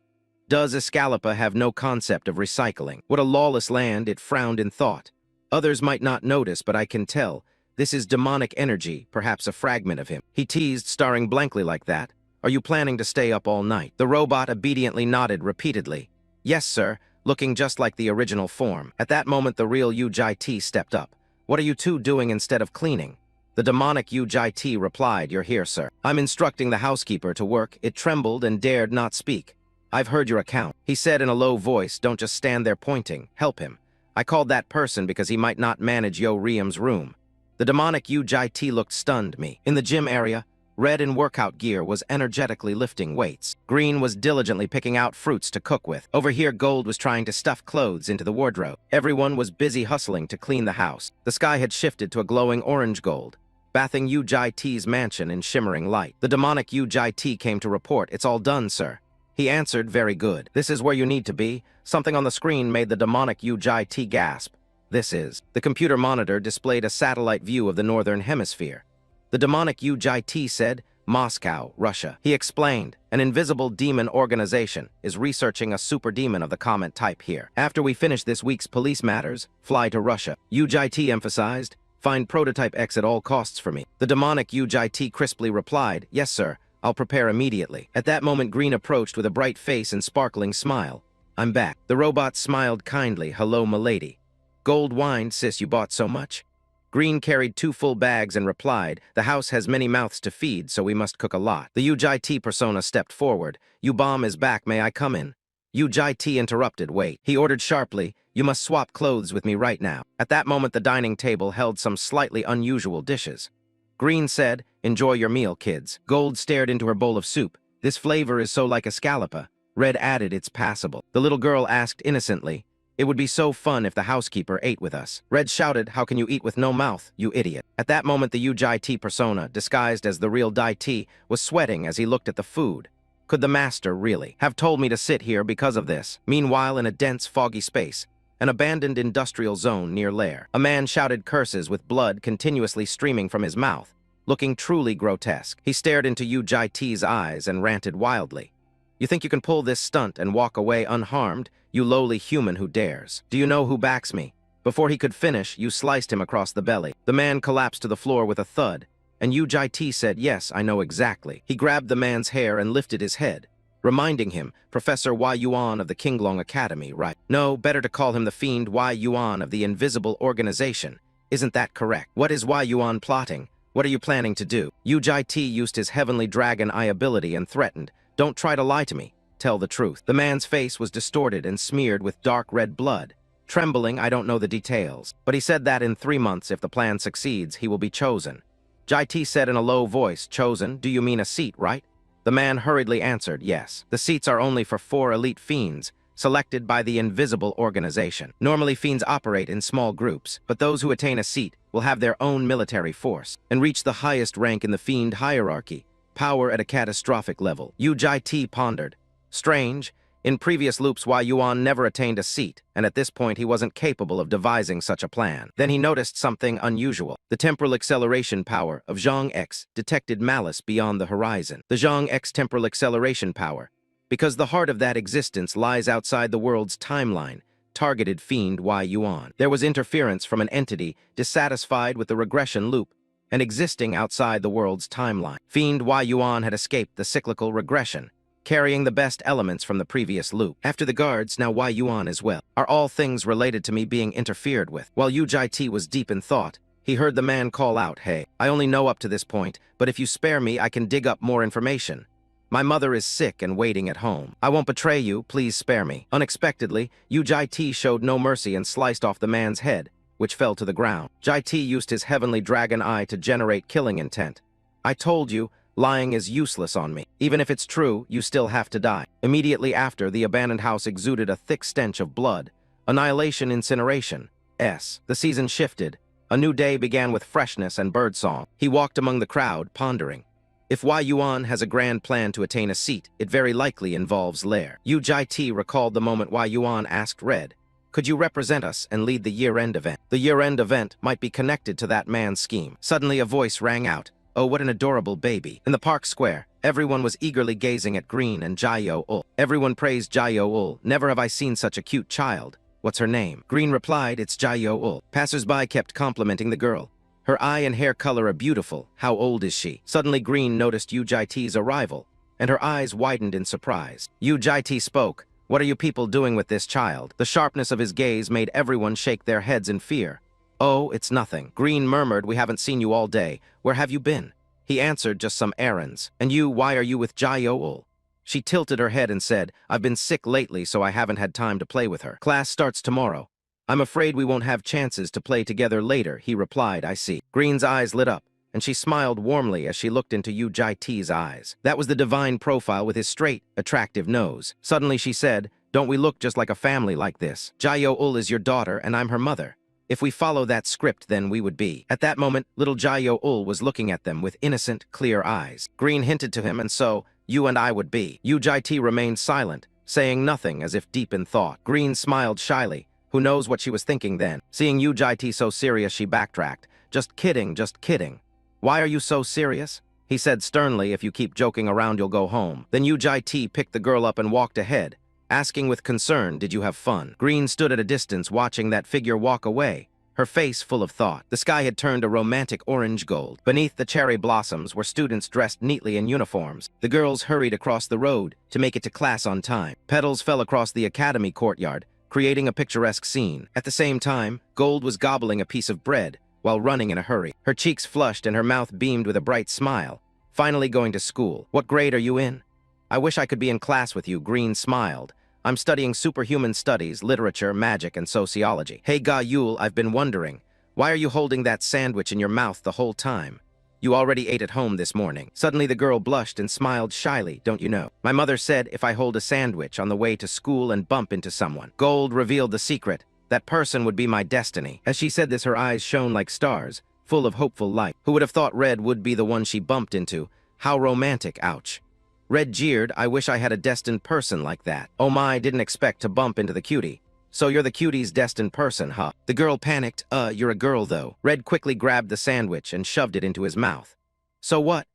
S1: Does Escalapa have no concept of recycling? What a lawless land, it frowned in thought. Others might not notice, but I can tell. This is demonic energy, perhaps a fragment of him. He teased, staring blankly like that. Are you planning to stay up all night? The robot obediently nodded repeatedly. Yes, sir, looking just like the original form. At that moment, the real Yu Jai-T stepped up. What are you two doing instead of cleaning? The demonic Yu Jai-T replied, you're here, sir. I'm instructing the housekeeper to work. It trembled and dared not speak. I've heard your account. He said in a low voice, don't just stand there pointing. Help him. I called that person because he might not manage Yo Riam's room. The demonic Yu Jai-T looked stunned me. In the gym area, Red in workout gear was energetically lifting weights. Green was diligently picking out fruits to cook with. Over here, Gold was trying to stuff clothes into the wardrobe. Everyone was busy hustling to clean the house. The sky had shifted to a glowing orange gold, bathing Yu Jai-T's mansion in shimmering light. The demonic Yu Jai-T came to report, it's all done, sir. He answered, very good. This is where you need to be. Something on the screen made the demonic Yu Jai-T gasp. This is. The computer monitor displayed a satellite view of the northern hemisphere. The demonic Yu Jai-T said, Moscow, Russia. He explained, an invisible demon organization is researching a super demon of the comet type here. After we finish this week's police matters, fly to Russia. Yu Jai-T emphasized, find prototype X at all costs for me. The demonic Yu Jai-T crisply replied, yes, sir. I'll prepare immediately. At that moment, Green approached with a bright face and sparkling smile. I'm back. The robot smiled kindly. Hello, milady. Gold whined, sis, you bought so much? Green carried 2 full bags and replied, the house has many mouths to feed, so we must cook a lot. The Yu Jai-T persona stepped forward. Yu-Bomb is back, may I come in? Yu Jai-T interrupted, wait. He ordered sharply, you must swap clothes with me right now. At that moment, the dining table held some slightly unusual dishes. Green said, enjoy your meal, kids. Gold stared into her bowl of soup. This flavor is so like Escalapa. Red added, it's passable. The little girl asked innocently, it would be so fun if the housekeeper ate with us. Red shouted, how can you eat with no mouth, you idiot? At that moment, the Yu Jai-T persona, disguised as the real Dai-T, was sweating as he looked at the food. Could the master really have told me to sit here because of this? Meanwhile, in a dense, foggy space, an abandoned industrial zone near Lair, a man shouted curses with blood continuously streaming from his mouth, looking truly grotesque. He stared into Yu Jai-T's eyes and ranted wildly. You think you can pull this stunt and walk away unharmed, you lowly human who dares? Do you know who backs me? Before he could finish, you sliced him across the belly. The man collapsed to the floor with a thud, and Yu Jai-T said, yes, I know exactly. He grabbed the man's hair and lifted his head, reminding him, Professor Y Yuan of the Qinglong Academy, right? No, better to call him the fiend Y Yuan of the Invisible Organization. Isn't that correct? What is Y Yuan plotting? What are you planning to do? Yu Jai-T used his heavenly dragon eye ability and threatened, don't try to lie to me. Tell the truth. The man's face was distorted and smeared with dark red blood. Trembling, I don't know the details, but he said that in 3 months, if the plan succeeds, he will be chosen. Jai-T said in a low voice, chosen? Do you mean a seat, right? The man hurriedly answered, yes. The seats are only for 4 elite fiends, selected by the Invisible Organization. Normally, fiends operate in small groups, but those who attain a seat will have their own military force and reach the highest rank in the fiend hierarchy, power at a catastrophic level. Yu Jai-T pondered. Strange, in previous loops Y Yuan never attained a seat, and at this point he wasn't capable of devising such a plan. Then he noticed something unusual. The temporal acceleration power of Zhang X detected malice beyond the horizon. The Zhang X temporal acceleration power, because the heart of that existence lies outside the world's timeline, targeted fiend Y Yuan. There was interference from an entity dissatisfied with the regression loop and existing outside the world's timeline. Fiend Y Yuan had escaped the cyclical regression, carrying the best elements from the previous loop. After the guards, now Y Yuan as well. Are all things related to me being interfered with? While Yu Jai-T was deep in thought, he heard the man call out, hey, I only know up to this point, but if you spare me, I can dig up more information. My mother is sick and waiting at home. I won't betray you, please spare me. Unexpectedly, Yu Jai-T showed no mercy and sliced off the man's head, which fell to the ground. Jai-T used his heavenly dragon eye to generate killing intent. I told you, lying is useless on me. Even if it's true, you still have to die. Immediately after, the abandoned house exuded a thick stench of blood. Annihilation, incineration. The season shifted. A new day began with freshness and birdsong. He walked among the crowd, pondering. If Y Yuan has a grand plan to attain a seat, it very likely involves Lair. Yu Jai-T recalled the moment Y Yuan asked Red, Could you represent us and lead the year-end event? The year-end event might be connected to that man's scheme. Suddenly a voice rang out. Oh, what an adorable baby. In the park square, everyone was eagerly gazing at Green and Jae-ul. Everyone praised Jae-ul. Never have I seen such a cute child. What's her name? Green replied, it's Jae-ul. Passers-by kept complimenting the girl. Her eye and hair color are beautiful. How old is she? Suddenly Green noticed Yu Jae-ti's arrival, and her eyes widened in surprise. Yu Jae-ti spoke. What are you people doing with this child? The sharpness of his gaze made everyone shake their heads in fear. Oh, it's nothing. Green murmured, we haven't seen you all day. Where have you been? He answered, just some errands. And you, why are you with Jae-ul? She tilted her head and said, I've been sick lately, so I haven't had time to play with her. Class starts tomorrow. I'm afraid we won't have chances to play together later, he replied, I see. Green's eyes lit up, and she smiled warmly as she looked into Yu Jae-ti's eyes. That was the divine profile with his straight, attractive nose. Suddenly she said, don't we look just like a family like this? Jae-ul is your daughter, and I'm her mother. If we follow that script, then we would be. At that moment, little Jae-ul was looking at them with innocent, clear eyes. Green hinted to him, and so, you and I would be. Yu Jae-ti remained silent, saying nothing as if deep in thought. Green smiled shyly. Who knows what she was thinking then? Seeing Yu Jae-ti so serious, she backtracked. Just kidding, just kidding. Why are you so serious? He said sternly, if you keep joking around, you'll go home. Then Yu Jae-ti picked the girl up and walked ahead, asking with concern, did you have fun? Green stood at a distance watching that figure walk away, her face full of thought. The sky had turned a romantic orange gold. Beneath the cherry blossoms were students dressed neatly in uniforms. The girls hurried across the road to make it to class on time. Petals fell across the academy courtyard, creating a picturesque scene. At the same time, Gold was gobbling a piece of bread while running in a hurry. Her cheeks flushed and her mouth beamed with a bright smile. Finally going to school. What grade are you in? I wish I could be in class with you, Green smiled. I'm studying superhuman studies, literature, magic, and sociology. Hey Ga-yul, I've been wondering, why are you holding that sandwich in your mouth the whole time? You already ate at home this morning. Suddenly the girl blushed and smiled shyly, don't you know? My mother said if I hold a sandwich on the way to school and bump into someone. Gold revealed the secret. That person would be my destiny. As she said this, her eyes shone like stars, full of hopeful light. Who would have thought Red would be the one she bumped into? How romantic, ouch. Red jeered, I wish I had a destined person like that. Oh my, didn't expect to bump into the cutie. So you're the cutie's destined person, huh? The girl panicked, you're a girl though. Red quickly grabbed the sandwich and shoved it into his mouth. So what?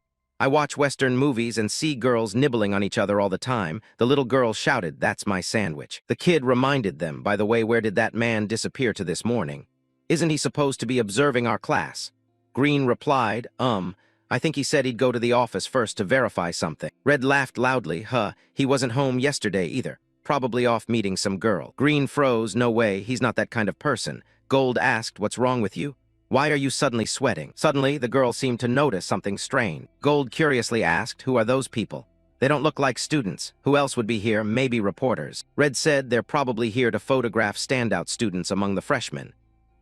S1: I watch Western movies and see girls nibbling on each other all the time. The little girl shouted, that's my sandwich. The kid reminded them, by the way, where did that man disappear to this morning? Isn't he supposed to be observing our class? Green replied, I think he said he'd go to the office first to verify something. Red laughed loudly, he wasn't home yesterday either. Probably off meeting some girl. Green froze, no way, he's not that kind of person. Gold asked, what's wrong with you? Why are you suddenly sweating? Suddenly, the girl seemed to notice something strange. Gold curiously asked, who are those people? They don't look like students. Who else would be here? Maybe reporters. Red said they're probably here to photograph standout students among the freshmen.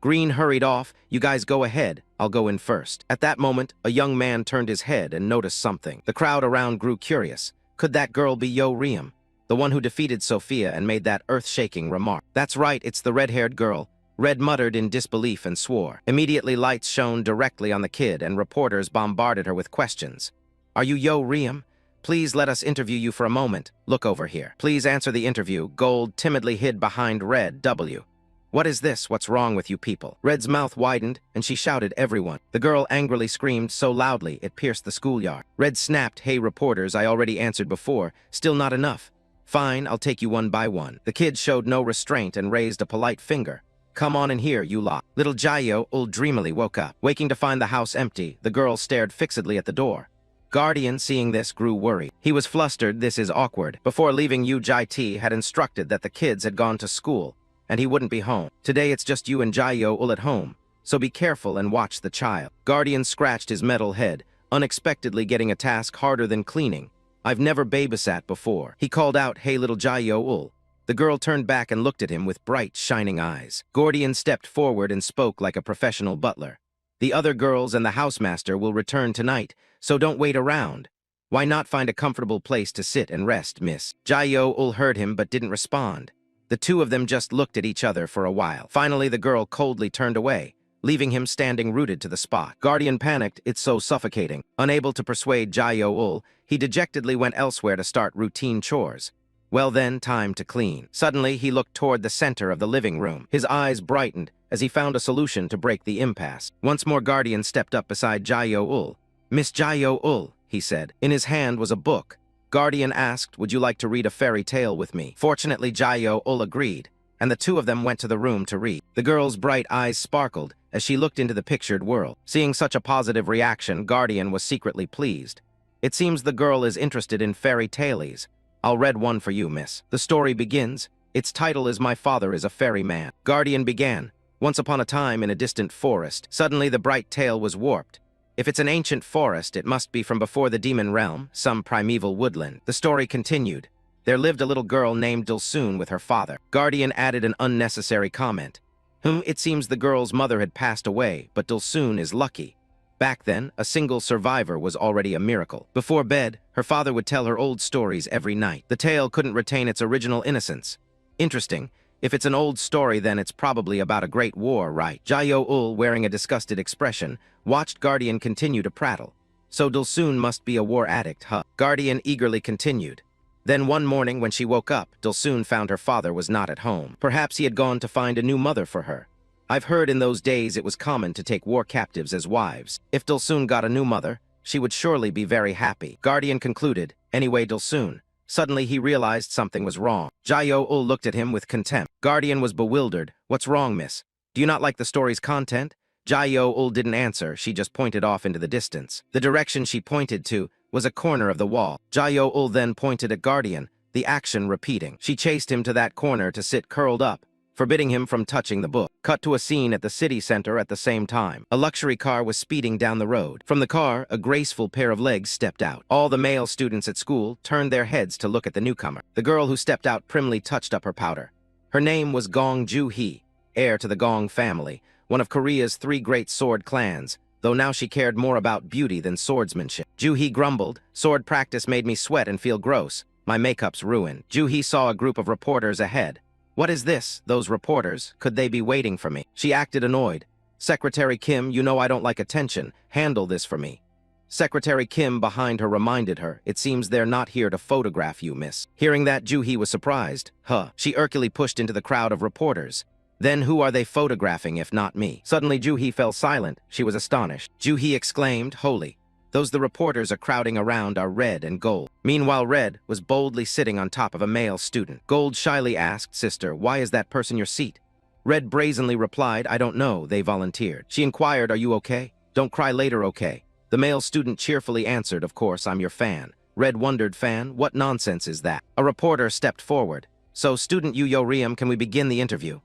S1: Green hurried off, you guys go ahead, I'll go in first. At that moment, a young man turned his head and noticed something. The crowd around grew curious. Could that girl be Yo Riem, the one who defeated Sophia and made that earth-shaking remark? That's right, it's the red-haired girl. Red muttered in disbelief and swore. Immediately lights shone directly on the kid and reporters bombarded her with questions. Are you Yo Riem? Please let us interview you for a moment. Look over here. Please answer the interview. Gold timidly hid behind Red W. What is this? What's wrong with you people? Red's mouth widened and she shouted, everyone. The girl angrily screamed so loudly it pierced the schoolyard. Red snapped, hey reporters, I already answered before. Still not enough. Fine, I'll take you one by one. The kid showed no restraint and raised a polite finger. Come on in here, you lot. Little Jae-ul dreamily woke up. Waking to find the house empty, the girl stared fixedly at the door. Guardian, seeing this, grew worried. He was flustered, this is awkward. Before leaving, Yu Jae-ti had instructed that the kids had gone to school, and he wouldn't be home. Today it's just you and Jae-ul at home, so be careful and watch the child. Guardian scratched his metal head, unexpectedly getting a task harder than cleaning. I've never babysat before. He called out, hey little Jae-ul. The girl turned back and looked at him with bright, shining eyes. Gordian stepped forward and spoke like a professional butler. The other girls and the housemaster will return tonight, so don't wait around. Why not find a comfortable place to sit and rest, miss? Jae-ul heard him but didn't respond. The two of them just looked at each other for a while. Finally, the girl coldly turned away, leaving him standing rooted to the spot. Guardian panicked, it's so suffocating. Unable to persuade Jae-ul, he dejectedly went elsewhere to start routine chores. Well then, time to clean. Suddenly, he looked toward the center of the living room. His eyes brightened as he found a solution to break the impasse. Once more, Guardian stepped up beside Jayo-ul. "Miss Jayo-ul," he said. In his hand was a book. Guardian asked, "Would you like to read a fairy tale with me?" Fortunately, Jayo-ul agreed, and the two of them went to the room to read. The girl's bright eyes sparkled as she looked into the pictured world. Seeing such a positive reaction, Guardian was secretly pleased. "It seems the girl is interested in fairy tales. I'll read one for you, miss." The story begins. Its title is My Father is a Ferryman. Guardian began. Once upon a time in a distant forest, suddenly the bright tale was warped. If it's an ancient forest, it must be from before the demon realm, some primeval woodland. The story continued. There lived a little girl named Dulsoon with her father. Guardian added an unnecessary comment. It seems the girl's mother had passed away, but Dulsoon is lucky. Back then, a single survivor was already a miracle. Before bed, her father would tell her old stories every night. The tale couldn't retain its original innocence. Interesting. If it's an old story, then it's probably about a great war, right? Jayo-ul, wearing a disgusted expression, watched Guardian continue to prattle. So Dulsoon must be a war addict, huh? Guardian eagerly continued. Then one morning when she woke up, Dulsoon found her father was not at home. Perhaps he had gone to find a new mother for her. I've heard in those days it was common to take war captives as wives. If Dulsoon got a new mother, she would surely be very happy. Guardian concluded, anyway, Dulsoon. Suddenly he realized something was wrong. Jayo-ul looked at him with contempt. Guardian was bewildered. What's wrong, miss? Do you not like the story's content? Jayo-ul didn't answer, she just pointed off into the distance. The direction she pointed to was a corner of the wall. Jayo-ul then pointed at Guardian, the action repeating. She chased him to that corner to sit curled up, forbidding him from touching the book. Cut to a scene at the city center at the same time. A luxury car was speeding down the road. From the car, a graceful pair of legs stepped out. All the male students at school turned their heads to look at the newcomer. The girl who stepped out primly touched up her powder. Her name was Gong Ju-hee, heir to the Gong family, one of Korea's 3 great sword clans, though now she cared more about beauty than swordsmanship. Ju-hee grumbled, "Sword practice made me sweat and feel gross. My makeup's ruined." Ju-hee saw a group of reporters ahead. "What is this? Those reporters? Could they be waiting for me?" She acted annoyed. "Secretary Kim, you know I don't like attention. Handle this for me." Secretary Kim behind her reminded her, "It seems they're not here to photograph you, miss." Hearing that, Ju-hee was surprised. She irkily pushed into the crowd of reporters. "Then who are they photographing if not me?" Suddenly Ju-hee fell silent. She was astonished. Ju-hee exclaimed, "Holy! Those the reporters are crowding around are Red and Gold." Meanwhile, Red was boldly sitting on top of a male student. Gold shyly asked, "Sister, why is that person your seat?" Red brazenly replied, "I don't know, they volunteered." She inquired, "Are you okay? Don't cry later, okay?" The male student cheerfully answered, "Of course, I'm your fan." Red wondered, "Fan? What nonsense is that?" A reporter stepped forward. "So, student Yu Riam, can we begin the interview?"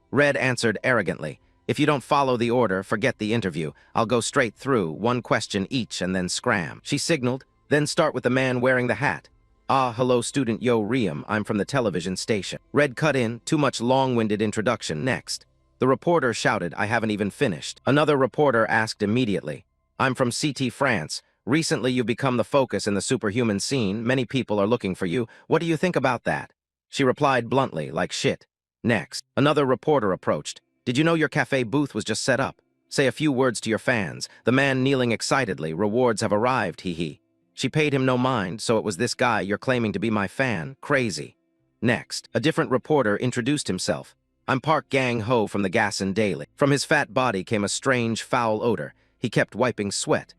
S1: Red answered arrogantly, "If you don't follow the order, forget the interview. I'll go straight through, 1 question each, and then scram." She signaled, "Then start with the man wearing the hat." Hello, student Yo Riam, I'm from the television station." Red cut in, "Too much long-winded introduction, next." The reporter shouted, "I haven't even finished." Another reporter asked immediately, "I'm from CT France. Recently you've become the focus in the superhuman scene. Many people are looking for you. What do you think about that?" She replied bluntly, "Like shit." Next, another reporter approached. "Did you know your cafe booth was just set up? Say a few words to your fans." The man kneeling excitedly, "Rewards have arrived, hee." She paid him no mind, "So it was this guy you're claiming to be my fan? Crazy." Next, a different reporter introduced himself. "I'm Park Gang-ho from the Gasan Daily." From his fat body came a strange, foul odor. He kept wiping sweat.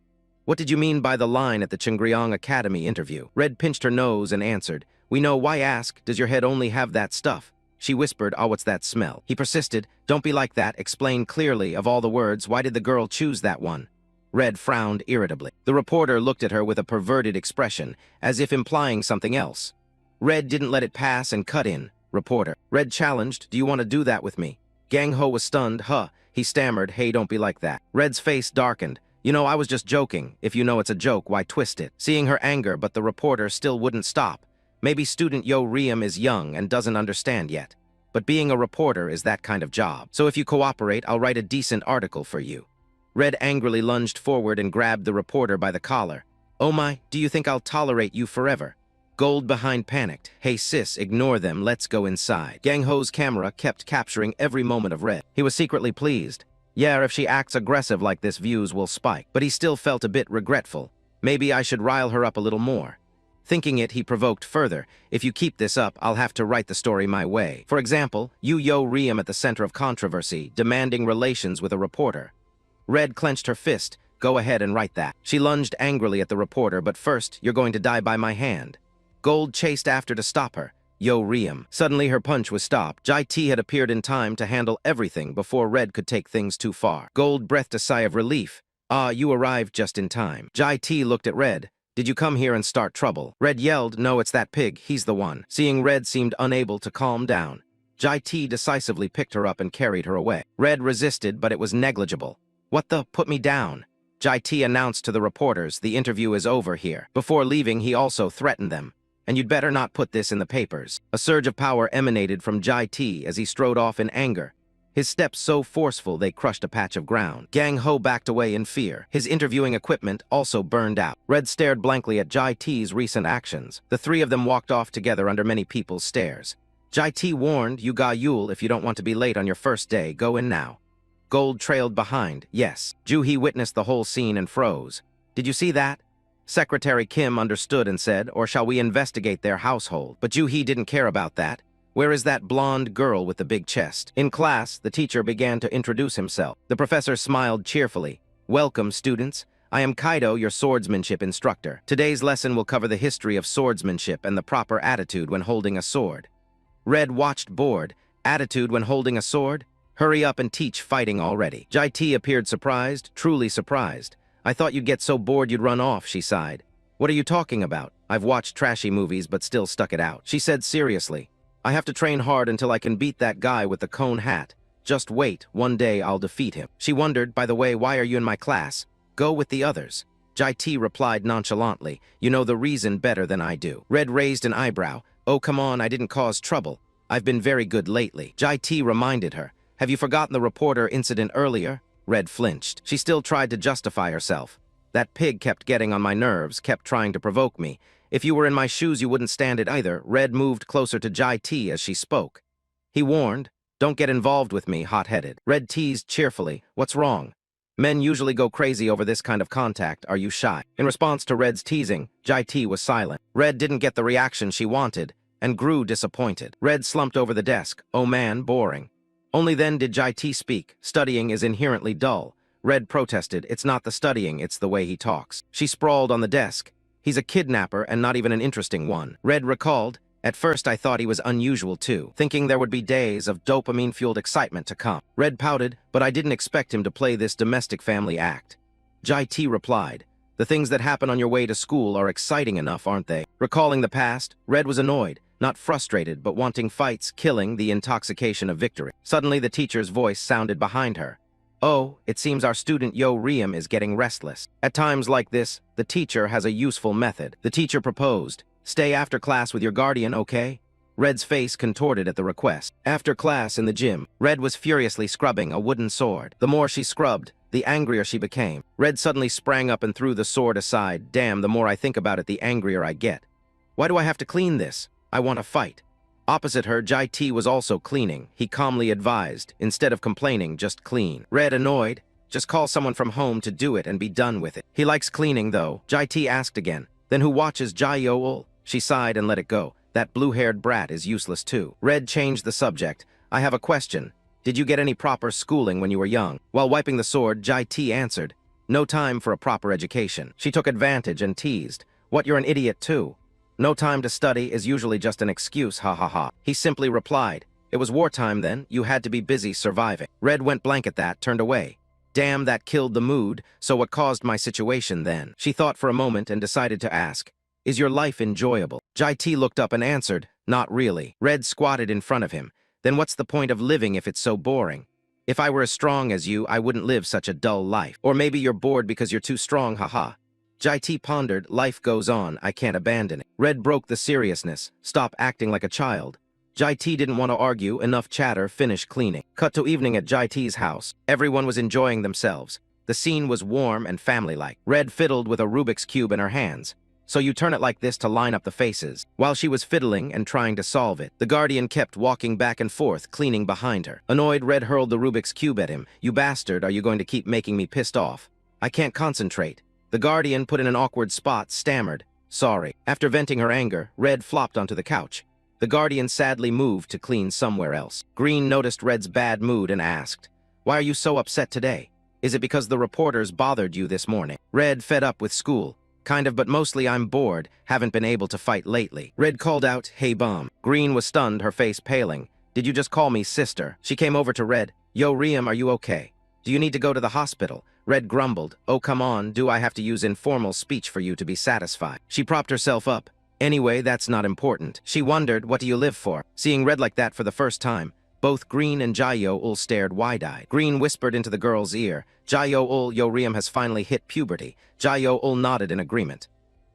S1: "What did you mean by the line at the Chungryong Academy interview?" Red pinched her nose and answered, "We know, why ask? Does your head only have that stuff?" She whispered, "Oh, what's that smell?" He persisted, "Don't be like that. Explain clearly. Of all the words, why did the girl choose that one?" Red frowned irritably. The reporter looked at her with a perverted expression, as if implying something else. Red didn't let it pass and cut in. Reporter. Red challenged, "Do you want to do that with me?" Gang-ho was stunned. He stammered, "Hey, don't be like that." Red's face darkened. "You know, I was just joking. If you know it's a joke, why twist it?" Seeing her anger, but the reporter still wouldn't stop. Maybe student Yo Riam is young and doesn't understand yet. But being a reporter is that kind of job. So if you cooperate, I'll write a decent article for you. Red angrily lunged forward and grabbed the reporter by the collar. "Oh my, do you think I'll tolerate you forever?" Gold behind panicked. "Hey sis, ignore them, let's go inside." Gang-ho's camera kept capturing every moment of Red. He was secretly pleased. Yeah, if she acts aggressive like this, views will spike. But he still felt a bit regretful. Maybe I should rile her up a little more. Thinking it, he provoked further. If you keep this up, I'll have to write the story my way. For example, you Yo-Riem at the center of controversy, demanding relations with a reporter. Red clenched her fist. Go ahead and write that. She lunged angrily at the reporter, but first, you're going to die by my hand. Gold chased after to stop her. Yo-Riem. Suddenly her punch was stopped. Jai-T had appeared in time to handle everything before Red could take things too far. Gold breathed a sigh of relief. Ah, you arrived just in time. Jai-T looked at Red. Did you come here and start trouble? Red yelled, no, it's that pig, he's the one. Seeing Red seemed unable to calm down. Jai-T decisively picked her up and carried her away. Red resisted, but it was negligible. What the? Put me down. Jai-T announced to the reporters, the interview is over here. Before leaving, he also threatened them. And you'd better not put this in the papers. A surge of power emanated from Jai-T as he strode off in anger. His steps so forceful they crushed a patch of ground. Gang Ho backed away in fear. His interviewing equipment also burned out. Red stared blankly at Jai-T's recent actions. The three of them walked off together under many people's stares. Jai-T warned, you Ga Yul, if you don't want to be late on your first day, go in now. Gold trailed behind. Yes. Ju-Hee witnessed the whole scene and froze. Did you see that? Secretary Kim understood and said, or shall we investigate their household? But Ju-Hee didn't care about that. Where is that blonde girl with the big chest? In class, the teacher began to introduce himself. The professor smiled cheerfully. Welcome, students. I am Kaido, your swordsmanship instructor. Today's lesson will cover the history of swordsmanship and the proper attitude when holding a sword. Red watched bored. Attitude when holding a sword? Hurry up and teach fighting already. Jai-T appeared surprised, truly surprised. I thought you'd get so bored you'd run off, she sighed. What are you talking about? I've watched trashy movies but still stuck it out. She said seriously. I have to train hard until I can beat that guy with the cone hat. Just wait, one day I'll defeat him. She wondered, by the way, why are you in my class? Go with the others. Jai-T replied nonchalantly, you know the reason better than I do. Red raised an eyebrow. Oh, come on, I didn't cause trouble. I've been very good lately. Jai-T reminded her. Have you forgotten the reporter incident earlier? Red flinched. She still tried to justify herself. That pig kept getting on my nerves, kept trying to provoke me. If you were in my shoes, you wouldn't stand it either. Red moved closer to Jai-T as she spoke. He warned, don't get involved with me, hot-headed. Red teased cheerfully, what's wrong? Men usually go crazy over this kind of contact. Are you shy? In response to Red's teasing, Jai-T was silent. Red didn't get the reaction she wanted and grew disappointed. Red slumped over the desk. Oh man, boring. Only then did Jai-T speak. Studying is inherently dull. Red protested, it's not the studying, it's the way he talks. She sprawled on the desk. He's a kidnapper and not even an interesting one. Red recalled, at first I thought he was unusual too, thinking there would be days of dopamine-fueled excitement to come. Red pouted, but I didn't expect him to play this domestic family act. Jai-T replied, the things that happen on your way to school are exciting enough, aren't they? Recalling the past, Red was annoyed, not frustrated, but wanting fights, killing, the intoxication of victory. Suddenly the teacher's voice sounded behind her. Oh, it seems our student Yo-Riem is getting restless. At times like this, the teacher has a useful method. The teacher proposed, stay after class with your guardian, okay? Red's face contorted at the request. After class in the gym, Red was furiously scrubbing a wooden sword. The more she scrubbed, the angrier she became. Red suddenly sprang up and threw the sword aside. Damn, the more I think about it, the angrier I get. Why do I have to clean this? I want to fight. Opposite her, Jai-T was also cleaning. He calmly advised, instead of complaining, just clean. Red annoyed, just call someone from home to do it and be done with it. He likes cleaning, though. Jai-T asked again, then who watches Jai-Yo-Ul? She sighed and let it go. That blue-haired brat is useless too. Red changed the subject. I have a question. Did you get any proper schooling when you were young? While wiping the sword, Jai-T answered, no time for a proper education. She took advantage and teased, what, you're an idiot too? No time to study is usually just an excuse, ha ha ha. He simply replied, it was wartime then, you had to be busy surviving. Red went blank at that, turned away. Damn, that killed the mood, so what caused my situation then? She thought for a moment and decided to ask, is your life enjoyable? Jai-T looked up and answered, not really. Red squatted in front of him. Then what's the point of living if it's so boring? If I were as strong as you, I wouldn't live such a dull life. Or maybe you're bored because you're too strong, haha. Jai-T pondered, life goes on, I can't abandon it. Red broke the seriousness, stop acting like a child. Jai-T didn't want to argue, enough chatter, finish cleaning. Cut to evening at Jai-T's house. Everyone was enjoying themselves. The scene was warm and family-like. Red fiddled with a Rubik's Cube in her hands. So you turn it like this to line up the faces. While she was fiddling and trying to solve it, the guardian kept walking back and forth, cleaning behind her. Annoyed, Red hurled the Rubik's Cube at him. You bastard, are you going to keep making me pissed off? I can't concentrate. The guardian, put in an awkward spot, stammered. sorry. After venting her anger, Red flopped onto the couch. The Guardian sadly moved to clean somewhere else. Green noticed Red's bad mood and asked, "Why are you so upset today? Is it because the reporters bothered you this morning?" Red fed up with school. "Kind of, but mostly I'm bored, haven't been able to fight lately." Red called out, "Hey, Bomb." Green was stunned, her face paling. "Did you just call me sister?" She came over to Red. "Yo, Riem, are you okay? Do you need to go to the hospital?" Red grumbled, "Oh, come on, do I have to use informal speech for you to be satisfied?" She propped herself up. "Anyway, that's not important." She wondered, "What do you live for?" Seeing Red like that for the first time, both Green and Jayo-ul stared wide-eyed. Green whispered into the girl's ear, "Jayo-ul, Yo Riem has finally hit puberty." Jayo-ul nodded in agreement.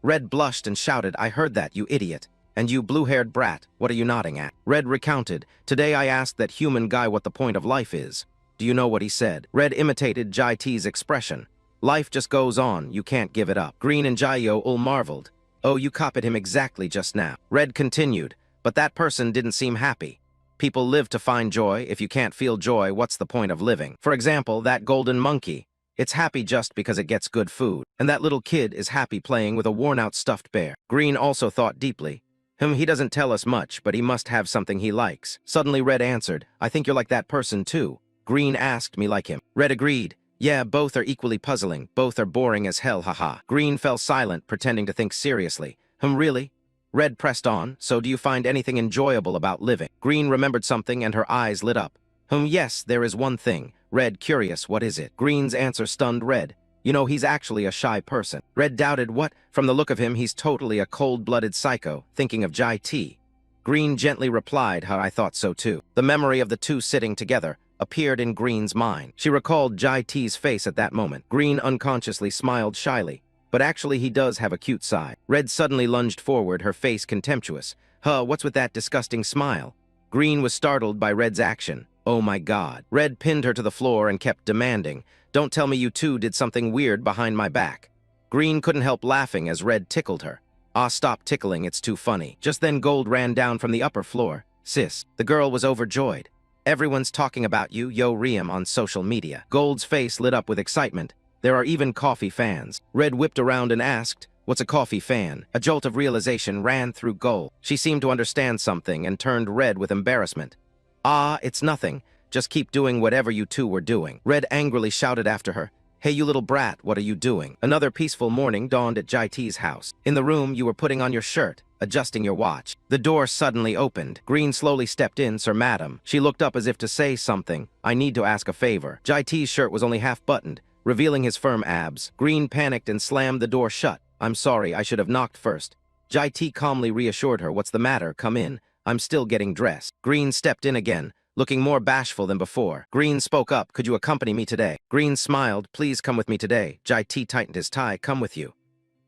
S1: Red blushed and shouted, "I heard that, you idiot. And you blue-haired brat, what are you nodding at?" Red recounted, "Today I asked that human guy what the point of life is. Do you know what he said?" Red imitated Jai T's expression. "Life just goes on, you can't give it up." Green and Jayo-ul marveled. "Oh, you copied him exactly just now." Red continued, "But that person didn't seem happy. People live to find joy. If you can't feel joy, what's the point of living? For example, that golden monkey. It's happy just because it gets good food. And that little kid is happy playing with a worn-out stuffed bear." Green also thought deeply. He doesn't tell us much, but he must have something he likes." Suddenly Red answered, "I think you're like that person too." Green asked, "Me like him?" Red agreed. "Yeah, both are equally puzzling. Both are boring as hell, haha." Green fell silent, pretending to think seriously. Really?" Red pressed on, "So do you find anything enjoyable about living?" Green remembered something and her eyes lit up. Yes, there is one thing." Red, curious, "What is it?" Green's answer stunned Red. "You know, he's actually a shy person." Red doubted, "What?" "From the look of him, he's totally a cold-blooded psycho, thinking of Jai T." Green gently replied, I thought so too." The memory of the two sitting together appeared in Green's mind. She recalled Jai T's face at that moment. Green unconsciously smiled shyly. "But actually he does have a cute side." Red suddenly lunged forward, her face contemptuous. What's with that disgusting smile?" Green was startled by Red's action. "Oh my God." Red pinned her to the floor and kept demanding, "Don't tell me you two did something weird behind my back." Green couldn't help laughing as Red tickled her. "Ah, stop tickling, it's too funny." Just then Gold ran down from the upper floor. "Sis." The girl was overjoyed. "Everyone's talking about you, Yo Riem, on social media." Gold's face lit up with excitement. "There are even coffee fans." Red whipped around and asked, "What's a coffee fan?" A jolt of realization ran through Gold. She seemed to understand something and turned red with embarrassment. "Ah, it's nothing. Just keep doing whatever you two were doing." Red angrily shouted after her, "Hey, you little brat, what are you doing?" Another peaceful morning dawned at Jai T's house. In the room, you were putting on your shirt, adjusting your watch. The door suddenly opened. Green slowly stepped in, "Sir, madam." She looked up as if to say something. "I need to ask a favor." Jai T's shirt was only half buttoned, revealing his firm abs. Green panicked and slammed the door shut. "I'm sorry, I should have knocked first." Jai T calmly reassured her, "What's the matter? Come in. I'm still getting dressed." Green stepped in again, looking more bashful than before. Green spoke up, "Could you accompany me today?" Green smiled, "Please come with me today." Jai T tightened his tie, "Come with you."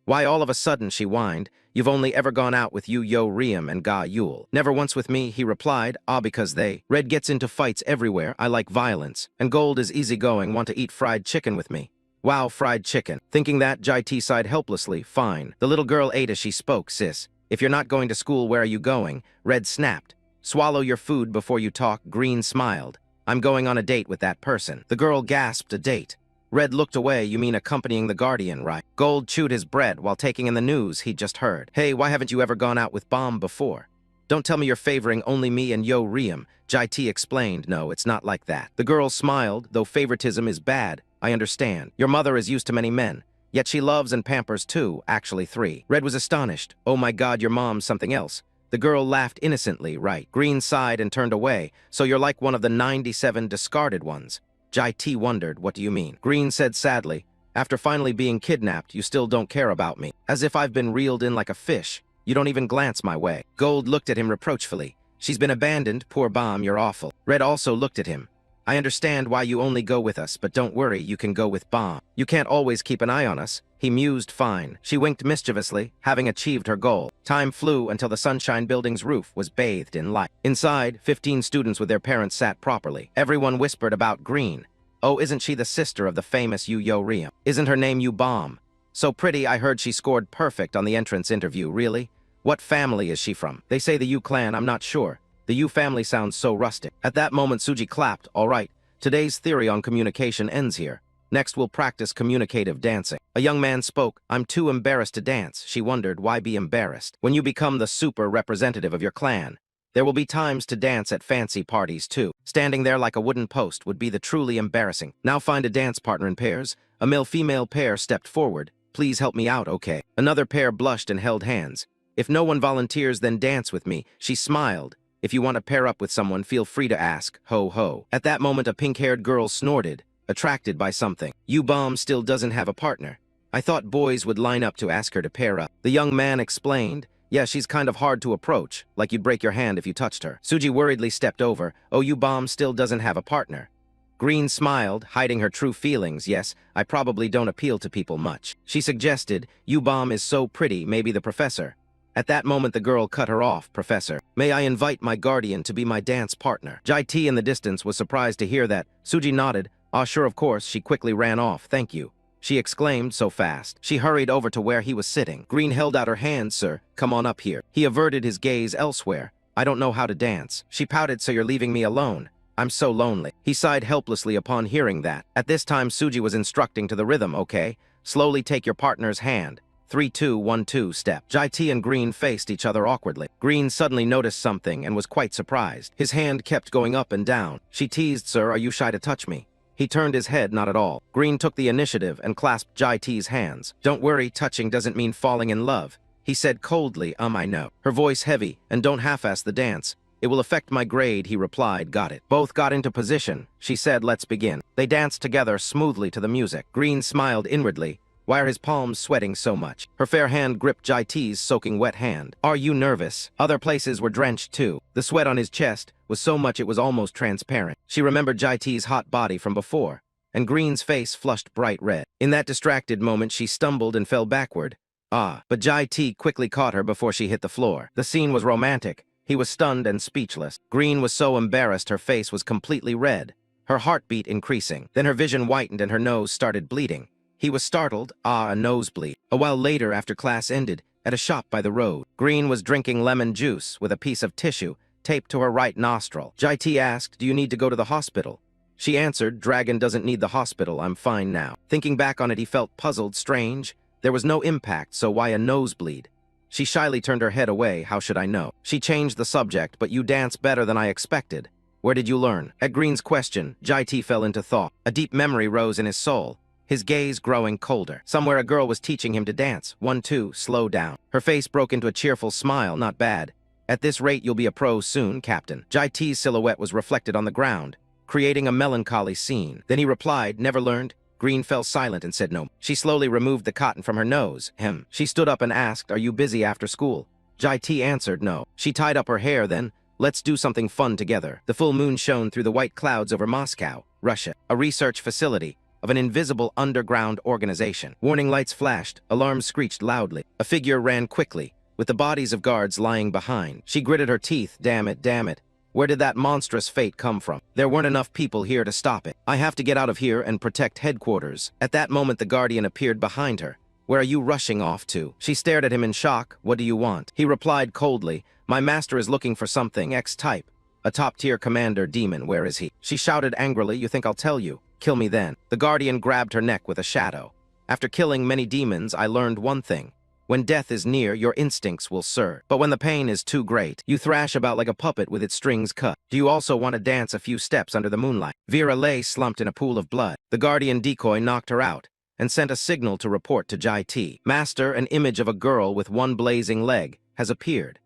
S1: "Why all of a sudden?" she whined. "You've only ever gone out with Yo Riem and Ga Yul." "Never once with me," he replied. Because they." Red gets into fights everywhere. I like violence. And Gold is easygoing, want to eat fried chicken with me. Wow, fried chicken. Thinking that, Jai T sighed helplessly. "Fine." The little girl ate as she spoke, "Sis, if you're not going to school, where are you going?" Red snapped. "Swallow your food before you talk." Green smiled. "I'm going on a date with that person." The girl gasped, "A date?" Red looked away. "You mean accompanying the Guardian, right?" Gold chewed his bread while taking in the news he'd just heard. "Hey, why haven't you ever gone out with Bomb before?" "Don't tell me you're favoring only me and Yo Riem." Jai T explained, "No, it's not like that." The girl smiled. "Though favoritism is bad, I understand. Your mother is used to many men. Yet she loves and pampers two, actually three." Red was astonished. "Oh my God, your mom's something else." The girl laughed innocently, "Right." Green sighed and turned away. "So you're like one of the 97 discarded ones." Jai T wondered, "What do you mean?" Green said sadly, "After finally being kidnapped, you still don't care about me. As if I've been reeled in like a fish. You don't even glance my way." Gold looked at him reproachfully. "She's been abandoned, poor Bomb, you're awful." Red also looked at him. "I understand why you only go with us, but don't worry, you can go with Bomb. You can't always keep an eye on us." He mused, "Fine." She winked mischievously, having achieved her goal. Time flew until the Sunshine Building's roof was bathed in light. Inside, 15 students with their parents sat properly. Everyone whispered about Green. "Oh, isn't she the sister of the famous Yo Riem? Isn't her name You Bomb? So pretty, I heard she scored perfect on the entrance interview, really? What family is she from? They say the Yu clan, I'm not sure. The Yu family sounds so rustic." At that moment, Suji clapped. "All right, today's theory on communication ends here. Next, we'll practice communicative dancing. A young man spoke. I'm too embarrassed to dance. She wondered, why be embarrassed? When you become the super representative of your clan, there will be times to dance at fancy parties too. Standing there like a wooden post would be the truly embarrassing. Now find a dance partner in pairs. A male-female pair stepped forward. Please help me out, okay? Another pair blushed and held hands. If no one volunteers, then dance with me. She smiled. If you want to pair up with someone, feel free to ask. Ho ho. At that moment, a pink-haired girl snorted, attracted by something. U-Bomb still doesn't have a partner. I thought boys would line up to ask her to pair up. The young man explained. Yeah, she's kind of hard to approach, like you'd break your hand if you touched her. Suji worriedly stepped over. Oh, U-Bomb still doesn't have a partner. Green smiled, hiding her true feelings. Yes, I probably don't appeal to people much. She suggested, U-Bomb is so pretty, maybe the professor. At that moment, the girl cut her off. Professor, may I invite my guardian to be my dance partner? Jai T in the distance was surprised to hear that. Suji nodded. Ah, sure, of course. She quickly ran off. Thank you, she exclaimed so fast. She hurried over to where he was sitting. Green held out her hand. Sir, come on up here. He averted his gaze elsewhere. I don't know how to dance. She pouted. So you're leaving me alone? I'm so lonely. He sighed helplessly upon hearing that. At this time, Suji was instructing to the rhythm, okay? Slowly take your partner's hand. 3-2-1-2 step. Jai T and Green faced each other awkwardly. Green suddenly noticed something and was quite surprised. His hand kept going up and down. She teased, Sir, are you shy to touch me? He turned his head, not at all. Green took the initiative and clasped Jai T's hands. Don't worry, touching doesn't mean falling in love. He said coldly, I know. Her voice heavy, and don't half-ass the dance. It will affect my grade, he replied. Got it. Both got into position. She said, let's begin. They danced together smoothly to the music. Green smiled inwardly. Why are his palms sweating so much? Her fair hand gripped Jai T's soaking wet hand. Are you nervous? Other places were drenched too. The sweat on his chest was so much it was almost transparent. She remembered Jai T's hot body from before, and Green's face flushed bright red. In that distracted moment, she stumbled and fell backward. But Jai T quickly caught her before she hit the floor. The scene was romantic. He was stunned and speechless. Green was so embarrassed her face was completely red, her heartbeat increasing. Then her vision whitened and her nose started bleeding. He was startled. A nosebleed. A while later, after class ended, at a shop by the road, Green was drinking lemon juice with a piece of tissue taped to her right nostril. Jai T asked, do you need to go to the hospital? She answered, Dragon doesn't need the hospital, I'm fine now. Thinking back on it, he felt puzzled, strange. There was no impact, so why a nosebleed? She shyly turned her head away. How should I know? She changed the subject. But you dance better than I expected. Where did you learn? At Green's question, Jai T fell into thought. A deep memory rose in his soul, his gaze growing colder. Somewhere a girl was teaching him to dance. 1-2, slow down. Her face broke into a cheerful smile. Not bad. At this rate, you'll be a pro soon, Captain. Jai T's silhouette was reflected on the ground, creating a melancholy scene. Then he replied, never learned? Green fell silent and said no. She slowly removed the cotton from her nose. She stood up and asked, are you busy after school? Jai T answered no. She tied up her hair then. Let's do something fun together. The full moon shone through the white clouds over Moscow, Russia, a research facility of an invisible underground organization. Warning lights flashed, alarms screeched loudly. A figure ran quickly, with the bodies of guards lying behind. She gritted her teeth. Damn it, damn it. Where did that monstrous fate come from? There weren't enough people here to stop it. I have to get out of here and protect headquarters. At that moment, the guardian appeared behind her. Where are you rushing off to? She stared at him in shock. What do you want? He replied coldly, my master is looking for something X-type. A top-tier commander demon, where is he? She shouted angrily, you think I'll tell you? Kill me then. The guardian grabbed her neck with a shadow. After killing many demons, I learned one thing. When death is near, your instincts will serve. But when the pain is too great, you thrash about like a puppet with its strings cut. Do you also want to dance a few steps under the moonlight? Vera lay slumped in a pool of blood. The guardian decoy knocked her out and sent a signal to report to Jai T. Master, an image of a girl with one blazing leg has appeared.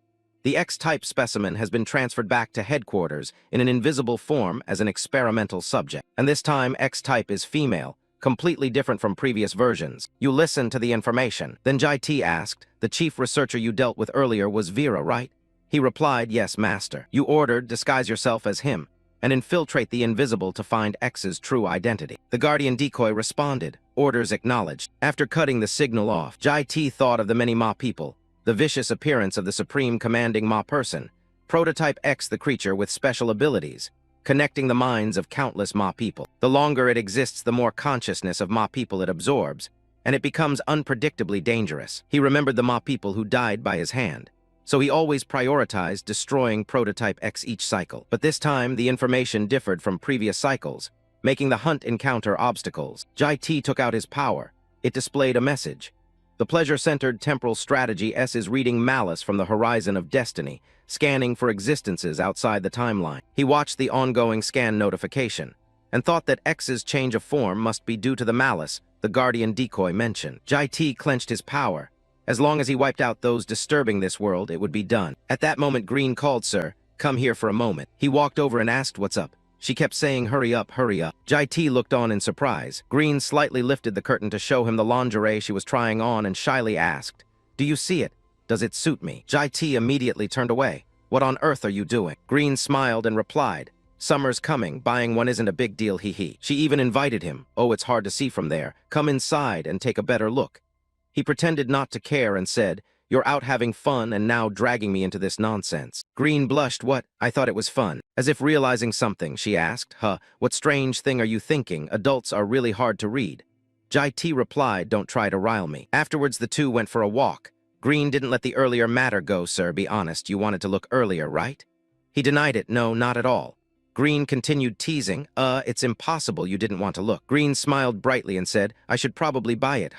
S1: The X-type specimen has been transferred back to headquarters in an invisible form as an experimental subject. And this time, X-type is female, completely different from previous versions. You listen to the information. Then Jai T asked, the chief researcher you dealt with earlier was Vera, right? He replied, yes, master. You ordered, disguise yourself as him, and infiltrate the invisible to find X's true identity. The guardian decoy responded, orders acknowledged. After cutting the signal off, Jai T thought of the many Ma people, the vicious appearance of the supreme commanding Ma person, prototype X the creature with special abilities, connecting the minds of countless Ma people. The longer it exists, the more consciousness of Ma people it absorbs, and it becomes unpredictably dangerous. He remembered the Ma people who died by his hand, so he always prioritized destroying prototype X each cycle. But this time, the information differed from previous cycles. making the hunt encounter obstacles. Jai T took out his power. It displayed a message. The pleasure-centered temporal strategy S is reading malice from the horizon of destiny, scanning for existences outside the timeline. He watched the ongoing scan notification, and thought that X's change of form must be due to the malice the guardian decoy mentioned. Jai T clenched his power. As long as he wiped out those disturbing this world, it would be done. At that moment, Green called, "Sir, come here for a moment." He walked over and asked, "What's up?" She kept saying, "Hurry up, hurry up." Jai T looked on in surprise. Green slightly lifted the curtain to show him the lingerie she was trying on and shyly asked, "Do you see it? Does it suit me?" Jai T immediately turned away. "What on earth are you doing?" Green smiled and replied, "Summer's coming, buying one isn't a big deal, hee hee." She even invited him, "Oh, it's hard to see from there. Come inside and take a better look." He pretended not to care and said, "You're out having fun and now dragging me into this nonsense." Green blushed. "What? I thought it was fun." As if realizing something, she asked, "What strange thing are you thinking? Adults are really hard to read." Jai T replied, "Don't try to rile me." Afterwards, the two went for a walk. Green didn't let the earlier matter go, "Sir, be honest, you wanted to look earlier, right?" He denied it. "No, not at all." Green continued teasing, "It's impossible you didn't want to look." Green smiled brightly and said, "I should probably buy it,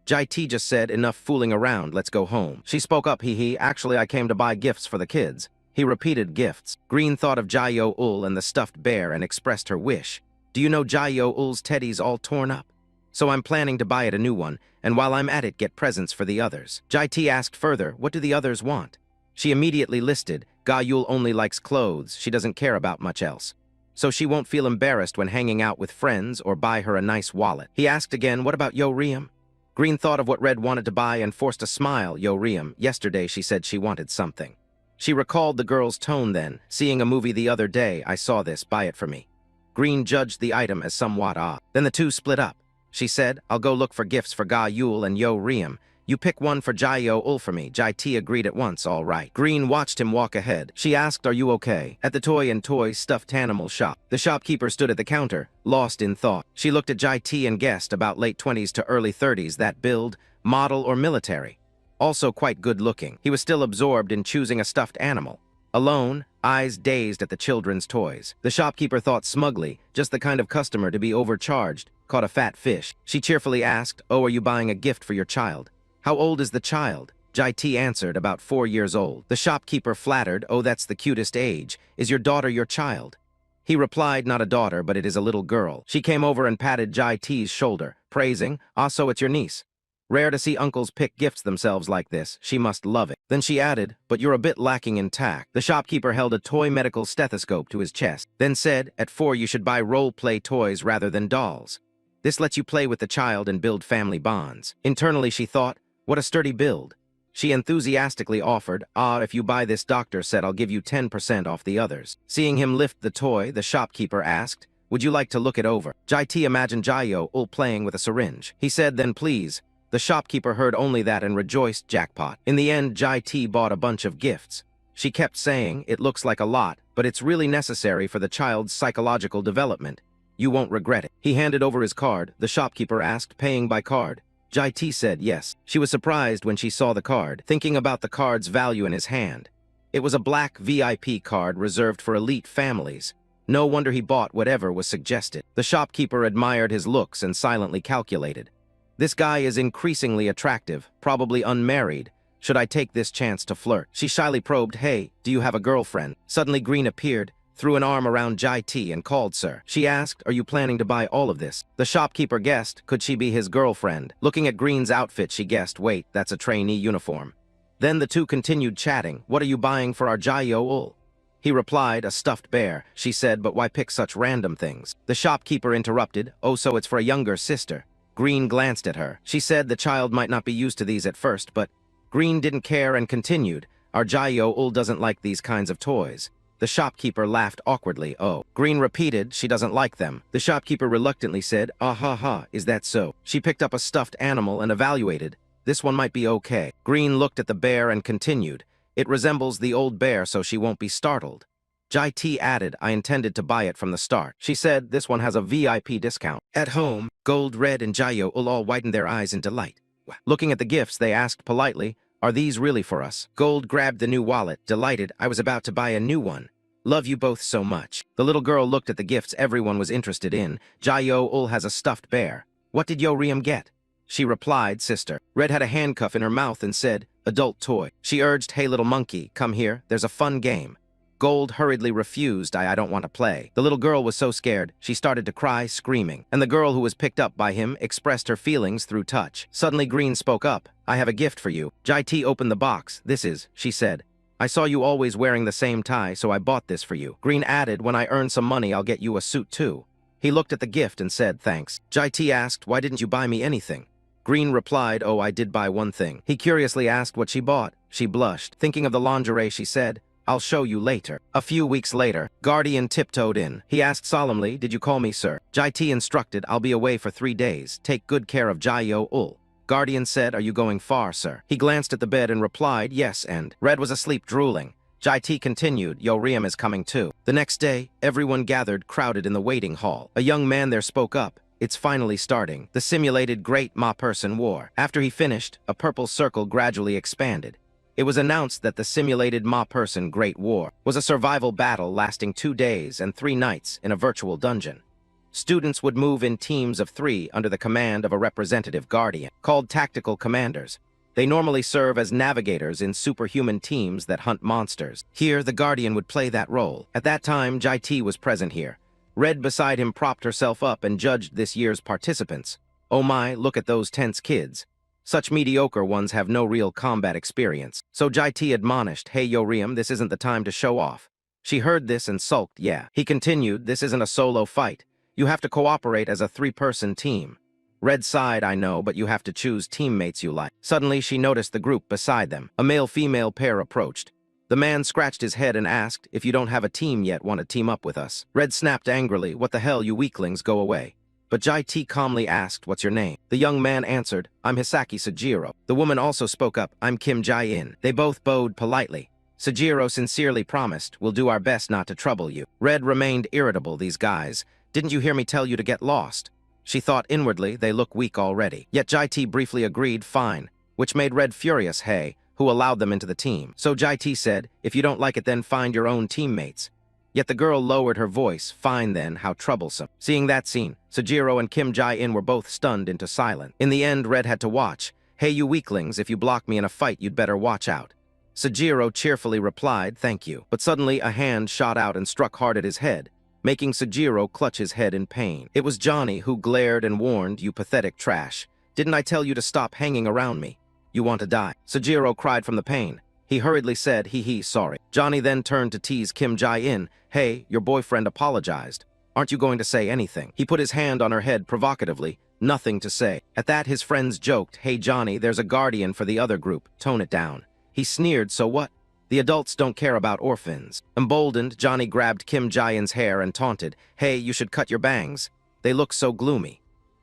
S1: Jai T just said, "Enough fooling around, let's go home." She spoke up, hee hee, "Actually, I came to buy gifts for the kids." He repeated, "Gifts." Green thought of Jai-Yo-Ul and the stuffed bear and expressed her wish. "Do you know Jai-Yo-Ul's teddy's all torn up? So I'm planning to buy it a new one, and while I'm at it, get presents for the others." Jai T asked further, "What do the others want?" She immediately listed, "Ga-Yul only likes clothes, she doesn't care about much else. So she won't feel embarrassed when hanging out with friends or buy her a nice wallet." He asked again, "What about Yo-Riem?" Green thought of what Red wanted to buy and forced a smile. "Yo-Riem, yesterday she said she wanted something." She recalled the girl's tone then, "Seeing a movie the other day, I saw this, buy it for me." Green judged the item as somewhat odd. Then the two split up. She said, "I'll go look for gifts for Ga-Yul and Yo-Riem. You pick one for Jai-Yo-Ul for me." Jai T agreed at once, "All right." Green watched him walk ahead. She asked, "Are you okay?" At the toy stuffed animal shop. The shopkeeper stood at the counter, lost in thought. She looked at Jai T and guessed about late 20s to early 30s, that build, model, or military. Also quite good-looking. He was still absorbed in choosing a stuffed animal. Alone, eyes dazed at the children's toys. The shopkeeper thought smugly, just the kind of customer to be overcharged, caught a fat fish. She cheerfully asked, "Oh, are you buying a gift for your child?" "How old is the child?" Jai T answered, "About 4 years old." The shopkeeper flattered, "Oh, that's the cutest age. Is your daughter your child?" He replied, "Not a daughter, but it is a little girl." She came over and patted Jai T's shoulder, praising, "Ah, so it's your niece. Rare to see uncles pick gifts themselves like this. She must love it." Then she added, "But you're a bit lacking in tact." The shopkeeper held a toy medical stethoscope to his chest, then said, "At 4 you should buy role-play toys rather than dolls. This lets you play with the child and build family bonds." Internally she thought, "What a sturdy build." She enthusiastically offered, "If you buy this doctor set, I'll give you 10% off the others." Seeing him lift the toy, the shopkeeper asked, "Would you like to look it over?" Jai T imagined Jai-Yo-Ul playing with a syringe. He said, "Then please." The shopkeeper heard only that and rejoiced, jackpot. In the end, Jai T bought a bunch of gifts. She kept saying, "It looks like a lot, but it's really necessary for the child's psychological development. You won't regret it." He handed over his card. The shopkeeper asked, "Paying by card?" Jai T said yes. She was surprised when she saw the card, thinking about the card's value in his hand. It was a black VIP card reserved for elite families. No wonder he bought whatever was suggested. The shopkeeper admired his looks and silently calculated. "This guy is increasingly attractive, probably unmarried. Should I take this chance to flirt?" She shyly probed, "Hey, do you have a girlfriend?" Suddenly Green appeared, threw an arm around Jai T and called, "Sir." She asked, "Are you planning to buy all of this?" The shopkeeper guessed, could she be his girlfriend? Looking at Green's outfit, she guessed, wait, that's a trainee uniform. Then the two continued chatting. "What are you buying for our Jai-Yo-Ul?" He replied, "A stuffed bear." She said, "But why pick such random things?" The shopkeeper interrupted, "Oh, so it's for a younger sister." Green glanced at her. She said the child might not be used to these at first, but Green didn't care and continued, "Our Jai-Yo-Ul doesn't like these kinds of toys." The shopkeeper laughed awkwardly. "Oh." Green repeated, "She doesn't like them." The shopkeeper reluctantly said, "Ah ha ha, is that so?" She picked up a stuffed animal and evaluated. "This one might be okay." Green looked at the bear and continued, "It resembles the old bear, so she won't be startled." Jai T added, "I intended to buy it from the start." She said, "This one has a VIP discount." At home, Gold, Red, and Jai-Yo-Ul all widened their eyes in delight. Looking at the gifts, they asked politely, "Are these really for us?" Gold grabbed the new wallet, delighted, "I was about to buy a new one." Love you both so much. The little girl looked at the gifts everyone was interested in. Jayo-ul has a stuffed bear. What did Yo-Reum get? She replied, sister. Red had a handcuff in her mouth and said, adult toy. She urged, hey little monkey, come here, there's a fun game. Gold hurriedly refused, I don't want to play. The little girl was so scared, she started to cry, screaming. And the girl who was picked up by him expressed her feelings through touch. Suddenly Green spoke up, I have a gift for you. Jai-T opened the box. This is, she said. I saw you always wearing the same tie, so I bought this for you. Green added, when I earn some money, I'll get you a suit too. He looked at the gift and said, thanks. Jai-T asked, why didn't you buy me anything? Green replied, oh, I did buy one thing. He curiously asked what she bought. She blushed. Thinking of the lingerie, she said, I'll show you later. A few weeks later, Guardian tiptoed in. He asked solemnly, did you call me, sir? Jai-T instructed, I'll be away for 3 days. Take good care of Jayo-ul. Guardian said, are you going far, sir? He glanced at the bed and replied, yes, and Red was asleep drooling. Jai-T continued, Yo-Reum is coming too. The next day, everyone gathered crowded in the waiting hall. A young man there spoke up. It's finally starting. The simulated Great Ma Person War. After he finished, a purple circle gradually expanded. It was announced that the simulated Ma Person Great War was a survival battle lasting 2 days and 3 nights in a virtual dungeon. Students would move in teams of 3 under the command of a representative guardian, called tactical commanders. They normally serve as navigators in superhuman teams that hunt monsters. Here, the guardian would play that role. At that time, Jai-T was present here. Red beside him propped herself up and judged this year's participants. Oh my, look at those tense kids. Such mediocre ones have no real combat experience. So Jai-T admonished, hey Yo-Reum, this isn't the time to show off. She heard this and sulked, yeah. He continued, this isn't a solo fight. You have to cooperate as a 3-person team. Red sighed, I know, but you have to choose teammates you like. Suddenly, she noticed the group beside them. A male-female pair approached. The man scratched his head and asked, if you don't have a team yet, want to team up with us? Red snapped angrily, what the hell, you weaklings, go away. But Jai-T calmly asked, what's your name? The young man answered, I'm Hisaki Sujiro. The woman also spoke up, I'm Kim Jae-in. They both bowed politely. Sujiro sincerely promised, we'll do our best not to trouble you. Red remained irritable, these guys. Didn't you hear me tell you to get lost? She thought inwardly, they look weak already. Yet Jai-T briefly agreed, fine, which made Red furious, hey, who allowed them into the team. So Jai-T said, if you don't like it then find your own teammates. Yet the girl lowered her voice, fine then, how troublesome. Seeing that scene, Sujiro and Kim Jae-in were both stunned into silence. In the end, Red had to watch. Hey you weaklings, if you block me in a fight you'd better watch out. Sujiro cheerfully replied, thank you. But suddenly a hand shot out and struck hard at his head, making Sujiro clutch his head in pain. It was Johnny who glared and warned, you pathetic trash. Didn't I tell you to stop hanging around me? You want to die. Sujiro cried from the pain. He hurriedly said, sorry. Johnny then turned to tease Kim Jae-in, hey, your boyfriend apologized. Aren't you going to say anything? He put his hand on her head provocatively, nothing to say. At that, his friends joked, hey Johnny, there's a guardian for the other group, tone it down. He sneered, so what? The adults don't care about orphans. Emboldened, Johnny grabbed Kim Jae-in's hair and taunted, hey, you should cut your bangs. They look so gloomy.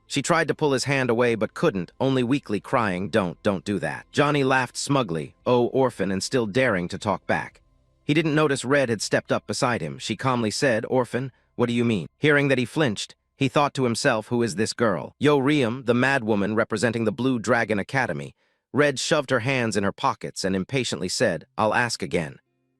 S1: She tried to pull his hand away but couldn't, only weakly crying, don't do that. Johnny laughed smugly, oh, orphan, and still daring to talk back. He didn't notice Red had stepped up beside him. She calmly said, orphan, what do you mean? Hearing that he flinched, he thought to himself, who is this girl? Yo-Reum, the mad woman representing the Blue Dragon Academy. Red shoved her hands in her pockets and impatiently said, I'll ask again.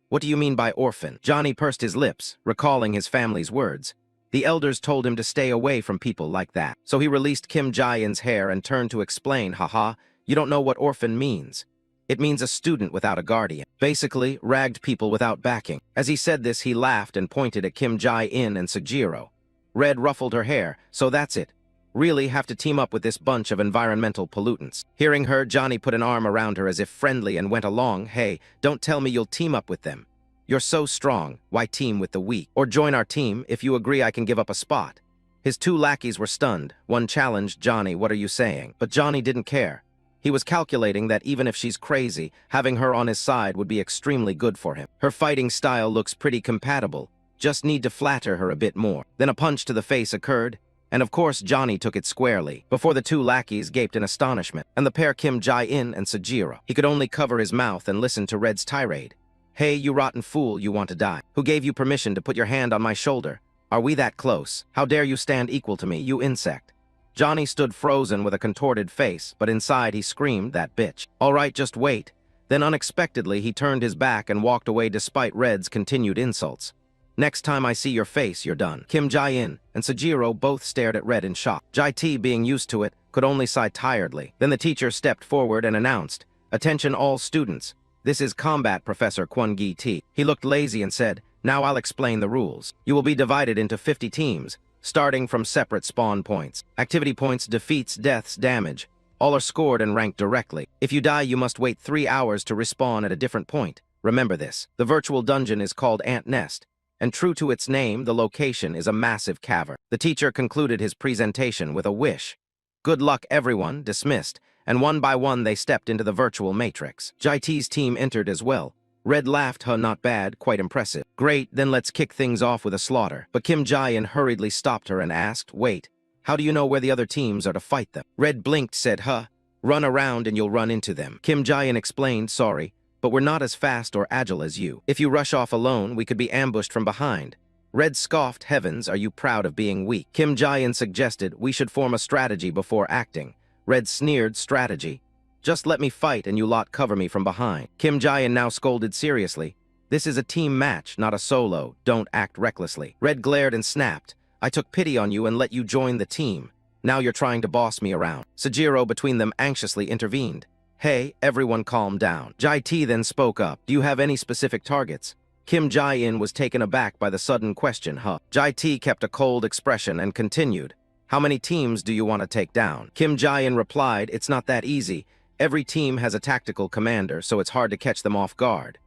S1: What do you mean by orphan? Johnny pursed his lips, recalling his family's words. The elders told him to stay away from people like that. So he released Kim Jae-in's hair and turned to explain, haha, you don't know what orphan means. It means a student without a guardian. Basically, ragged people without backing. As he said this, he laughed and pointed at Kim Jae-in and Sujiro. Red ruffled her hair, so that's it. Really have to team up with this bunch of environmental pollutants. Hearing her, Johnny put an arm around her as if friendly and went along, hey, don't tell me you'll team up with them. You're so strong, why team with the weak? Or join our team, if you agree I can give up a spot. His 2 lackeys were stunned. One challenged, Johnny, what are you saying? But Johnny didn't care. He was calculating that even if she's crazy, having her on his side would be extremely good for him. Her fighting style looks pretty compatible. Just need to flatter her a bit more. Then a punch to the face occurred, and of course Johnny took it squarely, before the 2 lackeys gaped in astonishment, and the pair Kim Jae-in and Sujiro. He could only cover his mouth and listen to Red's tirade. Hey, you rotten fool, you want to die. Who gave you permission to put your hand on my shoulder? Are we that close? How dare you stand equal to me, you insect? Johnny stood frozen with a contorted face, but inside he screamed, that bitch. All right, just wait. Then unexpectedly he turned his back and walked away despite Red's continued insults. Next time I see your face, you're done. Kim Jae-in and Sejiro both stared at Red in shock. Jae-T, being used to it, could only sigh tiredly. Then the teacher stepped forward and announced, "Attention all students. This is Combat Professor Kwon-gi-T." He looked lazy and said, "Now I'll explain the rules. You will be divided into 50 teams, starting from separate spawn points. Activity points, defeats, deaths, damage. All are scored and ranked directly. If you die, you must wait 3 hours to respawn at a different point. Remember this. The virtual dungeon is called Ant Nest, and true to its name, the location is a massive cavern." The teacher concluded his presentation with a wish. "Good luck, everyone," dismissed, and one by one they stepped into the virtual matrix. Jae-T's team entered as well. Red laughed, "Huh, not bad, quite impressive." "Great, then let's kick things off with a slaughter." But Kim Jae-in hurriedly stopped her and asked, "Wait, how do you know where the other teams are to fight them?" Red blinked, said, "Huh, run around and you'll run into them." Kim Jae-in explained, "Sorry, but we're not as fast or agile as you. If you rush off alone, we could be ambushed from behind." Red scoffed, "Heavens, are you proud of being weak?" Kim Jae-in suggested, "We should form a strategy before acting." Red sneered, "Strategy? Just let me fight and you lot cover me from behind." Kim Jae-in now scolded seriously, "This is a team match, not a solo. Don't act recklessly." Red glared and snapped, "I took pity on you and let you join the team. Now you're trying to boss me around." Sejiro between them anxiously intervened. "Hey, everyone calm down." Jae-T then spoke up, "Do you have any specific targets?" Kim Jae-in was taken aback by the sudden question. Jae-T kept a cold expression and continued, "How many teams do you want to take down?" Kim Jae-in replied, "It's not that easy. Every team has a tactical commander, so it's hard to catch them off guard."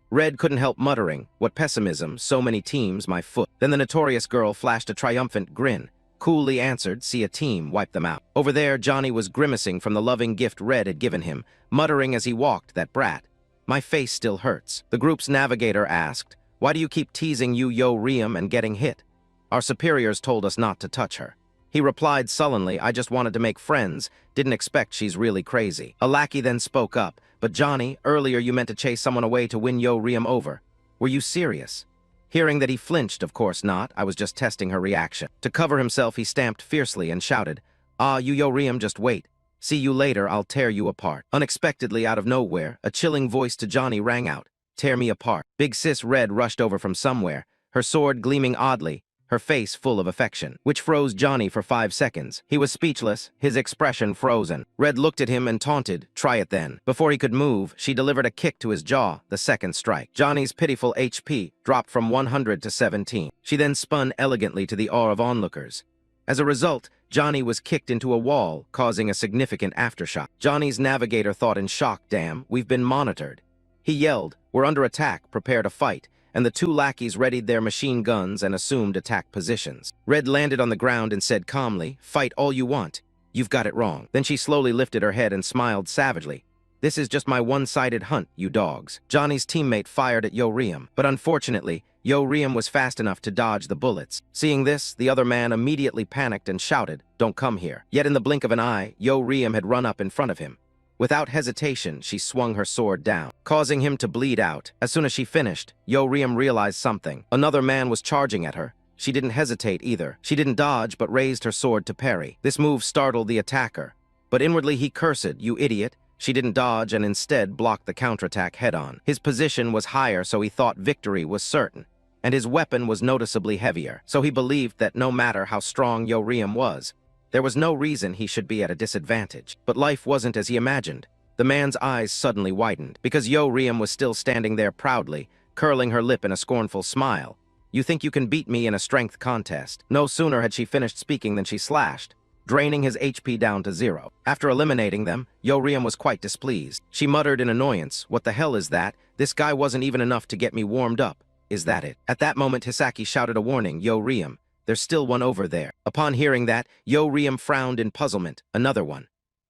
S1: Red couldn't help muttering, "What pessimism, so many teams, my foot." Then the notorious girl flashed a triumphant grin, coolly answered, "See a team, wipe them out." Over there, Johnny was grimacing from the loving gift Red had given him, muttering as he walked, "That brat. My face still hurts." The group's navigator asked, "Why do you keep teasing Yo Riem and getting hit? Our superiors told us not to touch her." He replied sullenly, "I just wanted to make friends, didn't expect she's really crazy." A lackey then spoke up, "But Johnny, earlier you meant to chase someone away to win Yo Riem over. Were you serious?" Hearing that, he flinched. "Of course not, I was just testing her reaction." To cover himself, he stamped fiercely and shouted, "Ah, Yo Riem, just wait. See you later, I'll tear you apart." Unexpectedly, out of nowhere, a chilling voice to Johnny rang out, "Tear me apart." Big Sis Red rushed over from somewhere, her sword gleaming oddly, her face full of affection, which froze Johnny for 5 seconds. He was speechless, his expression frozen. Red looked at him and taunted, "Try it then." Before he could move, she delivered a kick to his jaw, the second strike. Johnny's pitiful HP dropped from 100 to 17. She then spun elegantly to the awe of onlookers. As a result, Johnny was kicked into a wall, causing a significant aftershock. Johnny's navigator thought in shock, "Damn, we've been monitored." He yelled, "We're under attack, prepare to fight," and the 2 lackeys readied their machine guns and assumed attack positions. Red landed on the ground and said calmly, "Fight all you want. You've got it wrong." Then she slowly lifted her head and smiled savagely. "This is just my one-sided hunt, you dogs." Johnny's teammate fired at Yo Riem, but unfortunately, Yo Riem was fast enough to dodge the bullets. Seeing this, the other man immediately panicked and shouted, "Don't come here." Yet in the blink of an eye, Yo Riem had run up in front of him. Without hesitation, she swung her sword down, causing him to bleed out. As soon as she finished, Yo Riem realized something. Another man was charging at her. She didn't hesitate either. She didn't dodge, but raised her sword to parry. This move startled the attacker. But inwardly he cursed, "You idiot." She didn't dodge and instead blocked the counterattack head-on. His position was higher, so he thought victory was certain. And his weapon was noticeably heavier, so he believed that no matter how strong Yo Riem was, there was no reason he should be at a disadvantage. But life wasn't as he imagined. The man's eyes suddenly widened, because Yo Riem was still standing there proudly, curling her lip in a scornful smile. "You think you can beat me in a strength contest?" No sooner had she finished speaking than she slashed, draining his HP down to 0. After eliminating them, Yo Riem was quite displeased. She muttered in annoyance, "What the hell is that? This guy wasn't even enough to get me warmed up. Is that it?" At that moment, Hisaki shouted a warning, "Yo Riem, there's still one over there." Upon hearing that, Yo Riem frowned in puzzlement. Another one.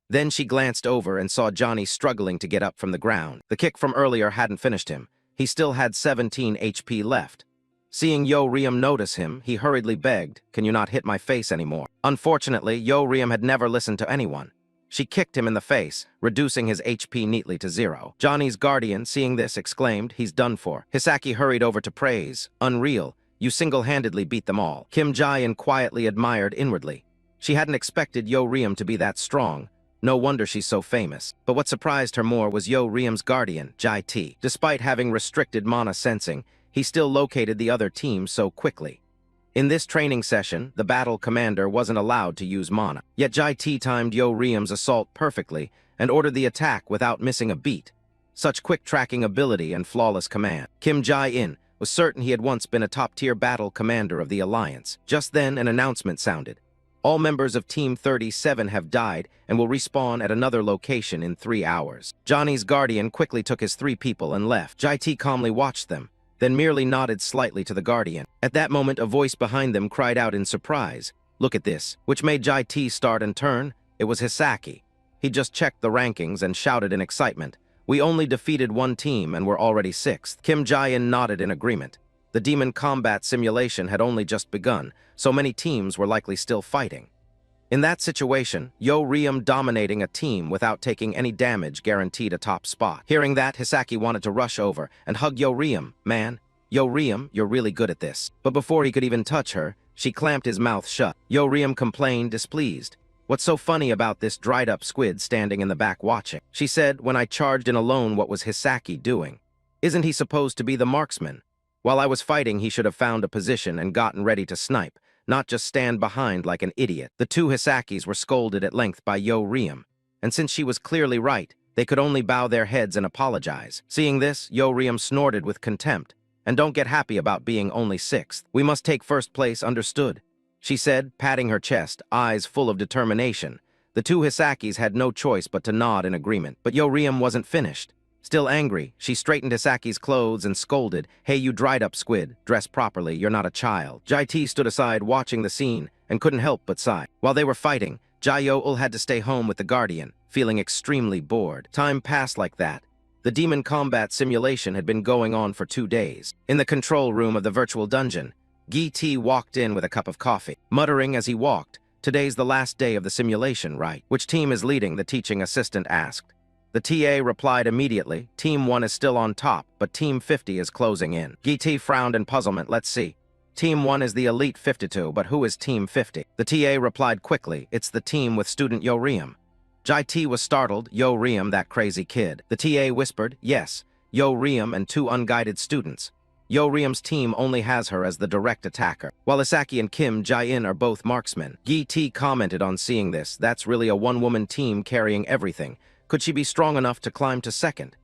S1: Then she glanced over and saw Johnny struggling to get up from the ground. The kick from earlier hadn't finished him. He still had 17 HP left. Seeing Yo Riem notice him, he hurriedly begged, "Can you not hit my face anymore?" Unfortunately, Yo Riem had never listened to anyone. She kicked him in the face, reducing his HP neatly to 0. Johnny's guardian, seeing this, exclaimed, "He's done for." Hisaki hurried over to praise, "Unreal. You single-handedly beat them all." Kim Jae-in quietly admired inwardly. She hadn't expected Yo Riem to be that strong. No wonder she's so famous. But what surprised her more was Yo Riem's guardian, Jae-T. Despite having restricted mana sensing, he still located the other team so quickly. In this training session, the battle commander wasn't allowed to use mana. Yet Jai-T timed Yo Riam's assault perfectly and ordered the attack without missing a beat. Such quick tracking ability and flawless command. Kim Jae-in was certain he had once been a top-tier battle commander of the Alliance. Just then, an announcement sounded. All members of Team 37 have died and will respawn at another location in 3 hours. Johnny's guardian quickly took his 3 people and left. Jai-T calmly watched them, then merely nodded slightly to the guardian. At that moment, a voice behind them cried out in surprise, "Look at this," which made Jai-T start and turn. It was Hisaki. He just checked the rankings and shouted in excitement, "We only defeated 1 team and were already 6th. Kim Jae-in nodded in agreement. The demon combat simulation had only just begun, so many teams were likely still fighting. In that situation, Yo Riam dominating a team without taking any damage guaranteed a top spot. Hearing that, Hisaki wanted to rush over and hug Yo Riam. "Man, Yo Riam, you're really good at this." But before he could even touch her, she clamped his mouth shut. Yo Riam complained, displeased. "What's so funny about this dried-up squid standing in the back watching?" She said, "When I charged in alone, what was Hisaki doing? Isn't he supposed to be the marksman? While I was fighting, he should have found a position and gotten ready to snipe, not just stand behind like an idiot." The 2 Hisakis were scolded at length by Yo Riam, and since she was clearly right, they could only bow their heads and apologize. Seeing this, Yo Riam snorted with contempt. "And don't get happy about being only 6th. We must take 1st place, understood?" she said, patting her chest, eyes full of determination. The 2 Hisakis had no choice but to nod in agreement, but Yo Riam wasn't finished. Still angry, she straightened Hisaki's clothes and scolded, "Hey, you dried-up squid, dress properly, you're not a child." Jai-T stood aside watching the scene and couldn't help but sigh. While they were fighting, Jae-ul had to stay home with the guardian, feeling extremely bored. Time passed like that. The demon combat simulation had been going on for 2 days. In the control room of the virtual dungeon, Gi-T walked in with a cup of coffee, muttering as he walked, "Today's the last day of the simulation, right?" "Which team is leading?" the teaching assistant asked. The TA replied immediately, "Team 1 is still on top, but Team 50 is closing in." Gi-T frowned in puzzlement. "Let's see. Team 1 is the Elite 52, but who is Team 50? The TA replied quickly, "It's the team with student Yo Riam." Jai-T was startled. "Yo Riam, that crazy kid." The TA whispered, "Yes, Yo Riam and 2 unguided students. Yo Riam's team only has her as the direct attacker, while Hisaki and Kim Jae-in are both marksmen." Gi-T commented on seeing this, "That's really a 1-woman team carrying everything. Could she be strong enough to climb to 2nd?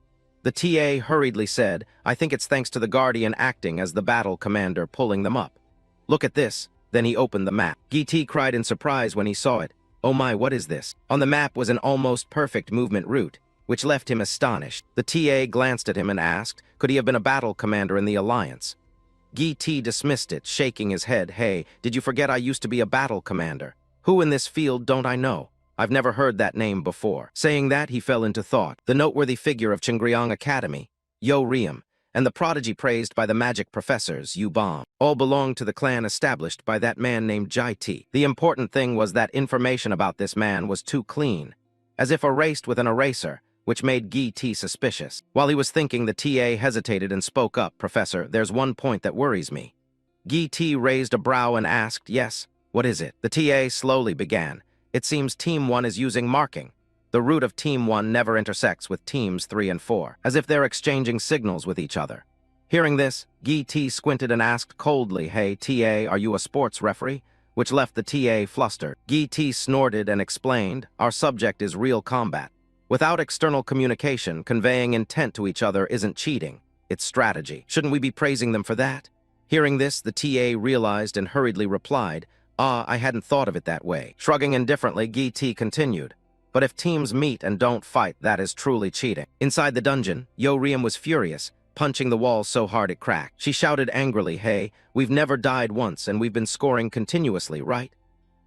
S1: The TA hurriedly said, "I think it's thanks to the Guardian acting as the battle commander pulling them up. Look at this." Then he opened the map. Gi-T cried in surprise when he saw it. "Oh my, what is this?" On the map was an almost perfect movement route, which left him astonished. The TA glanced at him and asked, could he have been a battle commander in the Alliance? Gi-T dismissed it, shaking his head. "Hey, did you forget I used to be a battle commander? Who in this field don't I know? I've never heard that name before." Saying that, he fell into thought. The noteworthy figure of Chingryong Academy, Yo Riam, and the prodigy praised by the magic professors, Yu Bom, all belonged to the clan established by that man named Jai-T. The important thing was that information about this man was too clean, as if erased with an eraser, which made Gi-T suspicious. While he was thinking, the TA hesitated and spoke up. "Professor, there's one point that worries me." Gi-T raised a brow and asked, "Yes, what is it?" The TA slowly began. "It seems Team 1 is using marking. The route of Team 1 never intersects with Teams 3 and 4, as if they're exchanging signals with each other." Hearing this, Gi-T squinted and asked coldly, "Hey, TA, are you a sports referee?" Which left the TA flustered. Gi-T snorted and explained, "Our subject is real combat. Without external communication, conveying intent to each other isn't cheating. It's strategy. Shouldn't we be praising them for that?" Hearing this, the TA realized and hurriedly replied, I hadn't thought of it that way." Shrugging indifferently, Gi-T continued, "But if teams meet and don't fight, that is truly cheating." Inside the dungeon, Yo Riam was furious, punching the wall so hard it cracked. She shouted angrily, "Hey, we've never died once and we've been scoring continuously, right?"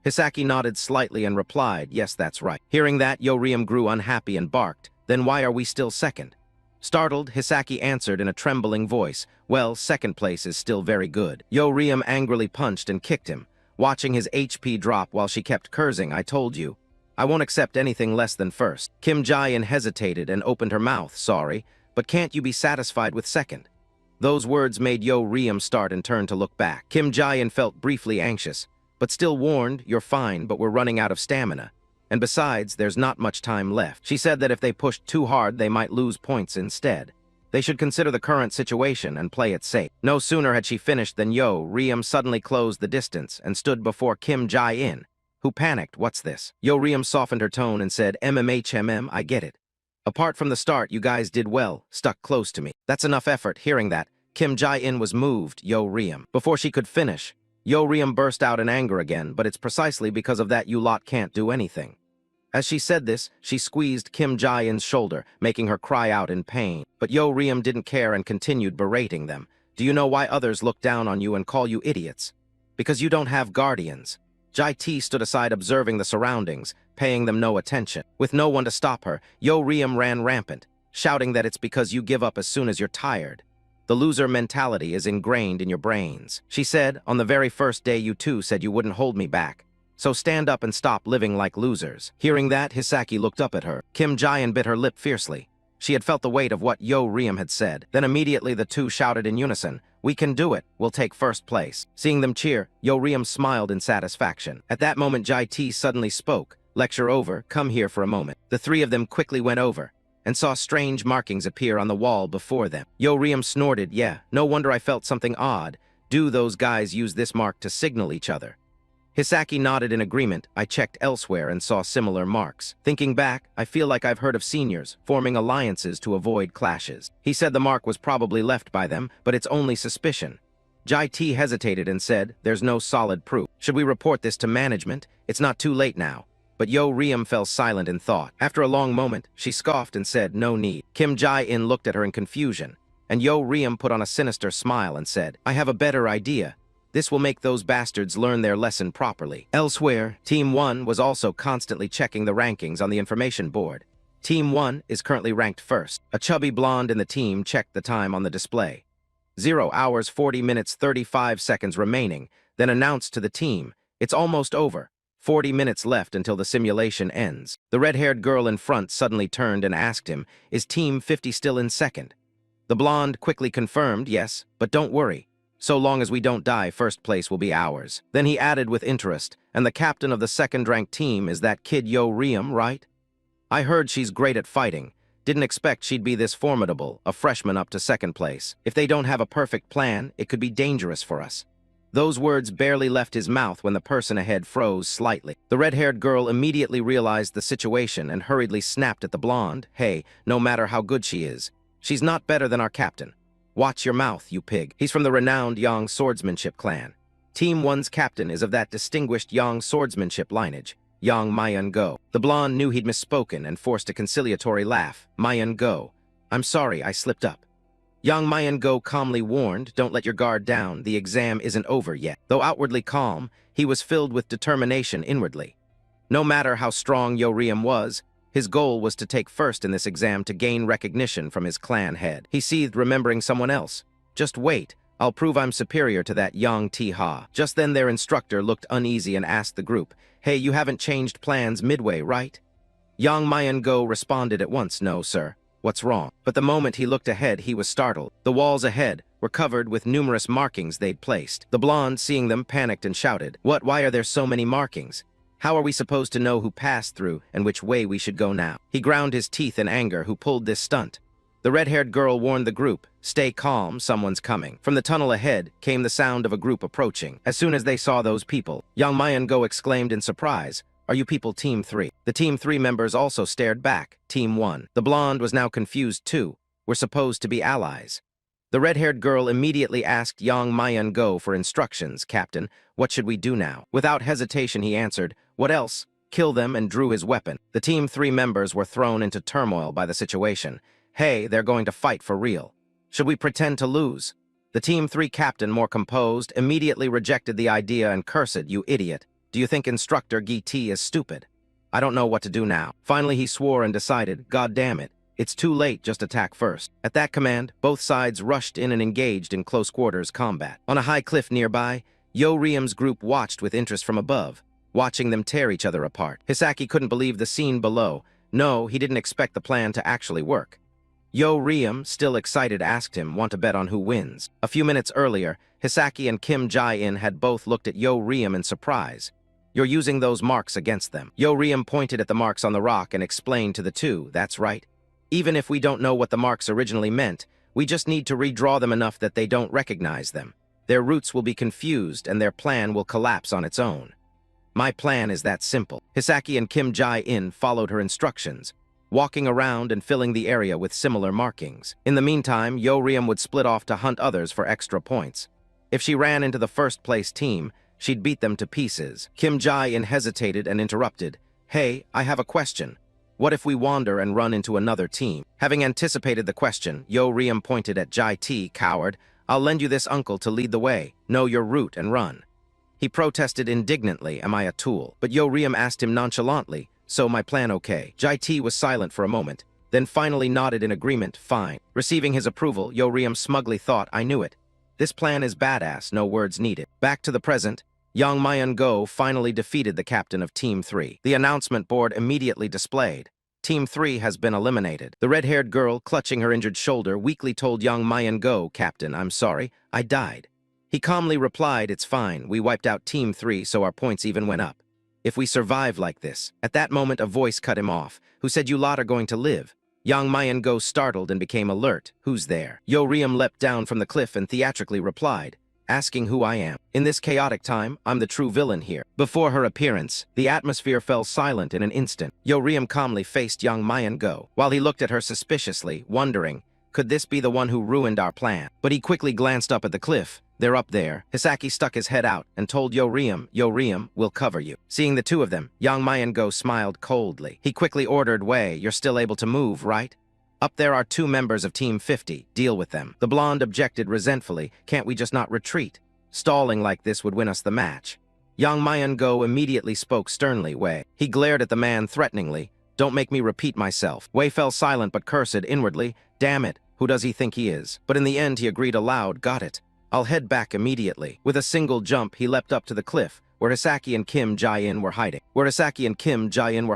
S1: Hisaki nodded slightly and replied, "Yes, that's right." Hearing that, Yo Riam grew unhappy and barked, "Then why are we still 2nd? Startled, Hisaki answered in a trembling voice, "Well, 2nd place is still very good." Yo Riam angrily punched and kicked him, watching his HP drop while she kept cursing, "I told you. I won't accept anything less than 1st. Kim Jae-in hesitated and opened her mouth, "Sorry, but can't you be satisfied with 2nd? Those words made Yo Riam start and turn to look back. Kim Jae-in felt briefly anxious, but still warned, "You're fine, but we're running out of stamina. And besides, there's not much time left." She said that if they pushed too hard, they might lose points instead. They should consider the current situation and play it safe. No sooner had she finished than Yo Riem suddenly closed the distance and stood before Kim Jae-in, who panicked. What's this? Yo Riem softened her tone and said, MMHMM, I get it. Apart from the start, you guys did well, stuck close to me. That's enough effort. Hearing that, Kim Jae-in was moved. Yo Riem. Before she could finish, Yo Riem burst out in anger again, but it's precisely because of that you lot can't do anything. As she said this, she squeezed Kim Jae-in's shoulder, making her cry out in pain. But Yo Riem didn't care and continued berating them. Do you know why others look down on you and call you idiots? Because you don't have guardians. Jai-T stood aside observing the surroundings, paying them no attention. With no one to stop her, Yo Riem ran rampant, shouting that it's because you give up as soon as you're tired. The loser mentality is ingrained in your brains. She said, on the very first day you two said you wouldn't hold me back. So stand up and stop living like losers. Hearing that, Hisaki looked up at her. Kim Jae-in bit her lip fiercely. She had felt the weight of what Yo Riem had said. Then immediately the two shouted in unison, we can do it, we'll take first place. Seeing them cheer, Yo Riem smiled in satisfaction. At that moment, Jai-T suddenly spoke. Lecture over, come here for a moment. The three of them quickly went over and saw strange markings appear on the wall before them. Yo Riem snorted, yeah, no wonder I felt something odd. Do those guys use this mark to signal each other? Hisaki nodded in agreement. I checked elsewhere and saw similar marks. Thinking back, I feel like I've heard of seniors forming alliances to avoid clashes. He said the mark was probably left by them, but it's only suspicion. Jai-T hesitated and said, there's no solid proof. Should we report this to management? It's not too late now. But Yo Riem fell silent in thought. After a long moment, she scoffed and said, no need. Kim Jae-in looked at her in confusion, and Yo Riem put on a sinister smile and said, I have a better idea. This will make those bastards learn their lesson properly. Elsewhere, Team 1 was also constantly checking the rankings on the information board. Team 1 is currently ranked first. A chubby blonde in the team checked the time on the display. 0 hours 40 minutes 35 seconds remaining, then announced to the team, it's almost over. 40 minutes left until the simulation ends. The red-haired girl in front suddenly turned and asked him, is Team 50 still in second? The blonde quickly confirmed, yes, but don't worry. So long as we don't die, first place will be ours. Then he added with interest, and the captain of the second-ranked team is that kid Yo Riem, right? I heard she's great at fighting. Didn't expect she'd be this formidable, a freshman up to second place. If they don't have a perfect plan, it could be dangerous for us. Those words barely left his mouth when the person ahead froze slightly. The red-haired girl immediately realized the situation and hurriedly snapped at the blonde, hey, no matter how good she is, she's not better than our captain. Watch your mouth, you pig. He's from the renowned Yang swordsmanship clan. Team 1's captain is of that distinguished Yang swordsmanship lineage, Yang Mayan-go. The blonde knew he'd misspoken and forced a conciliatory laugh. Mayan-go. I'm sorry, I slipped up. Yang Mayan-go calmly warned, don't let your guard down, the exam isn't over yet. Though outwardly calm, he was filled with determination inwardly. No matter how strong Yo Riem was, his goal was to take first in this exam to gain recognition from his clan head. He seethed, remembering someone else. Just wait, I'll prove I'm superior to that Yang Ti-ha. Just then their instructor looked uneasy and asked the group, hey, you haven't changed plans midway, right? Yang Mayan-go responded at once, no, sir. What's wrong? But the moment he looked ahead, he was startled. The walls ahead were covered with numerous markings they'd placed. The blonde, seeing them, panicked and shouted, what, why are there so many markings? How are we supposed to know who passed through and which way we should go now? He ground his teeth in anger. Who pulled this stunt? The red-haired girl warned the group, stay calm, someone's coming. From the tunnel ahead came the sound of a group approaching. As soon as they saw those people, Yang Mayan-go exclaimed in surprise, are you people Team 3? The Team 3 members also stared back. Team 1. The blonde was now confused too. We're supposed to be allies. The red-haired girl immediately asked Yang Mayan-go for instructions. Captain, what should we do now? Without hesitation, he answered, what else? Kill them, and drew his weapon. The Team 3 members were thrown into turmoil by the situation. Hey, they're going to fight for real. Should we pretend to lose? The Team 3 captain, more composed, immediately rejected the idea and cursed, you idiot. Do you think Instructor Gi-T is stupid? I don't know what to do now. Finally, he swore and decided, God damn it. It's too late, just attack first. At that command, both sides rushed in and engaged in close-quarters combat. On a high cliff nearby, Yo Riem's group watched with interest from above, watching them tear each other apart. Hisaki couldn't believe the scene below. No, he didn't expect the plan to actually work. Yo Riem, still excited, asked him, want to bet on who wins? A few minutes earlier, Hisaki and Kim Jae-in had both looked at Yo Riem in surprise. You're using those marks against them. Yo Riem pointed at the marks on the rock and explained to the two, that's right. Even if we don't know what the marks originally meant, We just need to redraw them enough that they don't recognize them. Their roots will be confused and their plan will collapse on its own. My plan is that simple. Hisaki and Kim Jae-in followed her instructions, walking around and filling the area with similar markings. In the meantime, Yo-Riem would split off to hunt others for extra points. If she ran into the first-place team, she'd beat them to pieces. Kim Jae-in hesitated and interrupted. Hey, I have a question. What if we wander and run into another team? Having anticipated the question, Yo-Riem pointed at Jae-T, coward. I'll lend you this uncle to lead the way. Know your route and run. He protested indignantly, am I a tool? But Yo-Riem asked him nonchalantly, so my plan okay? Jae-T was silent for a moment, then finally nodded in agreement, fine. Receiving his approval, Yo-Riem smugly thought, I knew it. This plan is badass, no words needed. Back to the present, Yang Mayan-go finally defeated the captain of Team 3. The announcement board immediately displayed. Team 3 has been eliminated. The red-haired girl, clutching her injured shoulder, weakly told Yang Mayan-go, Captain, I'm sorry, I died. He calmly replied, it's fine, we wiped out Team 3 so our points even went up. If we survive like this. At that moment a voice cut him off, who said you lot are going to live. Yang Mayan-go startled and became alert. Who's there? Yo-Riem leapt down from the cliff and theatrically replied, asking who I am. In this chaotic time, I'm the true villain here. Before her appearance, the atmosphere fell silent in an instant. Yo-Riem calmly faced Yang Mayan-go, while he looked at her suspiciously, wondering, could this be the one who ruined our plan? But he quickly glanced up at the cliff. They're up there. Hisaki stuck his head out and told Yo-Riem, we'll cover you. Seeing the two of them, Yang Mayan-go smiled coldly. He quickly ordered, Wei, you're still able to move, right? Up there are 2 members of Team 50. Deal with them. The blonde objected resentfully. Can't we just not retreat? Stalling like this would win us the match. Yang Mayan-go immediately spoke sternly, Wei. He glared at the man threateningly. Don't make me repeat myself. Wei fell silent but cursed inwardly. Damn it, who does he think he is? But in the end he agreed aloud, got it. I'll head back immediately. With a single jump, he leapt up to the cliff, where Hisaki and Kim Jae-in were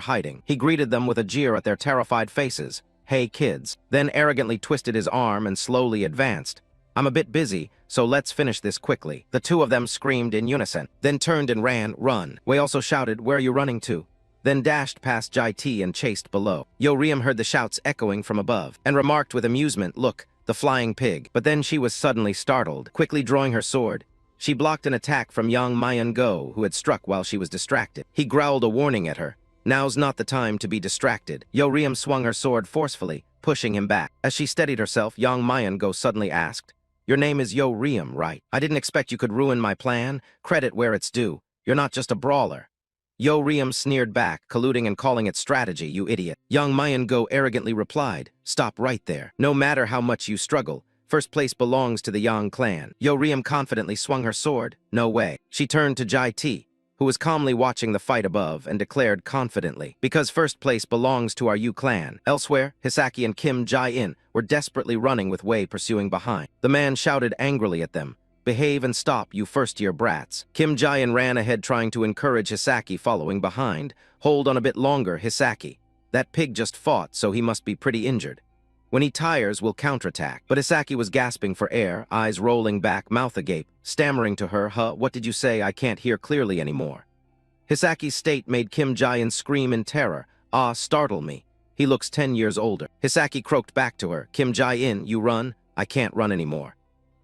S1: hiding. He greeted them with a jeer at their terrified faces. Hey kids, then arrogantly twisted his arm and slowly advanced. I'm a bit busy, so let's finish this quickly. The two of them screamed in unison, then turned and ran, run. Wei also shouted, where are you running to? Then dashed past Jae-T and chased below. Yo-Riem heard the shouts echoing from above, and remarked with amusement, look, the flying pig. But then she was suddenly startled, quickly drawing her sword. She blocked an attack from Yang Mayan-go, who had struck while she was distracted. He growled a warning at her. Now's not the time to be distracted. Yo-Riem swung her sword forcefully, pushing him back. As she steadied herself, Yang Mayan-go suddenly asked, your name is Yo-Riem, right? I didn't expect you could ruin my plan. Credit where it's due. You're not just a brawler. Yo-Riem sneered back, colluding and calling it strategy, you idiot. Yang Mayan-go arrogantly replied, stop right there. No matter how much you struggle, first place belongs to the Yang clan. Yo-Riem confidently swung her sword. No way. She turned to Jae-T, who was calmly watching the fight above, and declared confidently, because first place belongs to our Yu clan. Elsewhere, Hisaki and Kim Jae-in were desperately running with Wei pursuing behind. The man shouted angrily at them, behave and stop, you first-year brats. Kim Jae-in ran ahead trying to encourage Hisaki following behind. Hold on a bit longer, Hisaki. That pig just fought, so he must be pretty injured. When he tires, we'll counterattack. But Hisaki was gasping for air, eyes rolling back, mouth agape, stammering to her, what did you say? I can't hear clearly anymore. Hisaki's state made Kim Jae-in scream in terror. Startle me. He looks 10 years older. Hisaki croaked back to her, Kim Jae-in, you run? I can't run anymore.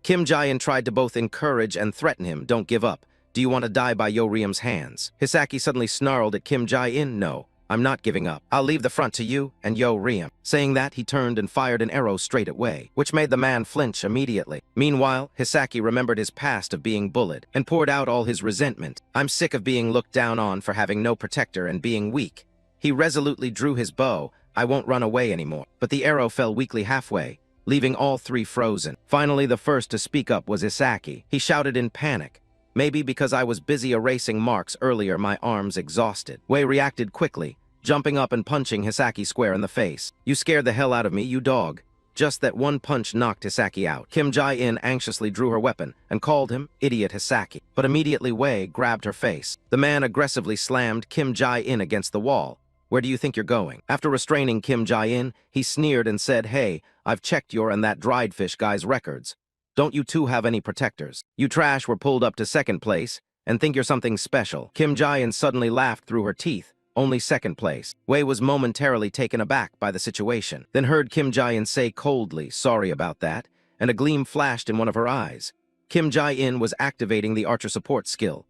S1: Kim Jae-in tried to both encourage and threaten him, don't give up. Do you want to die by Yo-Riem's hands? Hisaki suddenly snarled at Kim Jae-in, no. I'm not giving up. I'll leave the front to you and Yo-Riem. Saying that, he turned and fired an arrow straight at Wei, which made the man flinch immediately. Meanwhile, Hisaki remembered his past of being bullied and poured out all his resentment. I'm sick of being looked down on for having no protector and being weak. He resolutely drew his bow. I won't run away anymore. But the arrow fell weakly halfway, leaving all 3 frozen. Finally, the first to speak up was Hisaki. He shouted in panic. Maybe because I was busy erasing marks earlier, my arms exhausted. Wei reacted quickly, jumping up and punching Hisaki square in the face. You scared the hell out of me, you dog. Just that one punch knocked Hisaki out. Kim Jae-in anxiously drew her weapon and called him idiot Hisaki. But immediately Wei grabbed her face. The man aggressively slammed Kim Jae-in against the wall. Where do you think you're going? After restraining Kim Jae-in, he sneered and said, hey, I've checked your and that dried fish guy's records. Don't you two have any protectors? You trash were pulled up to 2nd place and think you're something special. Kim Jae-in suddenly laughed through her teeth, only second place. Wei was momentarily taken aback by the situation, then heard Kim Jae-in say coldly, "Sorry about that," and a gleam flashed in one of her eyes. Kim Jae-in was activating the archer support skill.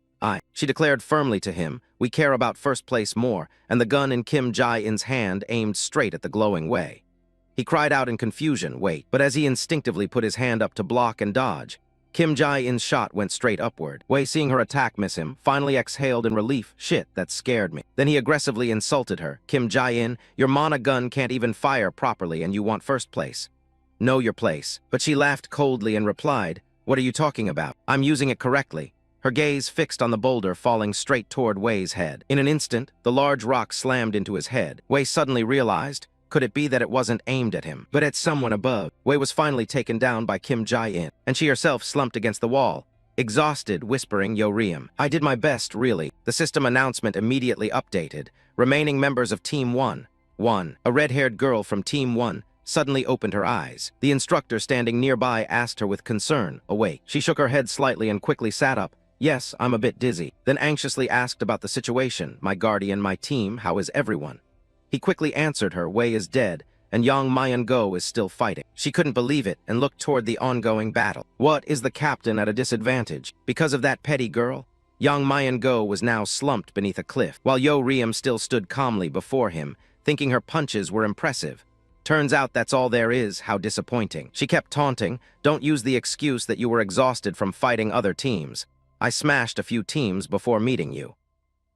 S1: She declared firmly to him, "We care about first place more," and the gun in Kim Jae-in's hand aimed straight at the glowing Wei. He cried out in confusion, "Wait," but as he instinctively put his hand up to block and dodge, Kim Jae-in's shot went straight upward. Wei, seeing her attack miss him, finally exhaled in relief. "Shit, that scared me." Then he aggressively insulted her. "Kim Jae-in, your mana gun can't even fire properly and you want first place. Know your place." But she laughed coldly and replied, "What are you talking about? I'm using it correctly." Her gaze fixed on the boulder falling straight toward Wei's head. In an instant, the large rock slammed into his head. Wei suddenly realized, could it be that it wasn't aimed at him, but at someone above? Wei was finally taken down by Kim Jae-in, and she herself slumped against the wall, exhausted, whispering, "Yo Riem, I did my best, really." The system announcement immediately updated. Remaining members of Team 1. A red-haired girl from Team 1 suddenly opened her eyes. The instructor standing nearby asked her with concern, "Awake?" She shook her head slightly and quickly sat up. "Yes, I'm a bit dizzy." Then anxiously asked about the situation. "My guardian, my team, how is everyone?" He quickly answered her, "Wei is dead, and Yang Mayan-go is still fighting." She couldn't believe it and looked toward the ongoing battle. What, is the captain at a disadvantage? Because of that petty girl? Yang Mayan-go was now slumped beneath a cliff, while Yo Riem still stood calmly before him, thinking her punches were impressive. Turns out that's all there is. How disappointing. She kept taunting, "Don't use the excuse that you were exhausted from fighting other teams. I smashed a few teams before meeting you."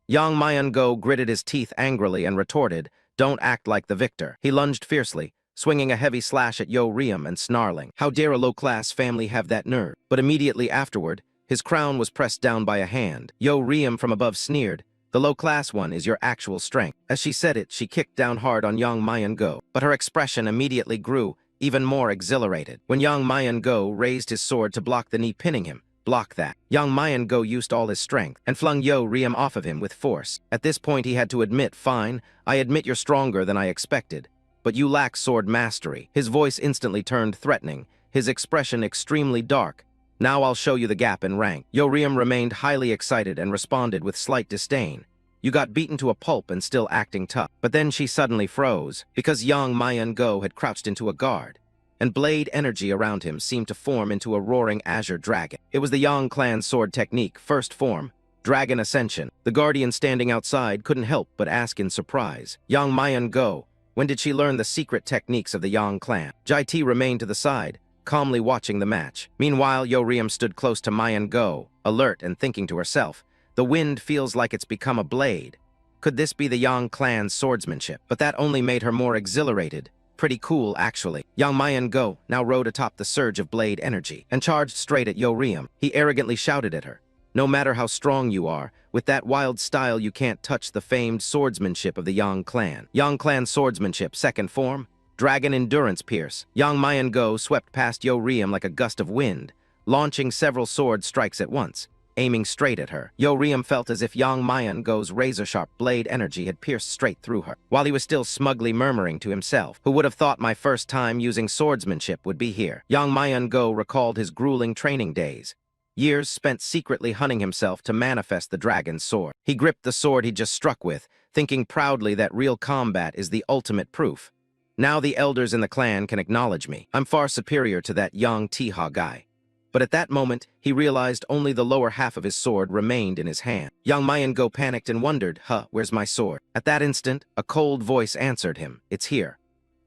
S1: Yang Mayan-go gritted his teeth angrily and retorted, "Don't act like the victor." He lunged fiercely, swinging a heavy slash at Yo Riem and snarling, "How dare a low-class family have that nerve?" But immediately afterward, his crown was pressed down by a hand. Yo Riem from above sneered, "The low-class one is your actual strength." As she said it, she kicked down hard on Yang Mayan-go, but her expression immediately grew, even more exhilarated. When Yang Mayan-go raised his sword to block the knee pinning him, "Block that." Yang Mayan-go used all his strength and flung Yo Riem off of him with force. At this point he had to admit, "Fine, I admit you're stronger than I expected, but you lack sword mastery." His voice instantly turned threatening, his expression extremely dark. "Now I'll show you the gap in rank." Yo Riem remained highly excited and responded with slight disdain, "You got beaten to a pulp and still acting tough." But then she suddenly froze, because Yang Mayan-go had crouched into a guard, and blade energy around him seemed to form into a roaring azure dragon. It was the Yang clan's sword technique, first form, Dragon Ascension. The guardian standing outside couldn't help but ask in surprise, "Yang Mayan-go, when did she learn the secret techniques of the Yang clan?" Jai-Ti remained to the side, calmly watching the match. Meanwhile, Yo Riem stood close to Mayan-go, alert and thinking to herself, "The wind feels like it's become a blade. Could this be the Yang clan's swordsmanship?" But that only made her more exhilarated. Pretty cool, actually. Yang Mayan-go now rode atop the surge of blade energy and charged straight at Yo Riem. He arrogantly shouted at her, "No matter how strong you are, with that wild style you can't touch the famed swordsmanship of the Yang clan." Yang clan swordsmanship, second form, Dragon Endurance Pierce. Yang Mayan-go swept past Yo Riem like a gust of wind, launching several sword strikes at once, aiming straight at her. Yo Riem felt as if Yang Mayan-go's razor-sharp blade energy had pierced straight through her, while he was still smugly murmuring to himself, "Who would have thought my first time using swordsmanship would be here?" Yang Mayan-go recalled his grueling training days, years spent secretly hunting himself to manifest the dragon's sword. He gripped the sword he just struck with, thinking proudly that real combat is the ultimate proof. "Now the elders in the clan can acknowledge me. I'm far superior to that young Tiha guy." But at that moment, he realized only the lower half of his sword remained in his hand. Yang Mayan-go panicked and wondered, "Where's my sword?" At that instant, a cold voice answered him, "It's here."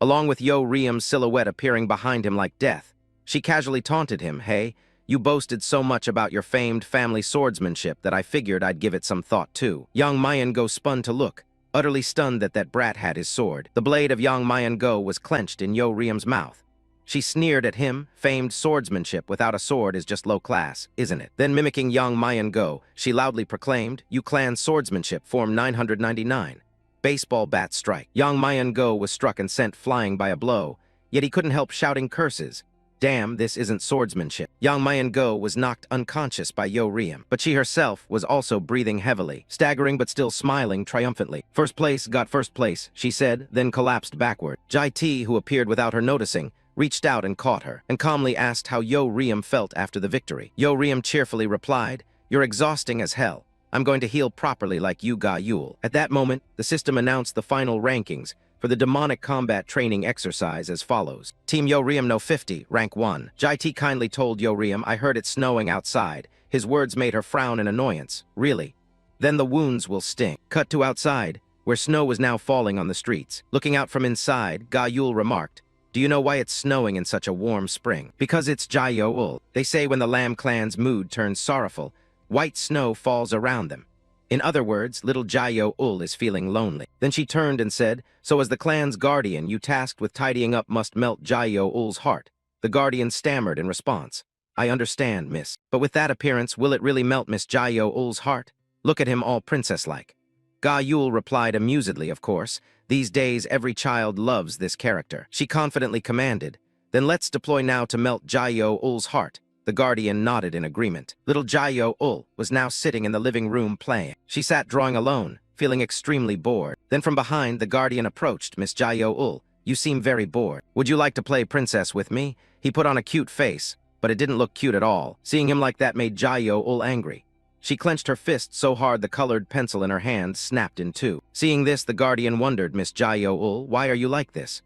S1: Along with Yo Riem's silhouette appearing behind him like death, she casually taunted him, "Hey, you boasted so much about your famed family swordsmanship that I figured I'd give it some thought too." Yang Mayan-go spun to look, utterly stunned that that brat had his sword. The blade of Yang Mayan-go was clenched in Yo Riem's mouth. She sneered at him, "Famed swordsmanship without a sword is just low class, isn't it?" Then mimicking Yang Mayan-go, she loudly proclaimed, "You clan swordsmanship, form 999. Baseball bat strike." Yang Mayan-go was struck and sent flying by a blow, yet he couldn't help shouting curses. "Damn, this isn't swordsmanship." Yang Mayan-go was knocked unconscious by Yo Riem, but she herself was also breathing heavily, staggering but still smiling triumphantly. "First place got first place," she said, then collapsed backward. Jai-Ti, who appeared without her noticing, reached out and caught her, and calmly asked how Yo Riem felt after the victory. Yo Riem cheerfully replied, "You're exhausting as hell. I'm going to heal properly like you Ga Yul. At that moment, the system announced the final rankings for the demonic combat training exercise as follows. Team Yo Riem No 50, rank 1. Jai T kindly told Yo Riem, I heard it snowing outside. His words made her frown in annoyance. Really? Then the wounds will sting. Cut to outside, where snow was now falling on the streets. Looking out from inside, Ga Yul remarked, do you know why it's snowing in such a warm spring? Because it's Jai Yo Ul. They say when the Lamb clan's mood turns sorrowful, white snow falls around them. In other words, little Jai Yo Ul is feeling lonely. Then she turned and said, so as the clan's guardian, you tasked with tidying up must melt Jai Yo Ul's heart. The guardian stammered in response. I understand, miss. But with that appearance, will it really melt Miss Jai Yo Ul's heart? Look at him all princess-like. Ga Yul replied amusedly, of course. These days, every child loves this character. She confidently commanded, then let's deploy now to melt Jai Yo Ul's heart. The guardian nodded in agreement. Little Jai Yo Ul was now sitting in the living room playing. She sat drawing alone, feeling extremely bored. Then from behind, the guardian approached Miss Jai Yo Ul. You seem very bored. Would you like to play princess with me? He put on a cute face, but it didn't look cute at all. Seeing him like that made Jai Yo Ul angry. She clenched her fist so hard the colored pencil in her hand snapped in two. Seeing this, the guardian wondered, Miss Jai Yo Ul, why are you like this?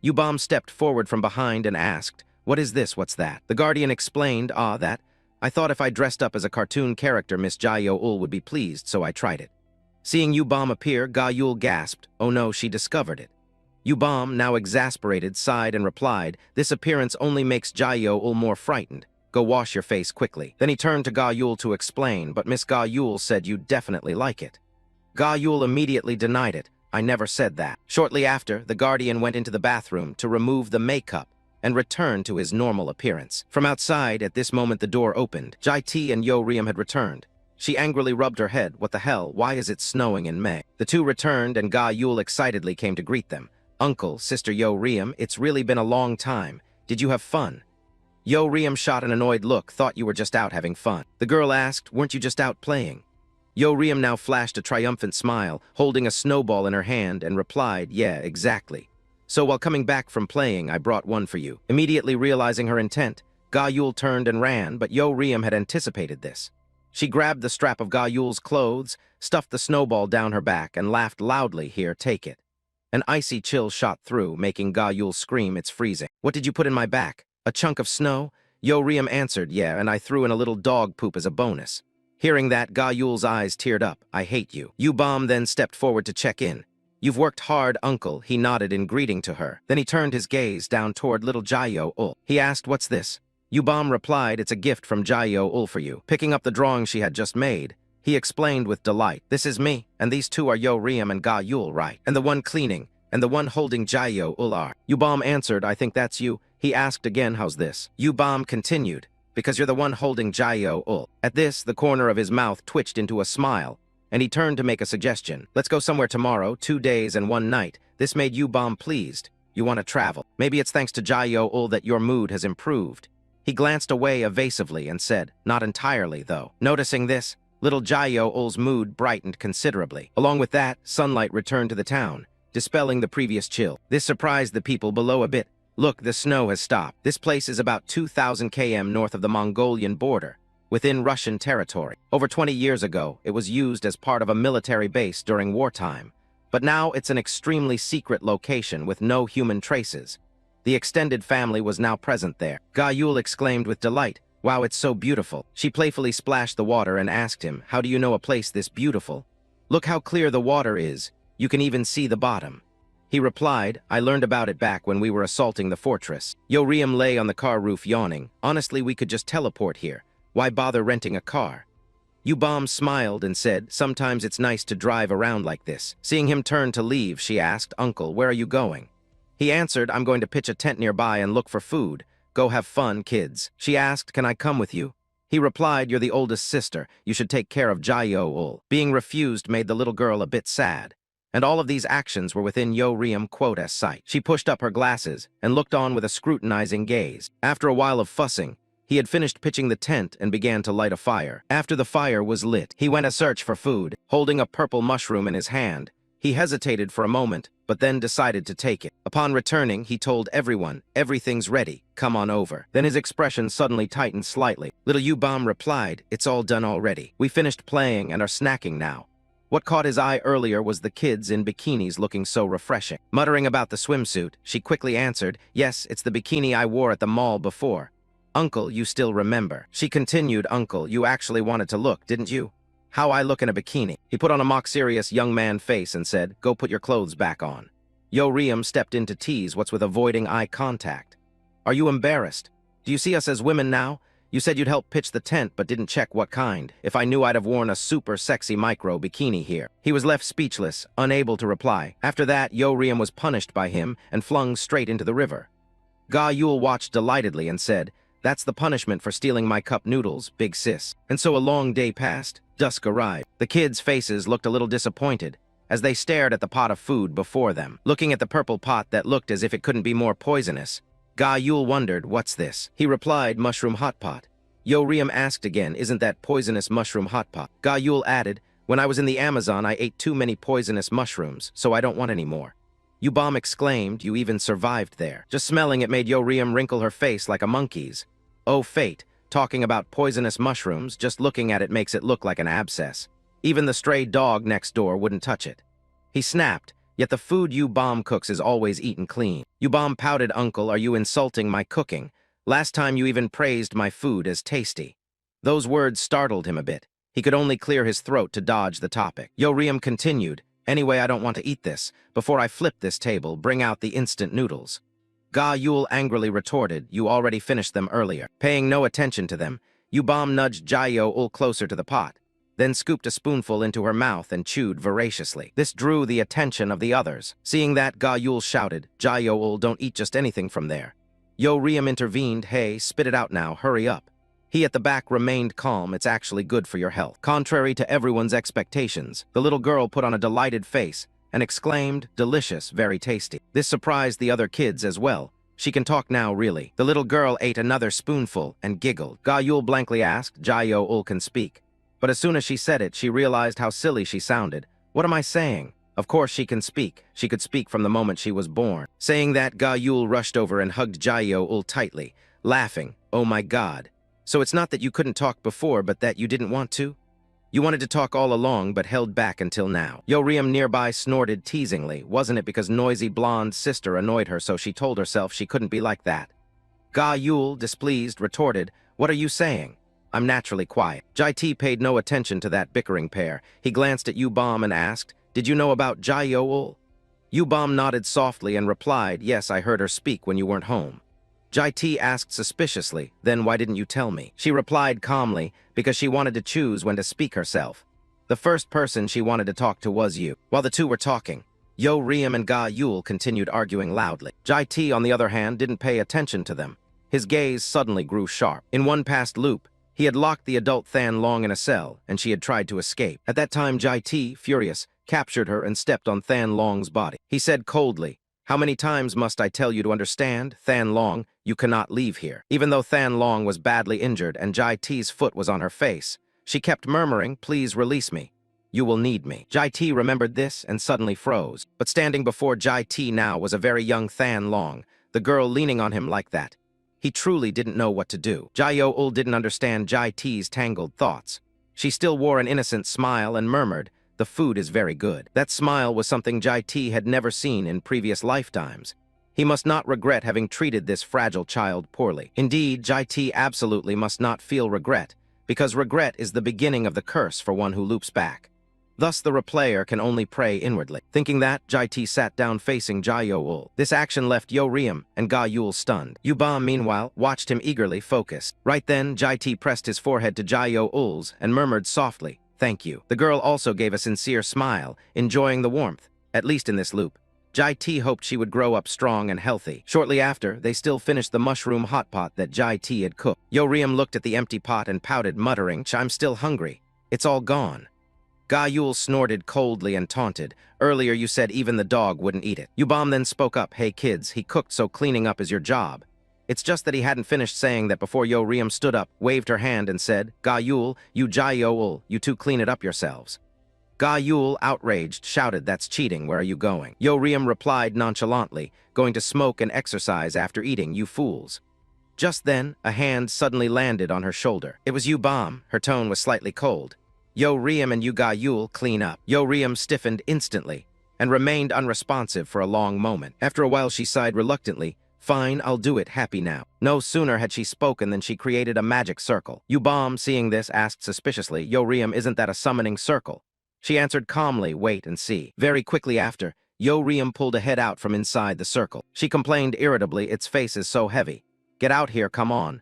S1: Yubam stepped forward from behind and asked, what is this, what's that? The guardian explained, that. I thought if I dressed up as a cartoon character, Miss Jai Yo Ul would be pleased, so I tried it. Seeing Yubam appear, Ga Yul gasped. Oh no, she discovered it. Yubam, now exasperated, sighed and replied, this appearance only makes Jai Yo Ul more frightened. Go wash your face quickly. Then he turned to Ga Yul to explain, but Miss Ga Yul said you'd definitely like it. Ga Yul immediately denied it. I never said that. Shortly after, the guardian went into the bathroom to remove the makeup and returned to his normal appearance. From outside, at this moment the door opened. Jai T and Yo Riem had returned. She angrily rubbed her head. What the hell? Why is it snowing in May? The two returned and Ga Yul excitedly came to greet them. Uncle, Sister Yo Riem, it's really been a long time. Did you have fun? Yo Riem shot an annoyed look, thought you were just out having fun. The girl asked, weren't you just out playing? Yo Riem now flashed a triumphant smile, holding a snowball in her hand, and replied, yeah, exactly. So while coming back from playing, I brought one for you. Immediately realizing her intent, Ga Yul turned and ran, but Yo Riem had anticipated this. She grabbed the strap of Ga Yul's clothes, stuffed the snowball down her back, and laughed loudly, here, take it. An icy chill shot through, making Ga Yul scream, it's freezing. What did you put in my back? A chunk of snow? Yo Riem answered, yeah, and I threw in a little dog poop as a bonus. Hearing that, Ga Yul's eyes teared up. I hate you. Yubam then stepped forward to check in. You've worked hard, uncle, he nodded in greeting to her. Then he turned his gaze down toward little Jai Yo Ul. He asked, what's this? Yubam replied, it's a gift from Jai Yo Ul for you. Picking up the drawing she had just made, he explained with delight, this is me, and these two are Yo Riem and Ga Yul, right? And the one cleaning, and the one holding Jai Yo Ul are. Yubam answered, I think that's you. He asked again, how's this? Yubam continued, because you're the one holding Jai Yo Ul. At this, the corner of his mouth twitched into a smile, and he turned to make a suggestion. Let's go somewhere tomorrow, 2 days and 1 night. This made Yubam pleased. You want to travel. Maybe it's thanks to Jai Yo Ul that your mood has improved. He glanced away evasively and said, not entirely, though. Noticing this, little Jai Yo Ul's mood brightened considerably. Along with that, sunlight returned to the town, dispelling the previous chill. This surprised the people below a bit. Look, the snow has stopped. This place is about 2,000 km north of the Mongolian border, within Russian territory. Over 20 years ago, it was used as part of a military base during wartime, but now it's an extremely secret location with no human traces. The extended family was now present there. Ga Yul exclaimed with delight, wow, it's so beautiful. She playfully splashed the water and asked him, how do you know a place this beautiful? Look how clear the water is. You can even see the bottom. He replied, I learned about it back when we were assaulting the fortress. Yo Riem lay on the car roof yawning. Honestly, we could just teleport here. Why bother renting a car? Yubam smiled and said, sometimes it's nice to drive around like this. Seeing him turn to leave, she asked, Uncle, where are you going? He answered, I'm going to pitch a tent nearby and look for food. Go have fun, kids. She asked, can I come with you? He replied, you're the oldest sister. You should take care of Jai Yo Ul. Being refused made the little girl a bit sad. And all of these actions were within Yo Riem Quota's sight. She pushed up her glasses and looked on with a scrutinizing gaze. After a while of fussing, he had finished pitching the tent and began to light a fire. After the fire was lit, he went a search for food. Holding a purple mushroom in his hand, He hesitated for a moment, but then decided to take it. Upon returning, he told everyone, "Everything's ready, come on over." Then his expression suddenly tightened slightly. Little U-Bomb replied, "It's all done already. We finished playing and are snacking now." What caught his eye earlier was the kids in bikinis looking so refreshing. Muttering about the swimsuit, she quickly answered, "Yes, it's the bikini I wore at the mall before." "Uncle, you still remember." She continued, "Uncle, you actually wanted to look, didn't you? How I look in a bikini." He put on a mock-serious young man face and said, "Go put your clothes back on." Yo-Riem stepped in to tease what's with avoiding eye contact. "Are you embarrassed? Do you see us as women now? You said you'd help pitch the tent but didn't check what kind. If I knew I'd have worn a super sexy micro bikini here." He was left speechless, unable to reply. After that, Yo-Riem was punished by him and flung straight into the river. Ga-Yul watched delightedly and said, "That's the punishment for stealing my cup noodles, big sis." And so a long day passed. Dusk arrived. The kids' faces looked a little disappointed as they stared at the pot of food before them. Looking at the purple pot that looked as if it couldn't be more poisonous, Ga-Yul wondered, "What's this?" He replied, "Mushroom hot pot." Yo-Riem asked again, "Isn't that poisonous mushroom hot pot?" Ga-Yul added, "When I was in the Amazon, I ate too many poisonous mushrooms, so I don't want any more." U-Bomb exclaimed, "You even survived there." Just smelling it made Yo-Riem wrinkle her face like a monkey's. Oh, fate. Talking about poisonous mushrooms, just looking at it makes it look like an abscess. Even the stray dog next door wouldn't touch it. He snapped, "Yet the food U-Bomb cooks is always eaten clean." U-Bomb pouted, "Uncle, are you insulting my cooking? Last time you even praised my food as tasty." Those words startled him a bit. He could only clear his throat to dodge the topic. Yo-Riem continued, "Anyway, I don't want to eat this. Before I flip this table, bring out the instant noodles." Ga-Yul angrily retorted, "You already finished them earlier." Paying no attention to them, U-Bomb nudged Jayo-ul closer to the pot, then scooped a spoonful into her mouth and chewed voraciously. This drew the attention of the others. Seeing that, Ga-Yul shouted, "Jayo-ul, don't eat just anything from there." Yo-Riem intervened, "Hey, spit it out now, hurry up." He at the back remained calm, "It's actually good for your health." Contrary to everyone's expectations, the little girl put on a delighted face and exclaimed, "Delicious, very tasty." This surprised the other kids as well. "She can talk now, really." The little girl ate another spoonful and giggled. Ga-Yul blankly asked, "Jayo-ul can speak." But as soon as she said it, she realized how silly she sounded. "What am I saying? Of course she can speak. She could speak from the moment she was born." Saying that, Ga-Yul rushed over and hugged Jayo-ul tightly, laughing, "Oh my God. So it's not that you couldn't talk before, but that you didn't want to? You wanted to talk all along, but held back until now." Yo-Riem nearby snorted teasingly. Wasn't it because noisy blonde sister annoyed her, so she told herself she couldn't be like that? Ga-Yul, displeased, retorted, "What are you saying?" "I'm naturally quiet." Jai-T paid no attention to that bickering pair. He glanced at U-Bomb and asked, "Did you know about Jayo-ul?" U-Bomb nodded softly and replied, "Yes, I heard her speak when you weren't home." Jai-T asked suspiciously, "Then why didn't you tell me?" She replied calmly, "Because she wanted to choose when to speak herself. The first person she wanted to talk to was you." While the two were talking, Yo-Riem and Ga-Yul continued arguing loudly. Jai-T, on the other hand, didn't pay attention to them. His gaze suddenly grew sharp. In one past loop, he had locked the adult Than Long in a cell, and she had tried to escape. At that time, Jai-T, furious, captured her and stepped on Than Long's body. He said coldly, "How many times must I tell you to understand? Than Long, you cannot leave here." Even though Than Long was badly injured and Jai-T's foot was on her face, she kept murmuring, "Please release me. You will need me." Jai-T remembered this and suddenly froze. But standing before Jai-T now was a very young Than Long, the girl leaning on him like that. He truly didn't know what to do. Jayo-ul didn't understand Jai-T's tangled thoughts. She still wore an innocent smile and murmured, "The food is very good." That smile was something Jai-T had never seen in previous lifetimes. He must not regret having treated this fragile child poorly. Indeed, Jai-T absolutely must not feel regret, because regret is the beginning of the curse for one who loops back. Thus the replayer can only pray inwardly. Thinking that, Jai-T sat down facing Jayo-ul. This action left Yo-Riem and Ga-Yul stunned. U-Bomb, meanwhile, watched him eagerly, focused. Right then, Jai-T pressed his forehead to Jayo-ul's and murmured softly, "Thank you." The girl also gave a sincere smile, enjoying the warmth, at least in this loop. Jai-T hoped she would grow up strong and healthy. Shortly after, they still finished the mushroom hot pot that Jai-T had cooked. Yo-Riem looked at the empty pot and pouted, muttering, "I'm still hungry. It's all gone." Ga-Yul snorted coldly and taunted, "Earlier you said even the dog wouldn't eat it." U-Bomb then spoke up, "Hey kids, he cooked so cleaning up is your job." It's just that he hadn't finished saying that before Yo-Riem stood up, waved her hand and said, "Ga-Yul, you Jayo-ul, you two clean it up yourselves." Ga Yul, outraged, shouted, "That's cheating, where are you going?" Yo Riem replied nonchalantly, "Going to smoke and exercise after eating, you fools." Just then, a hand suddenly landed on her shoulder. It was Yu Bam. Her tone was slightly cold. "Yo Riem and Yu Ga Yul, clean up." Yo Riem stiffened instantly and remained unresponsive for a long moment. After a while she sighed reluctantly, "Fine, I'll do it, happy now." No sooner had she spoken than she created a magic circle. Yu Bam, seeing this, asked suspiciously, "Yo Riem, isn't that a summoning circle?" She answered calmly, "Wait and see." Very quickly after, Yo Riem pulled a head out from inside the circle. She complained irritably, "Its face is so heavy. Get out here, come on."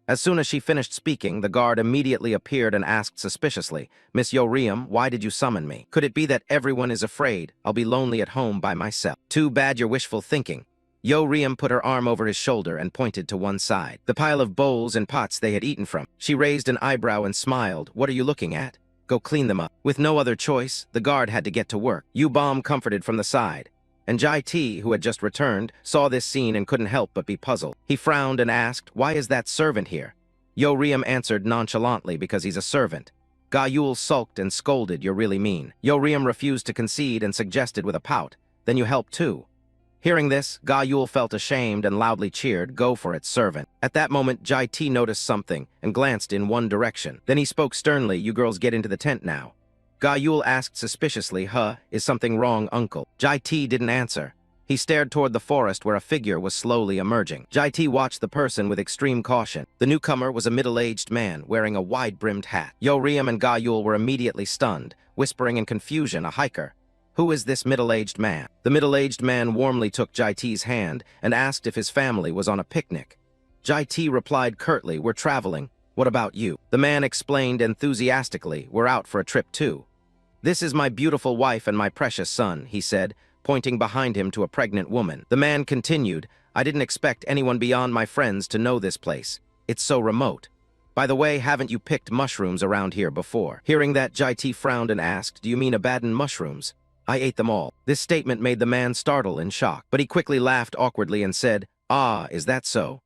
S1: As soon as she finished speaking, the guard immediately appeared and asked suspiciously, "Miss Yo Riem, why did you summon me? Could it be that everyone is afraid I'll be lonely at home by myself?" "Too bad you're wishful thinking." Yo Riem put her arm over his shoulder and pointed to one side, the pile of bowls and pots they had eaten from. She raised an eyebrow and smiled, "What are you looking at? Go clean them up." With no other choice, the guard had to get to work. Yu Bam comforted from the side, and Jai T, who had just returned, saw this scene and couldn't help but be puzzled. He frowned and asked, "Why is that servant here?" Yo Riem answered nonchalantly, "Because he's a servant." Ga Yul sulked and scolded, "You're really mean." Yo Riem refused to concede and suggested with a pout, "Then you help too." Hearing this, Ga Yul felt ashamed and loudly cheered, "Go for it, servant." At that moment, Jai T noticed something and glanced in one direction. Then he spoke sternly, "You girls get into the tent now." Ga Yul asked suspiciously, "Is something wrong, uncle?" Jai T didn't answer. He stared toward the forest where a figure was slowly emerging. Jai T watched the person with extreme caution. The newcomer was a middle-aged man wearing a wide-brimmed hat. Yo Riem and Ga Yul were immediately stunned, whispering in confusion, "A hiker. Who is this middle-aged man?" The middle-aged man warmly took Jai T's hand and asked if his family was on a picnic. Jai T replied curtly, "We're traveling. What about you?" The man explained enthusiastically, "We're out for a trip too." "This is my beautiful wife and my precious son," he said, pointing behind him to a pregnant woman. The man continued, "I didn't expect anyone beyond my friends to know this place. It's so remote. By the way, haven't you picked mushrooms around here before?" Hearing that, Jai T frowned and asked, "Do you mean Abaddon mushrooms? I ate them all." This statement made the man startle in shock, but he quickly laughed awkwardly and said, "Ah, is that so?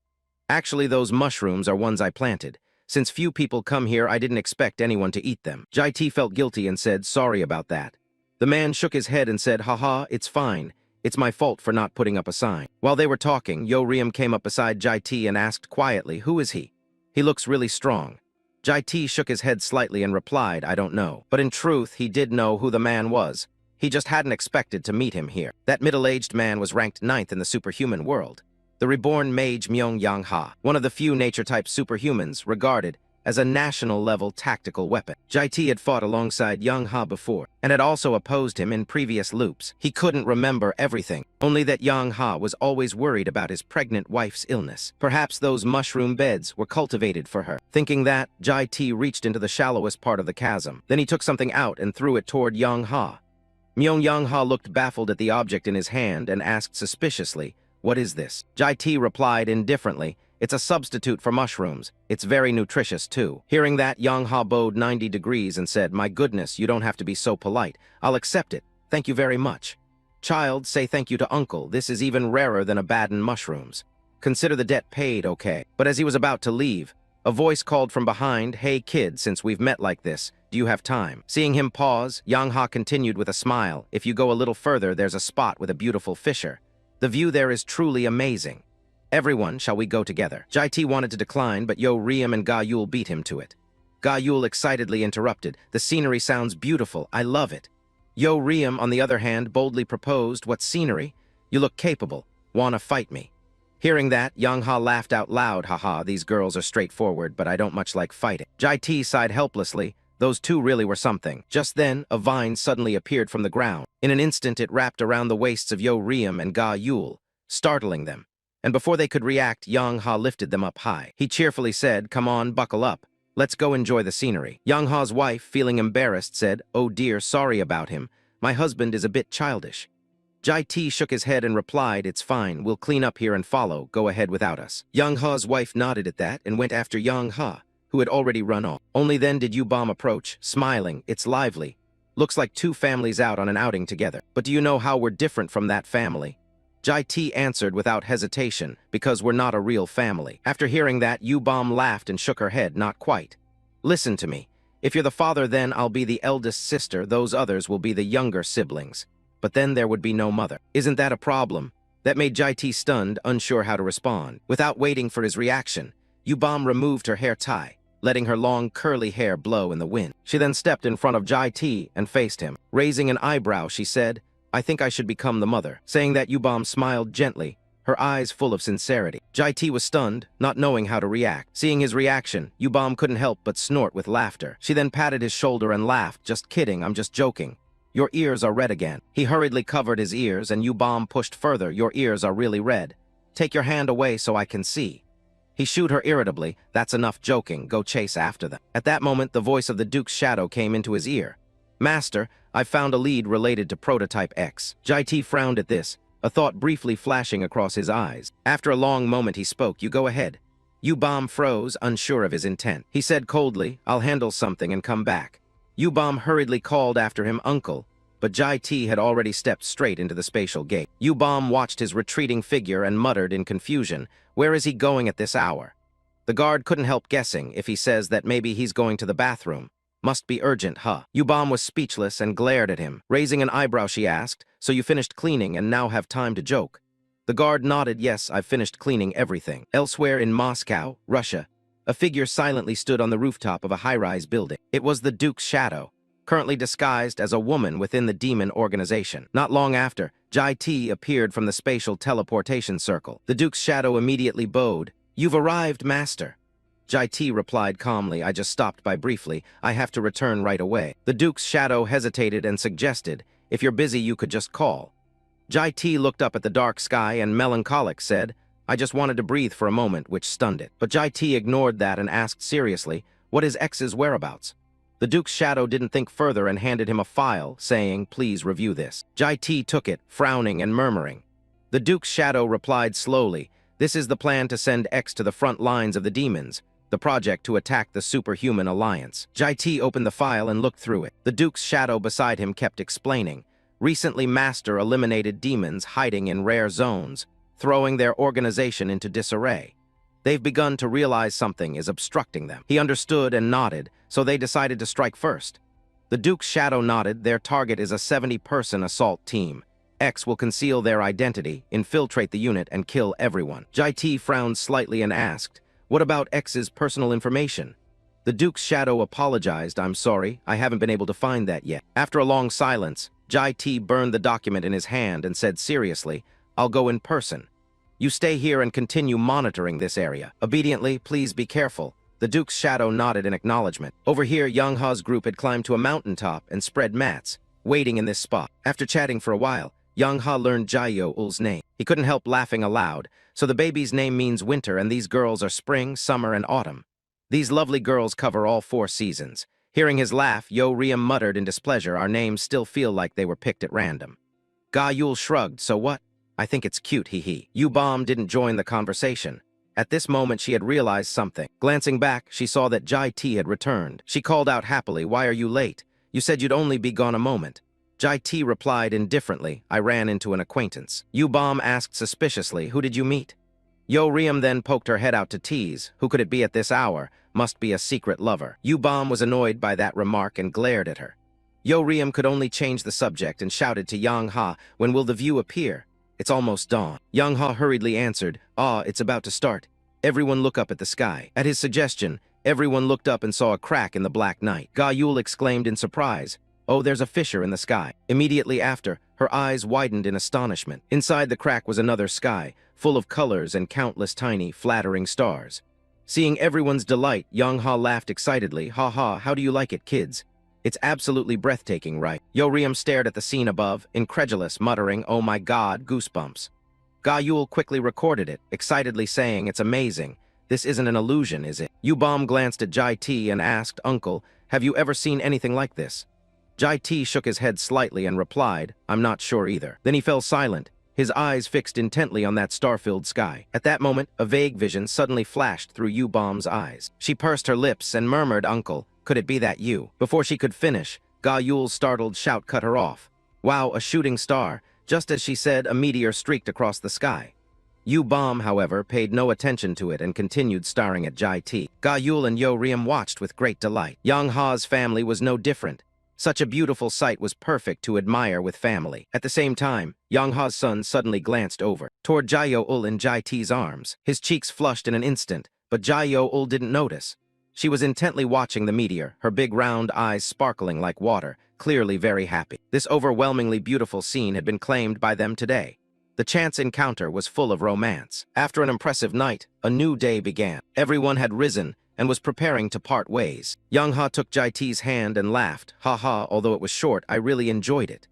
S1: Actually, those mushrooms are ones I planted. Since few people come here, I didn't expect anyone to eat them." Jai T felt guilty and said, "Sorry about that." The man shook his head and said, "Haha, it's fine. It's my fault for not putting up a sign." While they were talking, Yo Riem came up beside Jai T and asked quietly, "Who is he? He looks really strong." Jai T shook his head slightly and replied, "I don't know." But in truth, he did know who the man was. He just hadn't expected to meet him here. That middle-aged man was ranked 9th in the superhuman world. The reborn mage Myung Yang Ha, one of the few nature-type superhumans regarded as a national-level tactical weapon. Jai T had fought alongside Yang Ha before, and had also opposed him in previous loops. He couldn't remember everything, only that Yang Ha was always worried about his pregnant wife's illness. Perhaps those mushroom beds were cultivated for her. Thinking that, Jai T reached into the shallowest part of the chasm. Then he took something out and threw it toward Yang Ha. Myung Yang Ha looked baffled at the object in his hand and asked suspiciously, "What is this?" Jai T replied indifferently, "It's a substitute for mushrooms. It's very nutritious, too." Hearing that, Yang Ha bowed 90 degrees and said, "My goodness, you don't have to be so polite. I'll accept it. Thank you very much." "Child, say thank you to uncle. This is even rarer than Abaddon mushrooms. Consider the debt paid, okay?" But as he was about to leave, a voice called from behind, "Hey kid, since we've met like this, do you have time?" Seeing him pause, Yang Ha continued with a smile, "If you go a little further, there's a spot with a beautiful fissure. The view there is truly amazing. Everyone, shall we go together?" Jai T wanted to decline, but Yo Riem and Ga Yul beat him to it. Ga Yul excitedly interrupted, "The scenery sounds beautiful. I love it." Yo Riem, on the other hand, boldly proposed, "What scenery? You look capable. Wanna fight me?" Hearing that, Yang Ha laughed out loud, "Haha, these girls are straightforward, but I don't much like fighting." Jai T sighed helplessly. Those two really were something. Just then, a vine suddenly appeared from the ground. In an instant, it wrapped around the waists of Yo Riem and Ga Yul, startling them. And before they could react, Yang Ha lifted them up high. He cheerfully said, "Come on, buckle up. Let's go enjoy the scenery." Yang Ha's wife, feeling embarrassed, said, "Oh dear, sorry about him. My husband is a bit childish." Jai T shook his head and replied, "It's fine. We'll clean up here and follow. Go ahead without us." Yang Ha's wife nodded at that and went after Yang Ha, who had already run off. Only then did Yu Bam approach, smiling, "It's lively. Looks like two families out on an outing together. But do you know how we're different from that family?" Jai T answered without hesitation, "Because we're not a real family." After hearing that, Yu Bam laughed and shook her head, "Not quite. Listen to me. If you're the father, then I'll be the eldest sister, those others will be the younger siblings. But then there would be no mother. Isn't that a problem? That made Jai-T stunned, unsure how to respond. Without waiting for his reaction, Yubom removed her hair tie, letting her long, curly hair blow in the wind. She then stepped in front of Jai-T and faced him. Raising an eyebrow, she said, "I think I should become the mother." Saying that, Yubom smiled gently, her eyes full of sincerity. Jai-T was stunned, not knowing how to react. Seeing his reaction, Yubom couldn't help but snort with laughter. She then patted his shoulder and laughed. "Just kidding, I'm just joking. Your ears are red again." He hurriedly covered his ears, and Yubom pushed further. "Your ears are really red. Take your hand away so I can see." He shooed her irritably. "That's enough joking. Go chase after them." At that moment, the voice of the Duke's shadow came into his ear. "Master, I've found a lead related to Prototype X." Jai-T frowned at this, a thought briefly flashing across his eyes. After a long moment, he spoke. "You go ahead." Yubom froze, unsure of his intent. He said coldly, "I'll handle something and come back." Yubom hurriedly called after him, "Uncle," but Jai-T had already stepped straight into the spatial gate. Yubom watched his retreating figure and muttered in confusion, "Where is he going at this hour?" The guard couldn't help guessing. If he says that maybe he's going to the bathroom. Must be urgent, huh? Yubom was speechless and glared at him. Raising an eyebrow, she asked, "So you finished cleaning and now have time to joke?" The guard nodded. "Yes, I've finished cleaning everything." Elsewhere in Moscow, Russia, a figure silently stood on the rooftop of a high-rise building. It was the Duke's shadow, currently disguised as a woman within the demon organization. Not long after, Jai-T appeared from the spatial teleportation circle. The Duke's shadow immediately bowed. "You've arrived, Master." Jai-T replied calmly, "I just stopped by briefly. I have to return right away." The Duke's shadow hesitated and suggested, "If you're busy, you could just call." Jai-T looked up at the dark sky and melancholic said, "I just wanted to breathe for a moment," which stunned it. But Jai-T ignored that and asked seriously, "What is X's whereabouts?" The Duke's shadow didn't think further and handed him a file, saying, "Please review this." Jai-T took it, frowning and murmuring. The Duke's shadow replied slowly, "This is the plan to send X to the front lines of the demons, the project to attack the superhuman alliance." Jai-T opened the file and looked through it. The Duke's shadow beside him kept explaining, "Recently, Master eliminated demons hiding in rare zones, throwing their organization into disarray. They've begun to realize something is obstructing them." He understood and nodded, so they decided to strike first. The Duke's shadow nodded. "Their target is a 70-person assault team. X will conceal their identity, infiltrate the unit, and kill everyone." Jai-T frowned slightly and asked, "What about X's personal information?" The Duke's shadow apologized. "I'm sorry, I haven't been able to find that yet." After a long silence, Jai-T burned the document in his hand and said seriously, "I'll go in person. You stay here and continue monitoring this area. Obediently, please be careful." The Duke's shadow nodded in acknowledgement. Over here, Young Ha's group had climbed to a mountaintop and spread mats, waiting in this spot. After chatting for a while, Young Ha learned Jayo-ul's name. He couldn't help laughing aloud. "So the baby's name means winter, and these girls are spring, summer, and autumn. These lovely girls cover all 4 seasons." Hearing his laugh, Yo-Riem muttered in displeasure, "Our names still feel like they were picked at random." Ga-Yul shrugged. "So what? I think it's cute, hee-hee." Yubom didn't join the conversation. At this moment, she had realized something. Glancing back, she saw that Jai-T had returned. She called out happily, "Why are you late? You said you'd only be gone a moment." Jai-T replied indifferently, "I ran into an acquaintance." Yubom asked suspiciously, "Who did you meet?" Yo-Riem then poked her head out to tease. Who could it be at this hour? Must be a secret lover. Yubom was annoyed by that remark and glared at her. Yo-Riem could only change the subject and shouted to Yang Ha, "When will the view appear?" "It's almost dawn." Yang Ha hurriedly answered, "Ah, it's about to start. Everyone look up at the sky." At his suggestion, everyone looked up and saw a crack in the black night. Ga-Yul exclaimed in surprise, "Oh, there's a fissure in the sky." Immediately after, her eyes widened in astonishment. Inside the crack was another sky, full of colors and countless tiny, flattering stars. Seeing everyone's delight, Yang Ha laughed excitedly. "Ha ha, how do you like it, kids? It's absolutely breathtaking, right?" Yo-Riem stared at the scene above, incredulous, muttering, "Oh my god, goosebumps." Ga-Yul quickly recorded it, excitedly saying, "It's amazing. This isn't an illusion, is it?" Yubom glanced at Jai-T and asked, "Uncle, have you ever seen anything like this?" Jai-T shook his head slightly and replied, "I'm not sure either." Then he fell silent, his eyes fixed intently on that star-filled sky. At that moment, a vague vision suddenly flashed through Yubom's eyes. She pursed her lips and murmured, "Uncle, could it be that you?" Before she could finish, Ga-Yul's startled shout cut her off. "Wow, a shooting star!" Just as she said, a meteor streaked across the sky. Yu-Bom, however, paid no attention to it and continued staring at Jai-T. Ga-Yul and Yo-Riem watched with great delight. Yang Ha's family was no different. Such a beautiful sight was perfect to admire with family. At the same time, Yang Ha's son suddenly glanced over toward Jai-Yo-ul in Jai-T's arms. His cheeks flushed in an instant, but Jai-Yo-ul didn't notice. She was intently watching the meteor, her big round eyes sparkling like water, clearly very happy. This overwhelmingly beautiful scene had been claimed by them today. The chance encounter was full of romance. After an impressive night, a new day began. Everyone had risen and was preparing to part ways. Yang Ha took Jai-T's hand and laughed. Ha ha, although it was short, I really enjoyed it.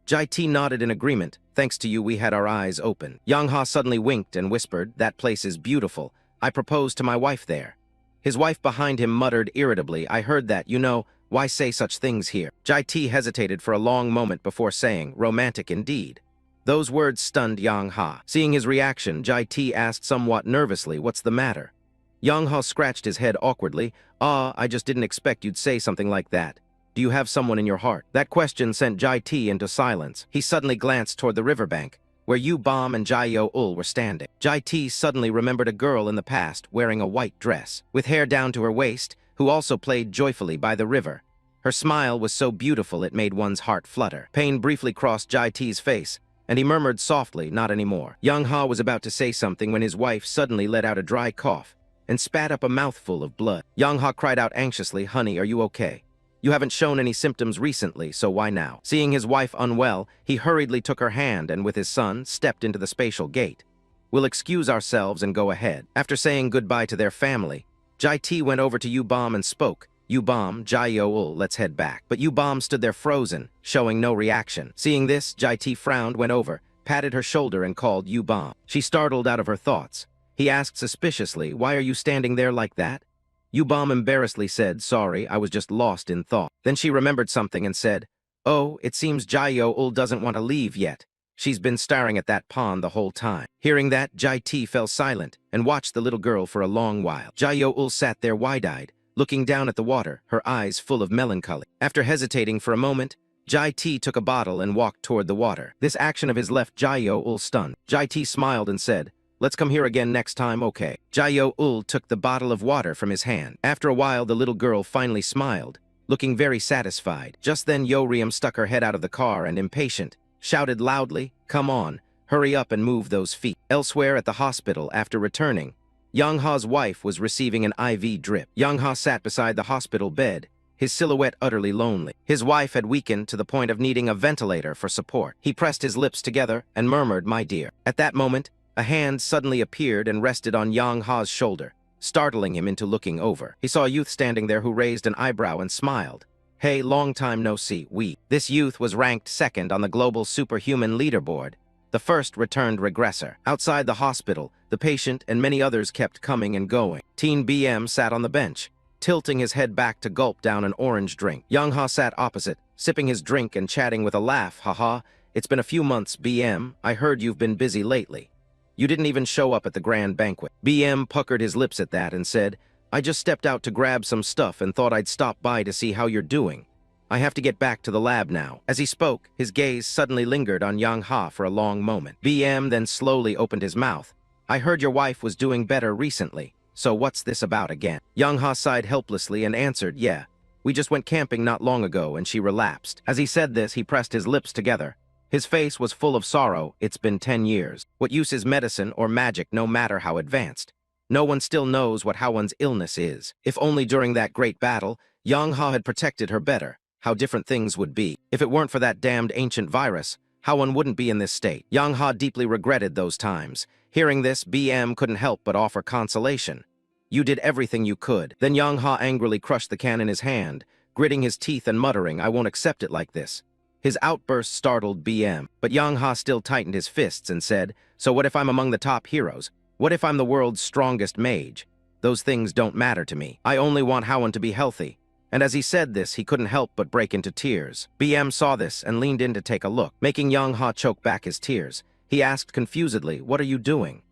S1: Jai-T nodded in agreement. Thanks to you, we had our eyes open. Yang Ha suddenly winked and whispered, that place is beautiful. I proposed to my wife there. His wife behind him muttered irritably, I heard that, you know, why say such things here? Jai-T hesitated for a long moment before saying, romantic indeed. Those words stunned Yang Ha. Seeing his reaction, Jai-T asked somewhat nervously, what's the matter? Yang Ha scratched his head awkwardly. I just didn't expect you'd say something like that. Do you have someone in your heart? That question sent Jai-T into silence. He suddenly glanced toward the riverbank, where Yu-Bom and Jai-Yo-ul were standing. Jai-T suddenly remembered a girl in the past wearing a white dress, with hair down to her waist, who also played joyfully by the river. Her smile was so beautiful it made one's heart flutter. Pain briefly crossed Jai-T's face, and he murmured softly, not anymore. Yang Ha was about to say something when his wife suddenly let out a dry cough and spat up a mouthful of blood. Yang Ha cried out anxiously, honey, are you okay? You haven't shown any symptoms recently, so why now? Seeing his wife unwell, he hurriedly took her hand and with his son stepped into the spatial gate. We'll excuse ourselves and go ahead. After saying goodbye to their family, Jai-T went over to Yu-Bom and spoke. Yu-Bom, Jai-Yo-ul, let's head back. But Yu-Bom stood there frozen, showing no reaction. Seeing this, Jai-T frowned, went over, patted her shoulder and called Yu-Bom. She startled out of her thoughts. He asked suspiciously, why are you standing there like that? Yu-Bom embarrassedly said, sorry, I was just lost in thought. Then she remembered something and said, oh, it seems Jai-Yo-ul doesn't want to leave yet. She's been staring at that pond the whole time. Hearing that, Jai-T fell silent and watched the little girl for a long while. Jai-Yo-ul sat there wide-eyed, looking down at the water, her eyes full of melancholy. After hesitating for a moment, Jai-T took a bottle and walked toward the water. This action of his left Jai-Yo-ul stunned. Jai-T smiled and said, let's come here again next time, okay? Jai-Yo-ul took the bottle of water from his hand. After a while, the little girl finally smiled, looking very satisfied. Just then, Yo-Riem stuck her head out of the car and, impatient, shouted loudly, come on, hurry up and move those feet. Elsewhere at the hospital, after returning, Yang Ha's wife was receiving an IV drip. Yang Ha sat beside the hospital bed, his silhouette utterly lonely. His wife had weakened to the point of needing a ventilator for support. He pressed his lips together and murmured, my dear. At that moment, a hand suddenly appeared and rested on Yang Ha's shoulder, startling him into looking over. He saw a youth standing there who raised an eyebrow and smiled. Hey, long time no see, we. This youth was ranked second on the global superhuman leaderboard, the first returned regressor. Outside the hospital, the patient and many others kept coming and going. Teen BM sat on the bench, tilting his head back to gulp down an orange drink. Yang Ha sat opposite, sipping his drink and chatting with a laugh. Haha, it's been a few months, BM. I heard you've been busy lately. You didn't even show up at the grand banquet. BM puckered his lips at that and said, I just stepped out to grab some stuff and thought I'd stop by to see how you're doing. I have to get back to the lab now. As he spoke, his gaze suddenly lingered on Yang Ha for a long moment. BM then slowly opened his mouth. I heard your wife was doing better recently, so what's this about again? Yang Ha sighed helplessly and answered, yeah, we just went camping not long ago and she relapsed. As he said this, he pressed his lips together. His face was full of sorrow. It's been 10 years. What use is medicine or magic, no matter how advanced? No one still knows what Hawan's illness is. If only during that great battle, Yang Ha had protected her better, how different things would be. If it weren't for that damned ancient virus, Hawan wouldn't be in this state. Yang Ha deeply regretted those times. Hearing this, BM couldn't help but offer consolation. You did everything you could. Then Yang Ha angrily crushed the can in his hand, gritting his teeth and muttering, I won't accept it like this. His outburst startled BM, but Yang Ha still tightened his fists and said, so what if I'm among the top heroes? What if I'm the world's strongest mage? Those things don't matter to me. I only want Hawan to be healthy. And as he said this, he couldn't help but break into tears. BM saw this and leaned in to take a look. Making Yang Ha choke back his tears, he asked confusedly, what are you doing?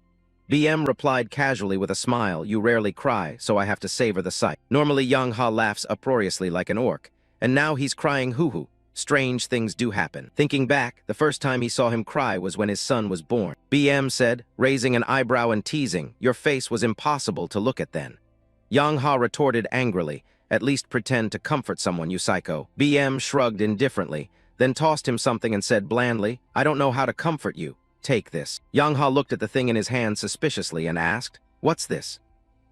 S1: BM replied casually with a smile, you rarely cry, so I have to savor the sight. Normally Yang Ha laughs uproariously like an orc, and now he's crying hoo-hoo, Strange things do happen. Thinking back, the first time he saw him cry was when his son was born. BM said, raising an eyebrow and teasing, "Your face was impossible to look at then." Yang Ha retorted angrily, "At least pretend to comfort someone, you psycho." BM shrugged indifferently, then tossed him something and said blandly, "I don't know how to comfort you. Take this." Yang Ha looked at the thing in his hand suspiciously and asked, "What's this?"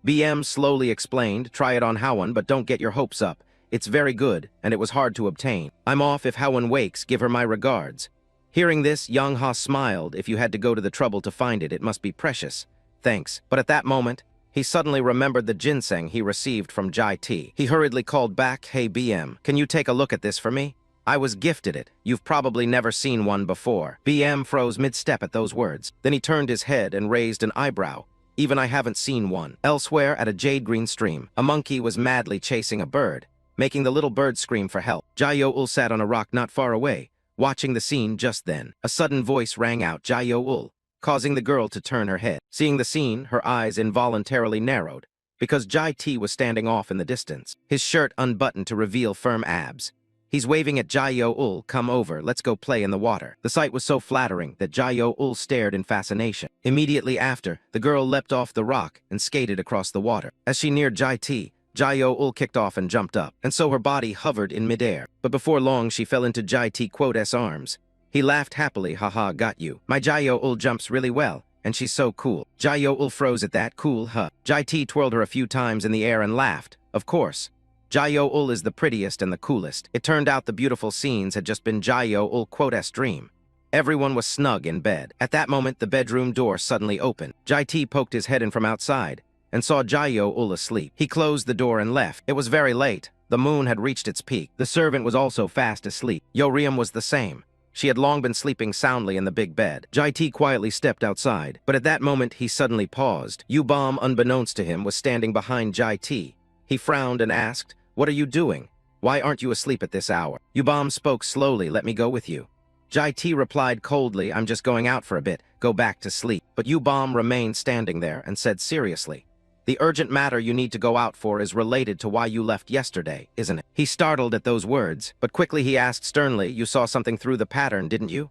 S1: BM slowly explained, "Try it on Howen, but don't get your hopes up. It's very good, and it was hard to obtain. I'm off. If Howen wakes, give her my regards." Hearing this, Yang Ha smiled. "If you had to go to the trouble to find it, it must be precious. Thanks." But at that moment, he suddenly remembered the ginseng he received from Jai T. He hurriedly called back, "Hey BM, can you take a look at this for me? I was gifted it. You've probably never seen one before." BM froze mid-step at those words. Then he turned his head and raised an eyebrow. "Even I haven't seen one." Elsewhere, at a jade-green stream, a monkey was madly chasing a bird, making the little bird scream for help. Jai-Yo-Ul sat on a rock not far away, watching the scene. Just then, a sudden voice rang out, "Jai-Yo-Ul," causing the girl to turn her head. Seeing the scene, her eyes involuntarily narrowed, because Jai T was standing off in the distance, his shirt unbuttoned to reveal firm abs. He's waving at Jai-Yo-Ul, "Come over, let's go play in the water." The sight was so flattering that Jai-Yo-Ul stared in fascination. Immediately after, the girl leapt off the rock and skated across the water. As she neared Jai T, Jai-Yo-Ul kicked off and jumped up, and so her body hovered in midair. But before long, she fell into Jai T.'s arms. He laughed happily, "Haha, got you. My Jai-Yo-Ul jumps really well, and she's so cool." Jai-Yo-Ul froze at that. "Cool, huh?" Jai T twirled her a few times in the air and laughed. Of course. Jai-Yo-Ul is the prettiest and the coolest. It turned out the beautiful scenes had just been Jai-Yo-Ul's dream. Everyone was snug in bed. At that moment, the bedroom door suddenly opened. Jai T poked his head in from outside and saw Jai-Yo-Ul asleep. He closed the door and left. It was very late. The moon had reached its peak. The servant was also fast asleep. Yo-Riem was the same. She had long been sleeping soundly in the big bed. Jai T quietly stepped outside, but at that moment he suddenly paused. Yu-Bom, unbeknownst to him, was standing behind Jai T. He frowned and asked, "What are you doing? Why aren't you asleep at this hour?" Yu-Bom spoke slowly, "Let me go with you." Jai T replied coldly, "I'm just going out for a bit. Go back to sleep." But Yu-Bom remained standing there and said seriously, "The urgent matter you need to go out for is related to why you left yesterday, isn't it?" He startled at those words, but quickly he asked sternly, "You saw something through the pattern, didn't you?"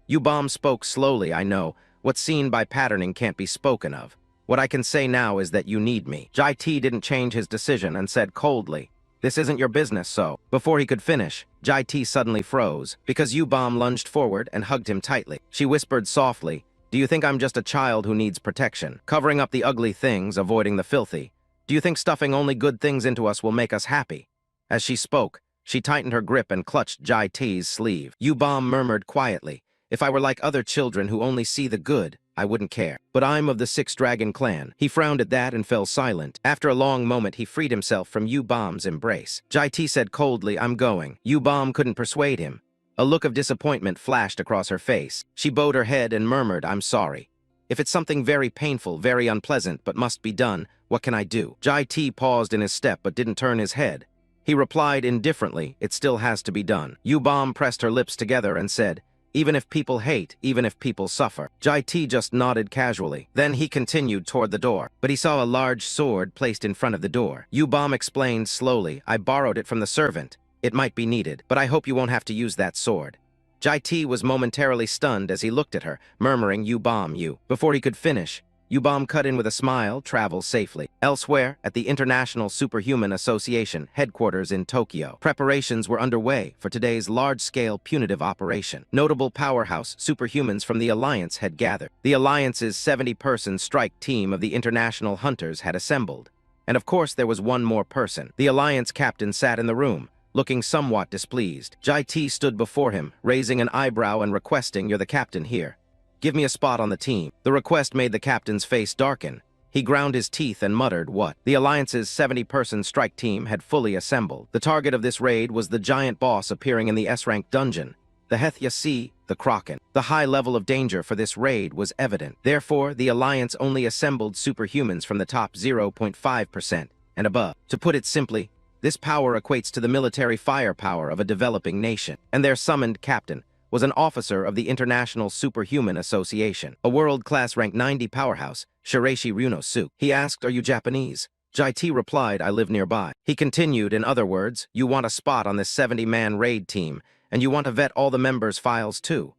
S1: Yu-Bom spoke slowly, "I know. What's seen by patterning can't be spoken of. What I can say now is that you need me." Jai T didn't change his decision and said coldly, "This isn't your business, so." Before he could finish, Jai T suddenly froze, because Yu-Bom lunged forward and hugged him tightly. She whispered softly, "Do you think I'm just a child who needs protection, covering up the ugly things, avoiding the filthy? Do you think stuffing only good things into us will make us happy?" As she spoke, she tightened her grip and clutched Jai T's sleeve. Yu-Bom murmured quietly, "If I were like other children who only see the good, I wouldn't care. But I'm of the Six Dragon clan." He frowned at that and fell silent. After a long moment, he freed himself from Yu-Bom's embrace. Jai T said coldly, "I'm going." Yu-Bom couldn't persuade him. A look of disappointment flashed across her face. She bowed her head and murmured, "I'm sorry. If it's something very painful, very unpleasant, but must be done, what can I do?" Jai T paused in his step but didn't turn his head. He replied indifferently, "It still has to be done." Yu-Bom pressed her lips together and said, "Even if people hate, even if people suffer." Jai T just nodded casually. Then he continued toward the door, but he saw a large sword placed in front of the door. Yu-Bom explained slowly, "I borrowed it from the servant. It might be needed, but I hope you won't have to use that sword." Jai T was momentarily stunned as he looked at her, murmuring, "Yu-Bom, you." Before he could finish, Yu-Bom cut in with a smile, "Travel safely." Elsewhere, at the International Superhuman Association headquarters in Tokyo, preparations were underway for today's large-scale punitive operation. Notable powerhouse superhumans from the Alliance had gathered. The Alliance's 70-person strike team of the International Hunters had assembled. And of course there was one more person. The Alliance captain sat in the room, looking somewhat displeased. Jai T stood before him, raising an eyebrow and requesting, "You're the captain here. Give me a spot on the team." The request made the captain's face darken. He ground his teeth and muttered, "What?" The Alliance's 70-person strike team had fully assembled. The target of this raid was the giant boss appearing in the S-rank dungeon, the Hethya, the Kraken. The high level of danger for this raid was evident. Therefore, the Alliance only assembled superhumans from the top 0.5% and above. To put it simply, this power equates to the military firepower of a developing nation, and their summoned captain was an officer of the International Superhuman Association, a world-class rank 90 powerhouse, Shireishi Ryunosuke. He asked, "Are you Japanese?" Jai T replied, "I live nearby." He continued, in other words, "You want a spot on this 70-man raid team, And you want to vet all the members' files too?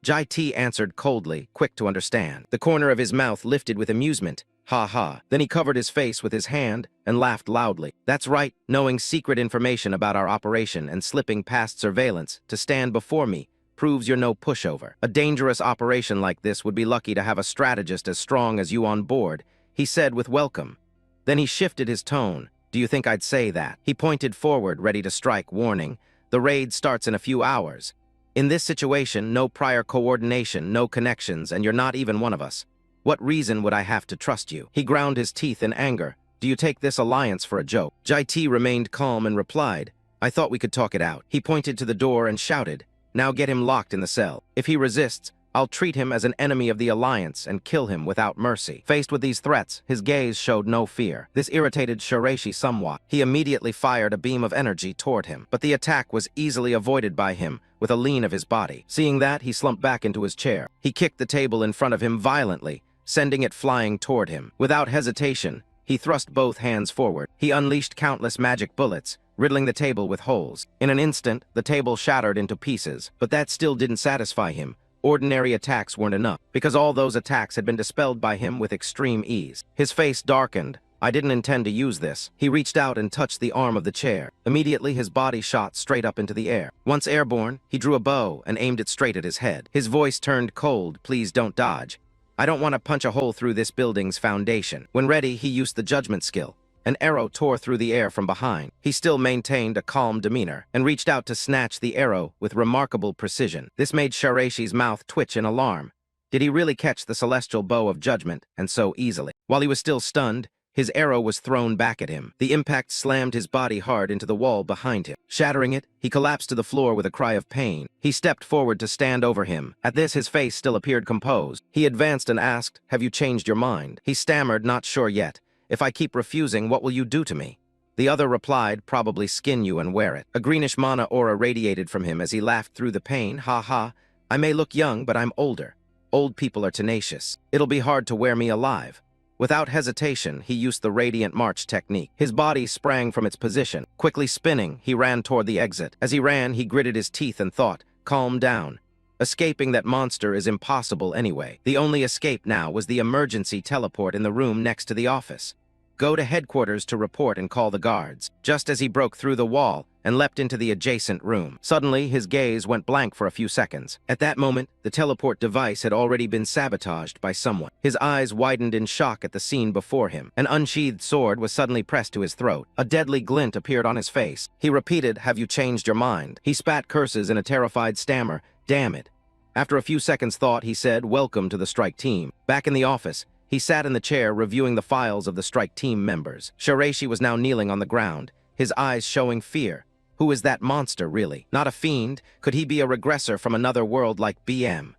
S1: Jai T answered coldly, quick to understand. The corner of his mouth lifted with amusement. Ha ha. Then he covered his face with his hand and laughed loudly. That's right, knowing secret information about our operation and slipping past surveillance to stand before me proves you're no pushover. A dangerous operation like this would be lucky to have a strategist as strong as you on board, he said with welcome. Then he shifted his tone. Do you think I'd say that? He pointed forward, ready to strike, warning. The raid starts in a few hours. In this situation, no prior coordination, no connections, and you're not even one of us. What reason would I have to trust you? He ground his teeth in anger. Do you take this alliance for a joke? Jai T remained calm and replied, I thought we could talk it out. He pointed to the door and shouted, now get him locked in the cell. If he resists, I'll treat him as an enemy of the alliance and kill him without mercy. Faced with these threats, his gaze showed no fear. This irritated Shureishi somewhat. He immediately fired a beam of energy toward him, but the attack was easily avoided by him with a lean of his body. Seeing that, he slumped back into his chair. He kicked the table in front of him violently, sending it flying toward him. Without hesitation, he thrust both hands forward. He unleashed countless magic bullets, riddling the table with holes. In an instant, the table shattered into pieces, but that still didn't satisfy him. Ordinary attacks weren't enough, because all those attacks had been dispelled by him with extreme ease. His face darkened. I didn't intend to use this. He reached out and touched the arm of the chair. Immediately, his body shot straight up into the air. Once airborne, he drew a bow and aimed it straight at his head. His voice turned cold. Please don't dodge. I don't want to punch a hole through this building's foundation. When ready, he used the judgment skill. An arrow tore through the air from behind. He still maintained a calm demeanor and reached out to snatch the arrow with remarkable precision. This made Shureishi's mouth twitch in alarm. Did he really catch the celestial bow of judgment, and so easily? While he was still stunned, his arrow was thrown back at him. The impact slammed his body hard into the wall behind him. Shattering it, he collapsed to the floor with a cry of pain. He stepped forward to stand over him. At this, his face still appeared composed. He advanced and asked, have you changed your mind? He stammered, not sure yet. If I keep refusing, what will you do to me? The other replied, probably skin you and wear it. A greenish mana aura radiated from him as he laughed through the pain. Ha ha. I may look young, but I'm older. Old people are tenacious. It'll be hard to wear me alive. Without hesitation, he used the Radiant March technique. His body sprang from its position. Quickly spinning, he ran toward the exit. As he ran, he gritted his teeth and thought, calm down. Escaping that monster is impossible anyway. The only escape now was the emergency teleport in the room next to the office. Go to headquarters to report and call the guards. Just as he broke through the wall and leapt into the adjacent room. Suddenly, his gaze went blank for a few seconds. At that moment, the teleport device had already been sabotaged by someone. His eyes widened in shock at the scene before him. An unsheathed sword was suddenly pressed to his throat. A deadly glint appeared on his face. He repeated, have you changed your mind? He spat curses in a terrified stammer. Damn it. After a few seconds' thought, he said, welcome to the strike team. Back in the office, he sat in the chair reviewing the files of the strike team members. Shureishi was now kneeling on the ground, his eyes showing fear. Who is that monster, really? Not a fiend? Could he be a regressor from another world like BM?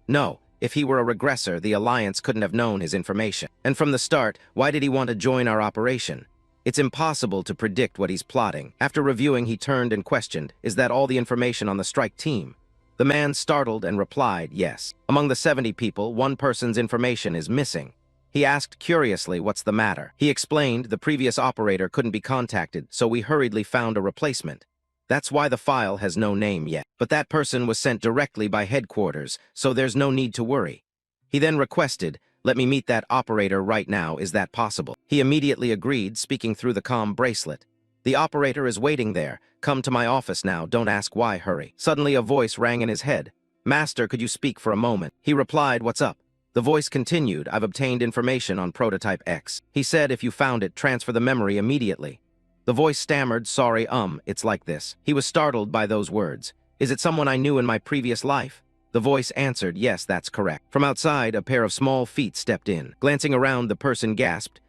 S1: No, if he were a regressor, the Alliance couldn't have known his information. And from the start, why did he want to join our operation? It's impossible to predict what he's plotting. After reviewing, he turned and questioned, is that all the information on the strike team? The man startled and replied, yes. Among the 70 people, one person's information is missing. He asked curiously, what's the matter? He explained the previous operator couldn't be contacted, so we hurriedly found a replacement. That's why the file has no name yet. But that person was sent directly by headquarters, so there's no need to worry. He then requested, let me meet that operator right now, is that possible? He immediately agreed, speaking through the comm bracelet. The operator is waiting there. Come to my office now, don't ask why, hurry. Suddenly a voice rang in his head. Master, could you speak for a moment? He replied, what's up? The voice continued, I've obtained information on Prototype X. He said if you found it, transfer the memory immediately. The voice stammered, sorry, it's like this. He was startled by those words. Is it someone I knew in my previous life? The voice answered, yes, that's correct. From outside, a pair of small feet stepped in. Glancing around, the person gasped,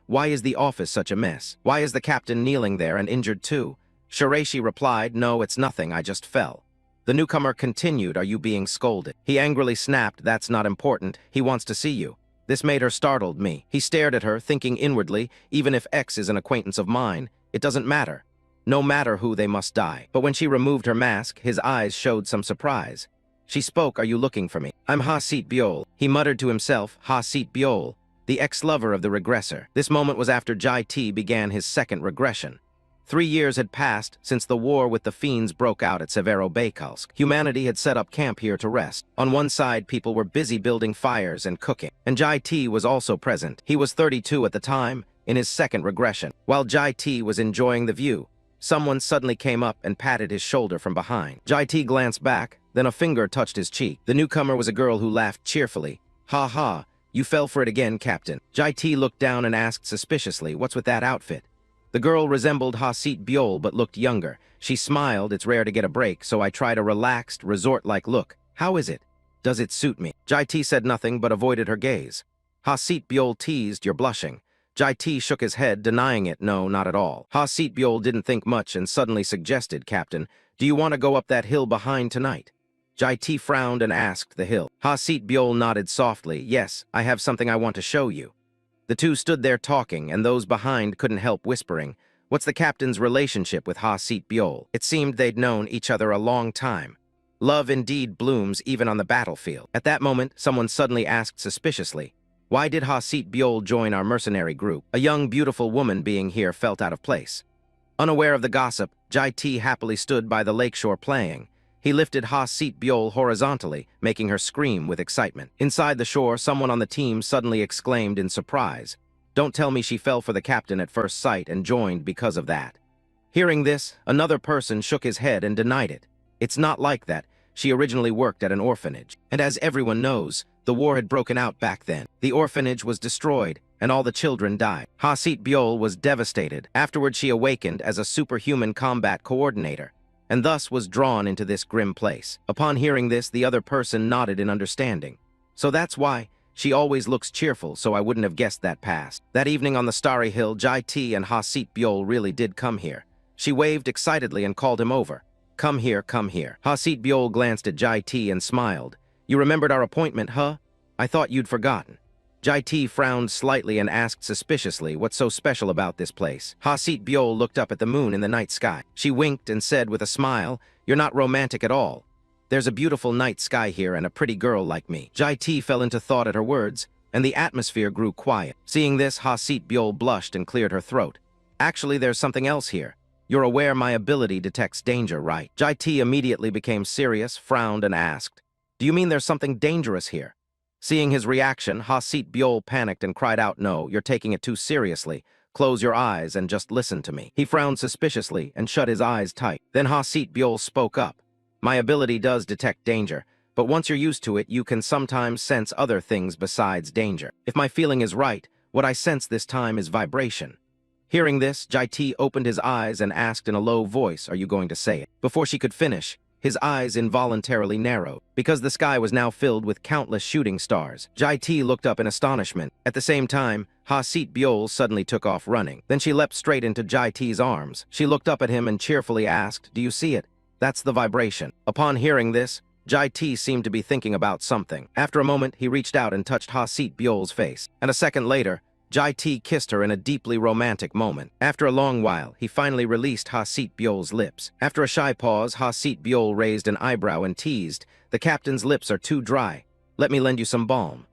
S1: why is the office such a mess? Why is the captain kneeling there and injured too? Shureishi replied, no, it's nothing, I just fell. The newcomer continued, are you being scolded? He angrily snapped, that's not important, he wants to see you. This made her startled me. He stared at her, thinking inwardly, even if X is an acquaintance of mine, it doesn't matter. No matter who, they must die. But when she removed her mask, his eyes showed some surprise. She spoke, are you looking for me? I'm Ha-Seat Biol. He muttered to himself, Ha-Seat Biol, the ex-lover of the regressor. This moment was after Jai T began his second regression. 3 years had passed since the war with the fiends broke out at Severobaykalsk. Humanity had set up camp here to rest. On one side, people were busy building fires and cooking, and Jai T was also present. He was 32 at the time, in his second regression. While Jai T was enjoying the view, someone suddenly came up and patted his shoulder from behind. Jai T glanced back, then a finger touched his cheek. The newcomer was a girl who laughed cheerfully. "Ha ha, you fell for it again, Captain." Jai T looked down and asked suspiciously, "What's with that outfit?" The girl resembled Hasit Biol but looked younger. She smiled. "It's rare to get a break, so I tried a relaxed, resort-like look. How is it? Does it suit me?" Jai T said nothing but avoided her gaze. Hasit Biol teased, "You're blushing." Jai T shook his head, denying it. "No, not at all." Hasit Biol didn't think much and suddenly suggested, "Captain, do you want to go up that hill behind tonight?" Jai T frowned and asked, "The hill?" Hasit Biol nodded softly. "Yes, I have something I want to show you." The two stood there talking, and those behind couldn't help whispering, "What's the captain's relationship with Hasit Biol?" It seemed they'd known each other a long time. Love indeed blooms even on the battlefield. At that moment, someone suddenly asked suspiciously, "Why did Hasit Biol join our mercenary group?" A young, beautiful woman being here felt out of place. Unaware of the gossip, Jai T happily stood by the lakeshore playing. He lifted Hasit Biol horizontally, making her scream with excitement. Inside the shore, someone on the team suddenly exclaimed in surprise, "Don't tell me she fell for the captain at first sight and joined because of that." Hearing this, another person shook his head and denied it. "It's not like that. She originally worked at an orphanage. And as everyone knows, the war had broken out back then. The orphanage was destroyed, and all the children died." Hasit Biol was devastated. Afterward, she awakened as a superhuman combat coordinator, and thus was drawn into this grim place. Upon hearing this, the other person nodded in understanding. "So that's why. She always looks cheerful, so I wouldn't have guessed that past." That evening on the starry hill, Jai T and Hasit Biol really did come here. She waved excitedly and called him over. "Come here, come here." Hasit Biol glanced at Jai T and smiled. "You remembered our appointment, huh? I thought you'd forgotten." Jai T frowned slightly and asked suspiciously, "What's so special about this place?" Hasit Biol looked up at the moon in the night sky. She winked and said with a smile, "You're not romantic at all. There's a beautiful night sky here and a pretty girl like me." Jai T fell into thought at her words, and the atmosphere grew quiet. Seeing this, Hasit Biol blushed and cleared her throat. "Actually, there's something else here. You're aware my ability detects danger, right?" Jai T immediately became serious, frowned, and asked, "Do you mean there's something dangerous here?" Seeing his reaction, Hasit Biol panicked and cried out, "No, you're taking it too seriously. Close your eyes and just listen to me." He frowned suspiciously and shut his eyes tight. Then Hasit Biol spoke up. "My ability does detect danger, but once you're used to it, you can sometimes sense other things besides danger. If my feeling is right, what I sense this time is vibration." Hearing this, Jai T opened his eyes and asked in a low voice, "Are you going to say it?" Before she could finish, his eyes involuntarily narrowed. Because the sky was now filled with countless shooting stars, Jai T looked up in astonishment. At the same time, Hasit Biol suddenly took off running. Then she leapt straight into Jai T's arms. She looked up at him and cheerfully asked, "Do you see it? That's the vibration." Upon hearing this, Jai T seemed to be thinking about something. After a moment, he reached out and touched Hasit Biol's face. And a second later, Jai T kissed her in a deeply romantic moment. After a long while, he finally released Hasit Biol's lips. After a shy pause, Hasit Biol raised an eyebrow and teased, "The captain's lips are too dry. Let me lend you some balm."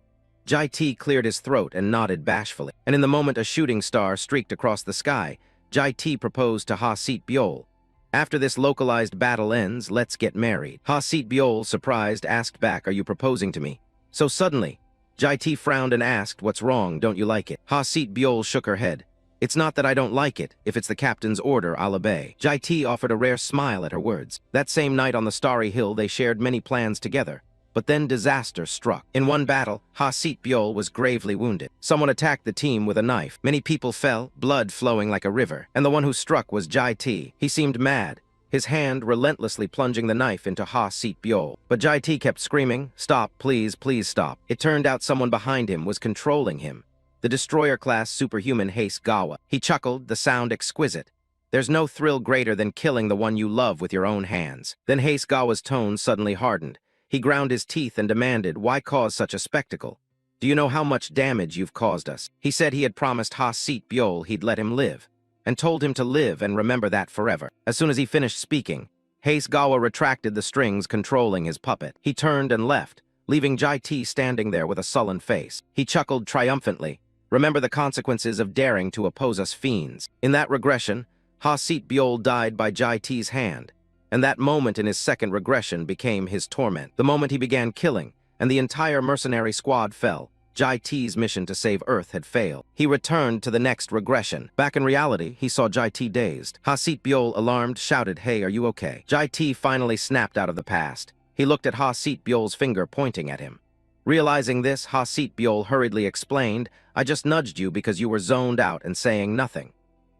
S1: Jai T cleared his throat and nodded bashfully. And in the moment a shooting star streaked across the sky, Jai T proposed to Hasit Biol, "After this localized battle ends, let's get married." Hasit Biol, surprised, asked back, "Are you proposing to me so suddenly?" Jai T frowned and asked, "What's wrong? Don't you like it?" Hasit Biol shook her head. "It's not that I don't like it. If it's the captain's order, I'll obey." Jai T offered a rare smile at her words. That same night on the starry hill, they shared many plans together. But then disaster struck. In one battle, Hasit Biol was gravely wounded. Someone attacked the team with a knife. Many people fell, blood flowing like a river. And the one who struck was Jai T. He seemed mad, his hand relentlessly plunging the knife into Hasit Biol. But Jai T kept screaming, "Stop, please, please stop." It turned out someone behind him was controlling him. The destroyer-class superhuman Hace Gawa. He chuckled, the sound exquisite. "There's no thrill greater than killing the one you love with your own hands." Then Hace Gawa's tone suddenly hardened. He ground his teeth and demanded, "Why cause such a spectacle? Do you know how much damage you've caused us?" He said he had promised Hasit Biol he'd let him live, and told him to live and remember that forever. As soon as he finished speaking, Hace Gawa retracted the strings controlling his puppet. He turned and left, leaving Jai T standing there with a sullen face. He chuckled triumphantly. "Remember the consequences of daring to oppose us fiends." In that regression, Hasit Byol died by Jai T's hand, and that moment in his second regression became his torment. The moment he began killing, and the entire mercenary squad fell, Jai T's mission to save Earth had failed. He returned to the next regression. Back in reality, he saw Jai T dazed. Hasit Byol, alarmed, shouted, "Hey, are you okay?" Jai T finally snapped out of the past. He looked at Hasit Byol's finger pointing at him. Realizing this, Hasit Byol hurriedly explained, "I just nudged you because you were zoned out and saying nothing."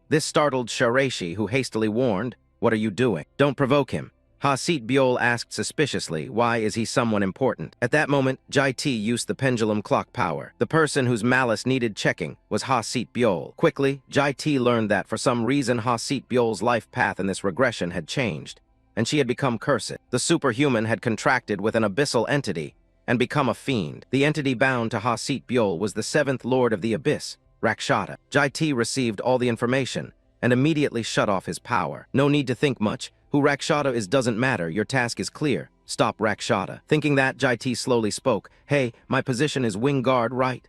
S1: This startled Shiraishi, who hastily warned, "What are you doing? Don't provoke him." Hasit Byol asked suspiciously, "Why is he someone important?" At that moment, Jai T used the pendulum clock power. The person whose malice needed checking was Hasit Byol. Quickly, Jai T learned that for some reason Hasit Byol's life path in this regression had changed, and she had become cursed. The superhuman had contracted with an abyssal entity and become a fiend. The entity bound to Hasit Byol was the seventh lord of the abyss, Rakshata. Jai T received all the information and immediately shut off his power. No need to think much. Who Rakshata is doesn't matter, your task is clear. Stop Rakshata. Thinking that, Jai T slowly spoke, "Hey, my position is wing guard, right?"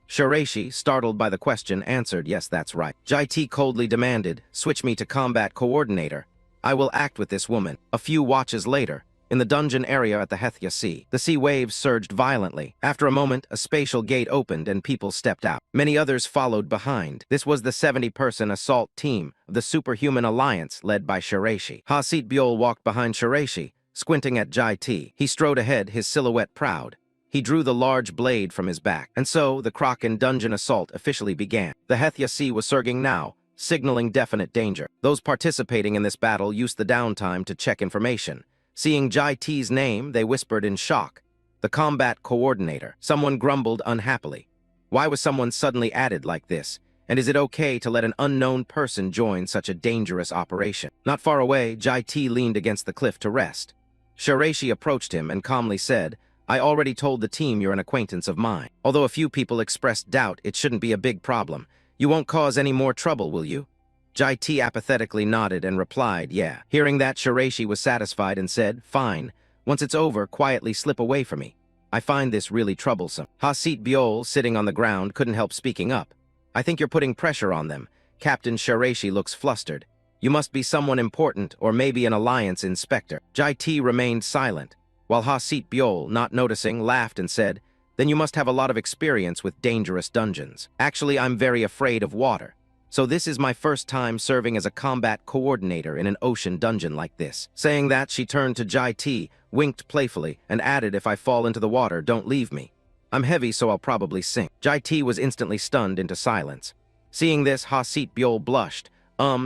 S1: Shiraishi, startled by the question, answered, "Yes, that's right." Jai T coldly demanded, "Switch me to combat coordinator. I will act with this woman." A few watches later, in the dungeon area at the Hethya Sea, the sea waves surged violently. After a moment, a spatial gate opened and people stepped out. Many others followed behind. This was the 70-person assault team of the Superhuman Alliance led by Shiraishi. Hasit Byol walked behind Shiraishi, squinting at Jai T. He strode ahead, his silhouette proud. He drew the large blade from his back. And so, the Kraken dungeon assault officially began. The Hethya Sea was surging now, signaling definite danger. Those participating in this battle used the downtime to check information. Seeing Jai T's name, they whispered in shock, "The combat coordinator." Someone grumbled unhappily. Why was someone suddenly added like this? And is it okay to let an unknown person join such a dangerous operation? Not far away, Jai T leaned against the cliff to rest. Shiraishi approached him and calmly said, "I already told the team you're an acquaintance of mine. Although a few people expressed doubt, it shouldn't be a big problem. You won't cause any more trouble, will you?" Jai T apathetically nodded and replied, "Yeah." Hearing that, Shiraishi was satisfied and said, "Fine. Once it's over, quietly slip away from me. I find this really troublesome." Hasit Byol, sitting on the ground, couldn't help speaking up. "I think you're putting pressure on them." Captain Shiraishi looks flustered. "You must be someone important, or maybe an alliance inspector." Jai T remained silent, while Hasit Byol, not noticing, laughed and said, "Then you must have a lot of experience with dangerous dungeons." "Actually, I'm very afraid of water. So this is my first time serving as a combat coordinator in an ocean dungeon like this." Saying that, she turned to Jai T, winked playfully, and added, "If I fall into the water, don't leave me. I'm heavy, so I'll probably sink." Jai T was instantly stunned into silence. Seeing this, Hasit Byol blushed.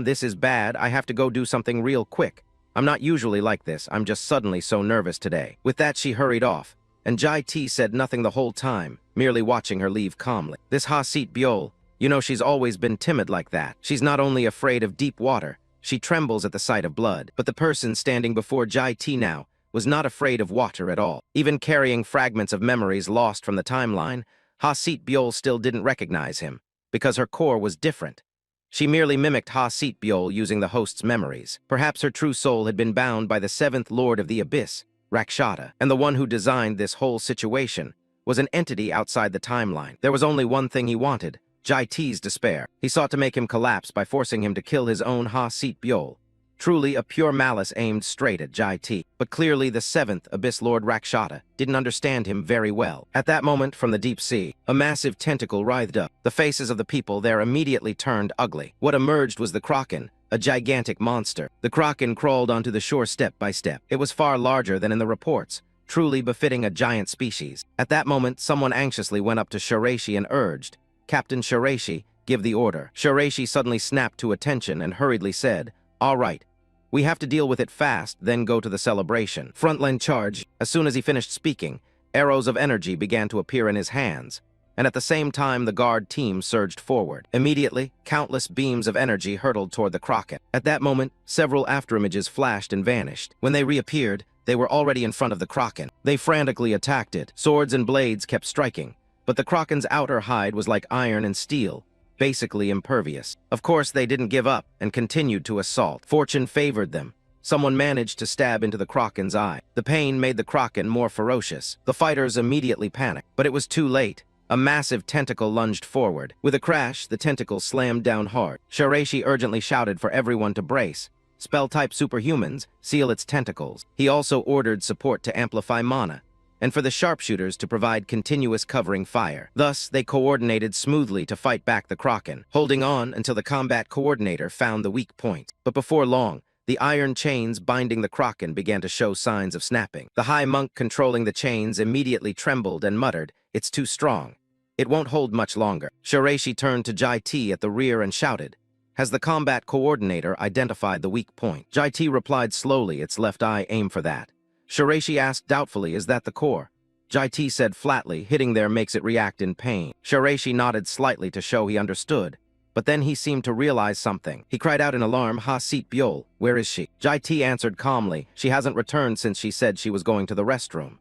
S1: This is bad. I have to go do something real quick. I'm not usually like this. I'm just suddenly so nervous today." With that, she hurried off, and Jai T said nothing the whole time, merely watching her leave calmly. This Hasit Byol, you know, she's always been timid like that. She's not only afraid of deep water, she trembles at the sight of blood. But the person standing before Jai T now was not afraid of water at all. Even carrying fragments of memories lost from the timeline, Hasit Byol still didn't recognize him, because her core was different. She merely mimicked Hasit Byol using the host's memories. Perhaps her true soul had been bound by the seventh lord of the abyss, Rakshata, and the one who designed this whole situation was an entity outside the timeline. There was only one thing he wanted: Jai T's despair. He sought to make him collapse by forcing him to kill his own Hasit Byol. Truly a pure malice aimed straight at Jai T. But clearly the seventh Abyss Lord Rakshata didn't understand him very well. At that moment, from the deep sea, a massive tentacle writhed up. The faces of the people there immediately turned ugly. What emerged was the Kraken, a gigantic monster. The Kraken crawled onto the shore step by step. It was far larger than in the reports, truly befitting a giant species. At that moment, someone anxiously went up to Shiraishi and urged, "Captain Shiraishi, give the order." Shiraishi suddenly snapped to attention and hurriedly said, "All right. We have to deal with it fast, then go to the celebration. Frontline charge." As soon as he finished speaking, arrows of energy began to appear in his hands, and at the same time the guard team surged forward. Immediately, countless beams of energy hurtled toward the Kraken. At that moment, several afterimages flashed and vanished. When they reappeared, they were already in front of the Kraken. They frantically attacked it. Swords and blades kept striking, but the Kraken's outer hide was like iron and steel, basically impervious. Of course, they didn't give up and continued to assault. Fortune favored them. Someone managed to stab into the Kraken's eye. The pain made the Kraken more ferocious. The fighters immediately panicked, but it was too late. A massive tentacle lunged forward. With a crash, the tentacle slammed down hard. Shiraishi urgently shouted for everyone to brace. Spell-type superhumans, seal its tentacles. He also ordered support to amplify mana, and for the sharpshooters to provide continuous covering fire. Thus, they coordinated smoothly to fight back the Kraken, holding on until the combat coordinator found the weak point. But before long, the iron chains binding the Kraken began to show signs of snapping. The high monk controlling the chains immediately trembled and muttered, "It's too strong. It won't hold much longer." Shiraishi turned to Jai T at the rear and shouted, "Has the combat coordinator identified the weak point?" Jai T replied slowly, its left eye aimed for that. Shiraishi asked doubtfully, "Is that the core?" Jai T said flatly, "Hitting there makes it react in pain." Shiraishi nodded slightly to show he understood, but then he seemed to realize something. He cried out in alarm, "Ha Seat Byul, where is she?" Jai T answered calmly, "She hasn't returned since she said she was going to the restroom."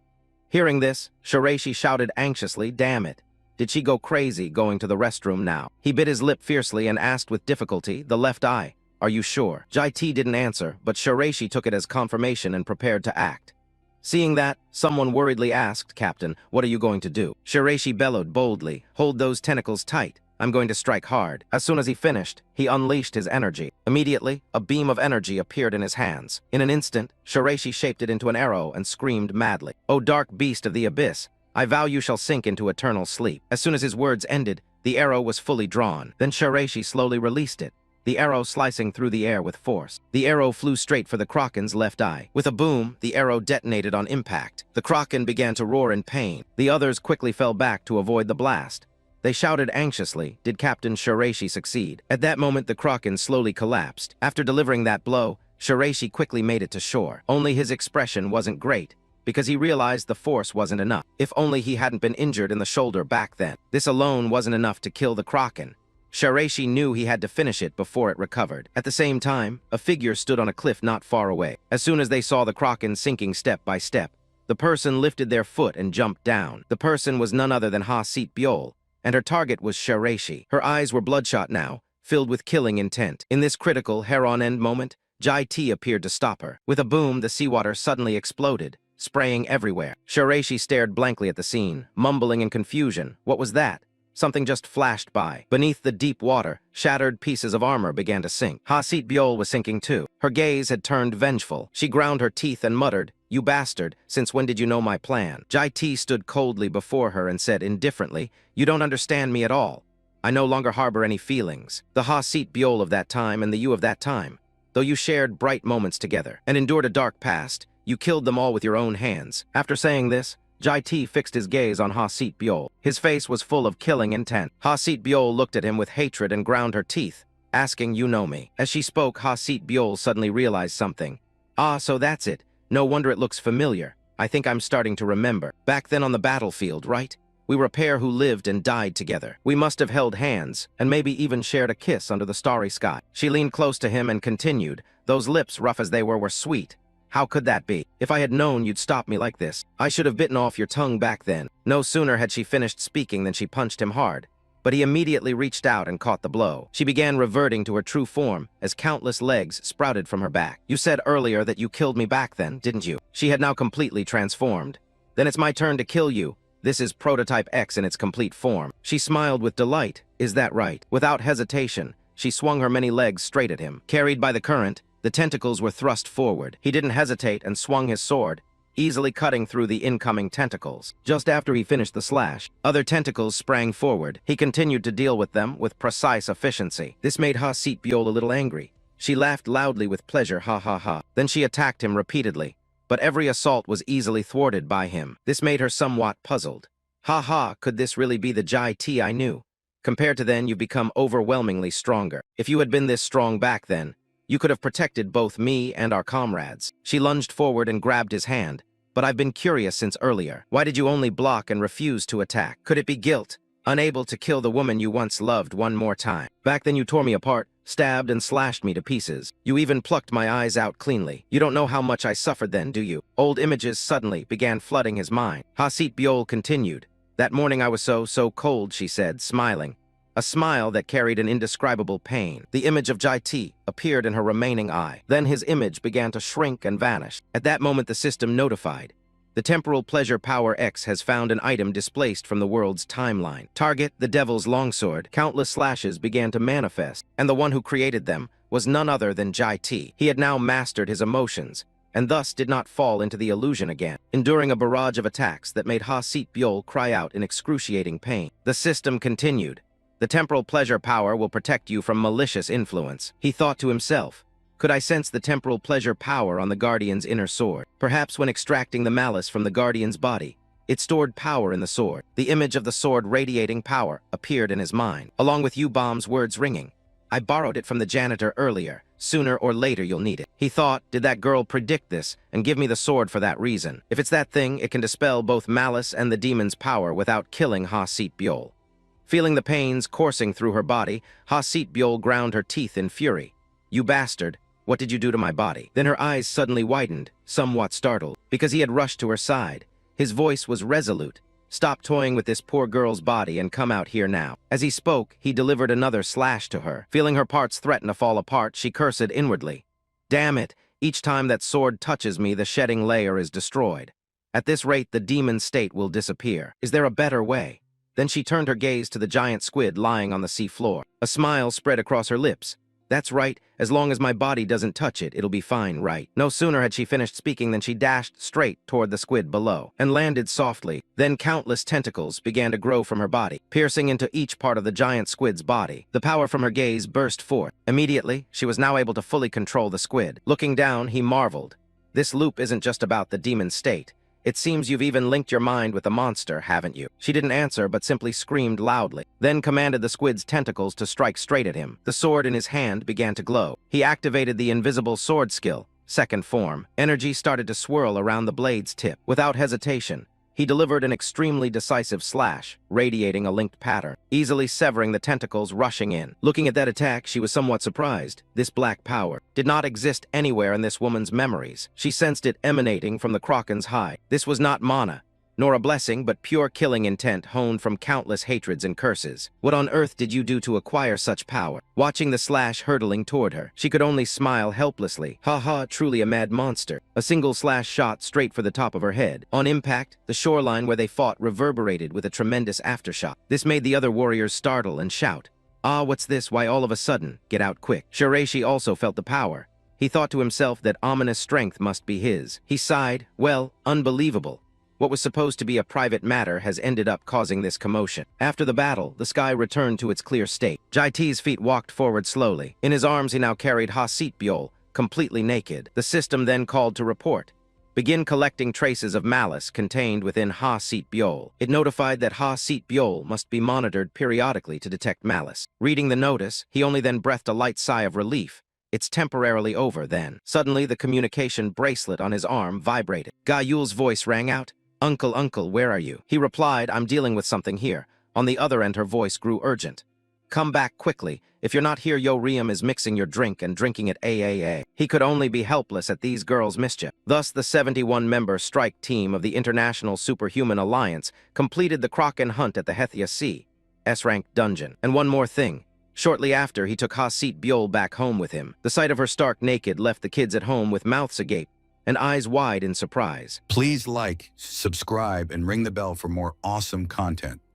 S1: Hearing this, Shiraishi shouted anxiously, "Damn it. Did she go crazy going to the restroom now?" He bit his lip fiercely and asked with difficulty, the left eye, "Are you sure?" Jai T didn't answer, but Shiraishi took it as confirmation and prepared to act. Seeing that, someone worriedly asked, "Captain, what are you going to do?" Shiraishi bellowed boldly, "Hold those tentacles tight. I'm going to strike hard." As soon as he finished, he unleashed his energy. Immediately, a beam of energy appeared in his hands. In an instant, Shiraishi shaped it into an arrow and screamed madly, "O dark beast of the abyss, I vow you shall sink into eternal sleep." As soon as his words ended, the arrow was fully drawn. Then Shiraishi slowly released it, the arrow slicing through the air with force. The arrow flew straight for the Kraken's left eye. With a boom, the arrow detonated on impact. The Kraken began to roar in pain. The others quickly fell back to avoid the blast. They shouted anxiously, "Did Captain Shiraishi succeed?" At that moment, the Kraken slowly collapsed. After delivering that blow, Shiraishi quickly made it to shore. Only his expression wasn't great, because he realized the force wasn't enough. If only he hadn't been injured in the shoulder back then. This alone wasn't enough to kill the Kraken. Shiraishi knew he had to finish it before it recovered. At the same time, a figure stood on a cliff not far away. As soon as they saw the Kraken sinking step by step, the person lifted their foot and jumped down. The person was none other than Ha Seat Byul, and her target was Shiraishi. Her eyes were bloodshot now, filled with killing intent. In this critical, hair-on-end moment, Jai T appeared to stop her. With a boom, the seawater suddenly exploded, spraying everywhere. Shiraishi stared blankly at the scene, mumbling in confusion. What was that? Something just flashed by. Beneath the deep water, shattered pieces of armor began to sink. Ha Seat Byul was sinking too. Her gaze had turned vengeful. She ground her teeth and muttered, "You bastard, since when did you know my plan?" Jai T stood coldly before her and said indifferently, "You don't understand me at all. I no longer harbor any feelings. The Ha Seat Byul of that time and the you of that time, though you shared bright moments together and endured a dark past, you killed them all with your own hands." After saying this, Jai T fixed his gaze on Ha Seat Byul. His face was full of killing intent. Ha Seat Byul looked at him with hatred and ground her teeth, asking, "You know me?" As she spoke, Ha Seat Byul suddenly realized something. "Ah, so that's it. No wonder it looks familiar. I think I'm starting to remember. Back then on the battlefield, right? We were a pair who lived and died together. We must have held hands, and maybe even shared a kiss under the starry sky." She leaned close to him and continued, "Those lips, rough as they were sweet. How could that be? If I had known you'd stop me like this, I should have bitten off your tongue back then." No sooner had she finished speaking than she punched him hard, but he immediately reached out and caught the blow. She began reverting to her true form as countless legs sprouted from her back. "You said earlier that you killed me back then, didn't you?" She had now completely transformed. "Then it's my turn to kill you. This is Prototype X in its complete form." She smiled with delight. "Is that right?" Without hesitation, she swung her many legs straight at him. Carried by the current, the tentacles were thrust forward. He didn't hesitate and swung his sword, easily cutting through the incoming tentacles. Just after he finished the slash, other tentacles sprang forward. He continued to deal with them with precise efficiency. This made Ha Seat Byul a little angry. She laughed loudly with pleasure, ha ha ha. Then she attacked him repeatedly, but every assault was easily thwarted by him. This made her somewhat puzzled. "Ha ha, could this really be the Jai T I knew? Compared to then, you've become overwhelmingly stronger. If you had been this strong back then, you could have protected both me and our comrades." She lunged forward and grabbed his hand. "But I've been curious since earlier. Why did you only block and refuse to attack? Could it be guilt? Unable to kill the woman you once loved one more time? Back then you tore me apart, stabbed and slashed me to pieces. You even plucked my eyes out cleanly. You don't know how much I suffered then, do you?" Old images suddenly began flooding his mind. Ha Seat Byul continued. "That morning I was so cold," she said, smiling. A smile that carried an indescribable pain. The image of Jai T appeared in her remaining eye. Then his image began to shrink and vanish. At that moment the system notified. The temporal pleasure power X has found an item displaced from the world's timeline. Target, the devil's longsword. Countless slashes began to manifest, and the one who created them was none other than Jai T. He had now mastered his emotions, and thus did not fall into the illusion again, enduring a barrage of attacks that made Ha Sit Byul cry out in excruciating pain. The system continued. The temporal pleasure power will protect you from malicious influence. He thought to himself, could I sense the temporal pleasure power on the Guardian's inner sword? Perhaps when extracting the malice from the Guardian's body, it stored power in the sword. The image of the sword radiating power appeared in his mind, along with U-Bomb's words ringing. I borrowed it from the janitor earlier. Sooner or later you'll need it. He thought, did that girl predict this and give me the sword for that reason? If it's that thing, it can dispel both malice and the demon's power without killing Ha Sit Byul. Feeling the pains coursing through her body, Ha Sit Byul ground her teeth in fury. You bastard. What did you do to my body? Then her eyes suddenly widened, somewhat startled, because he had rushed to her side. His voice was resolute. Stop toying with this poor girl's body and come out here now. As he spoke, he delivered another slash to her. Feeling her parts threaten to fall apart, she cursed inwardly. Damn it, each time that sword touches me, the shedding layer is destroyed. At this rate, the demon state will disappear. Is there a better way? Then she turned her gaze to the giant squid lying on the sea floor. A smile spread across her lips. That's right, as long as my body doesn't touch it, it'll be fine, right? No sooner had she finished speaking than she dashed straight toward the squid below, and landed softly. Then countless tentacles began to grow from her body, piercing into each part of the giant squid's body. The power from her gaze burst forth. Immediately, she was now able to fully control the squid. Looking down, he marveled. This loop isn't just about the demon state. It seems you've even linked your mind with the monster, haven't you? She didn't answer, but simply screamed loudly, then commanded the squid's tentacles to strike straight at him. The sword in his hand began to glow. He activated the invisible sword skill, second form. Energy started to swirl around the blade's tip. Without hesitation, he delivered an extremely decisive slash, radiating a linked pattern, easily severing the tentacles rushing in. Looking at that attack, she was somewhat surprised. This black power did not exist anywhere in this woman's memories. She sensed it emanating from the Kraken's hide. This was not mana, nor a blessing, but pure killing intent honed from countless hatreds and curses. What on earth did you do to acquire such power? Watching the slash hurtling toward her, she could only smile helplessly. Ha ha, truly a mad monster. A single slash shot straight for the top of her head. On impact, the shoreline where they fought reverberated with a tremendous aftershock. This made the other warriors startle and shout. Ah, what's this? Why all of a sudden? Get out quick. Shiraishi also felt the power. He thought to himself that ominous strength must be his. He sighed. Well, unbelievable. What was supposed to be a private matter has ended up causing this commotion. After the battle, the sky returned to its clear state. Jai T's feet walked forward slowly. In his arms he now carried Ha Sit Byul, completely naked. The system then called to report. Begin collecting traces of malice contained within Ha Sit Byul. It notified that Ha Sit Byul must be monitored periodically to detect malice. Reading the notice, he only then breathed a light sigh of relief. It's temporarily over then. Suddenly, the communication bracelet on his arm vibrated. Ga Yul's voice rang out. Uncle, where are you? He replied, I'm dealing with something here. On the other end, her voice grew urgent. Come back quickly. If you're not here, Yo Riem is mixing your drink and drinking it AAA. He could only be helpless at these girls' mischief. Thus, the 71-member strike team of the International Superhuman Alliance completed the Kraken hunt at the Hethia Sea, S-rank dungeon. And one more thing. Shortly after, he took Ha Sit Byul back home with him. The sight of her stark naked left the kids at home with mouths agape and eyes wide in surprise.
S2: Please like, subscribe, and ring the bell for more awesome content.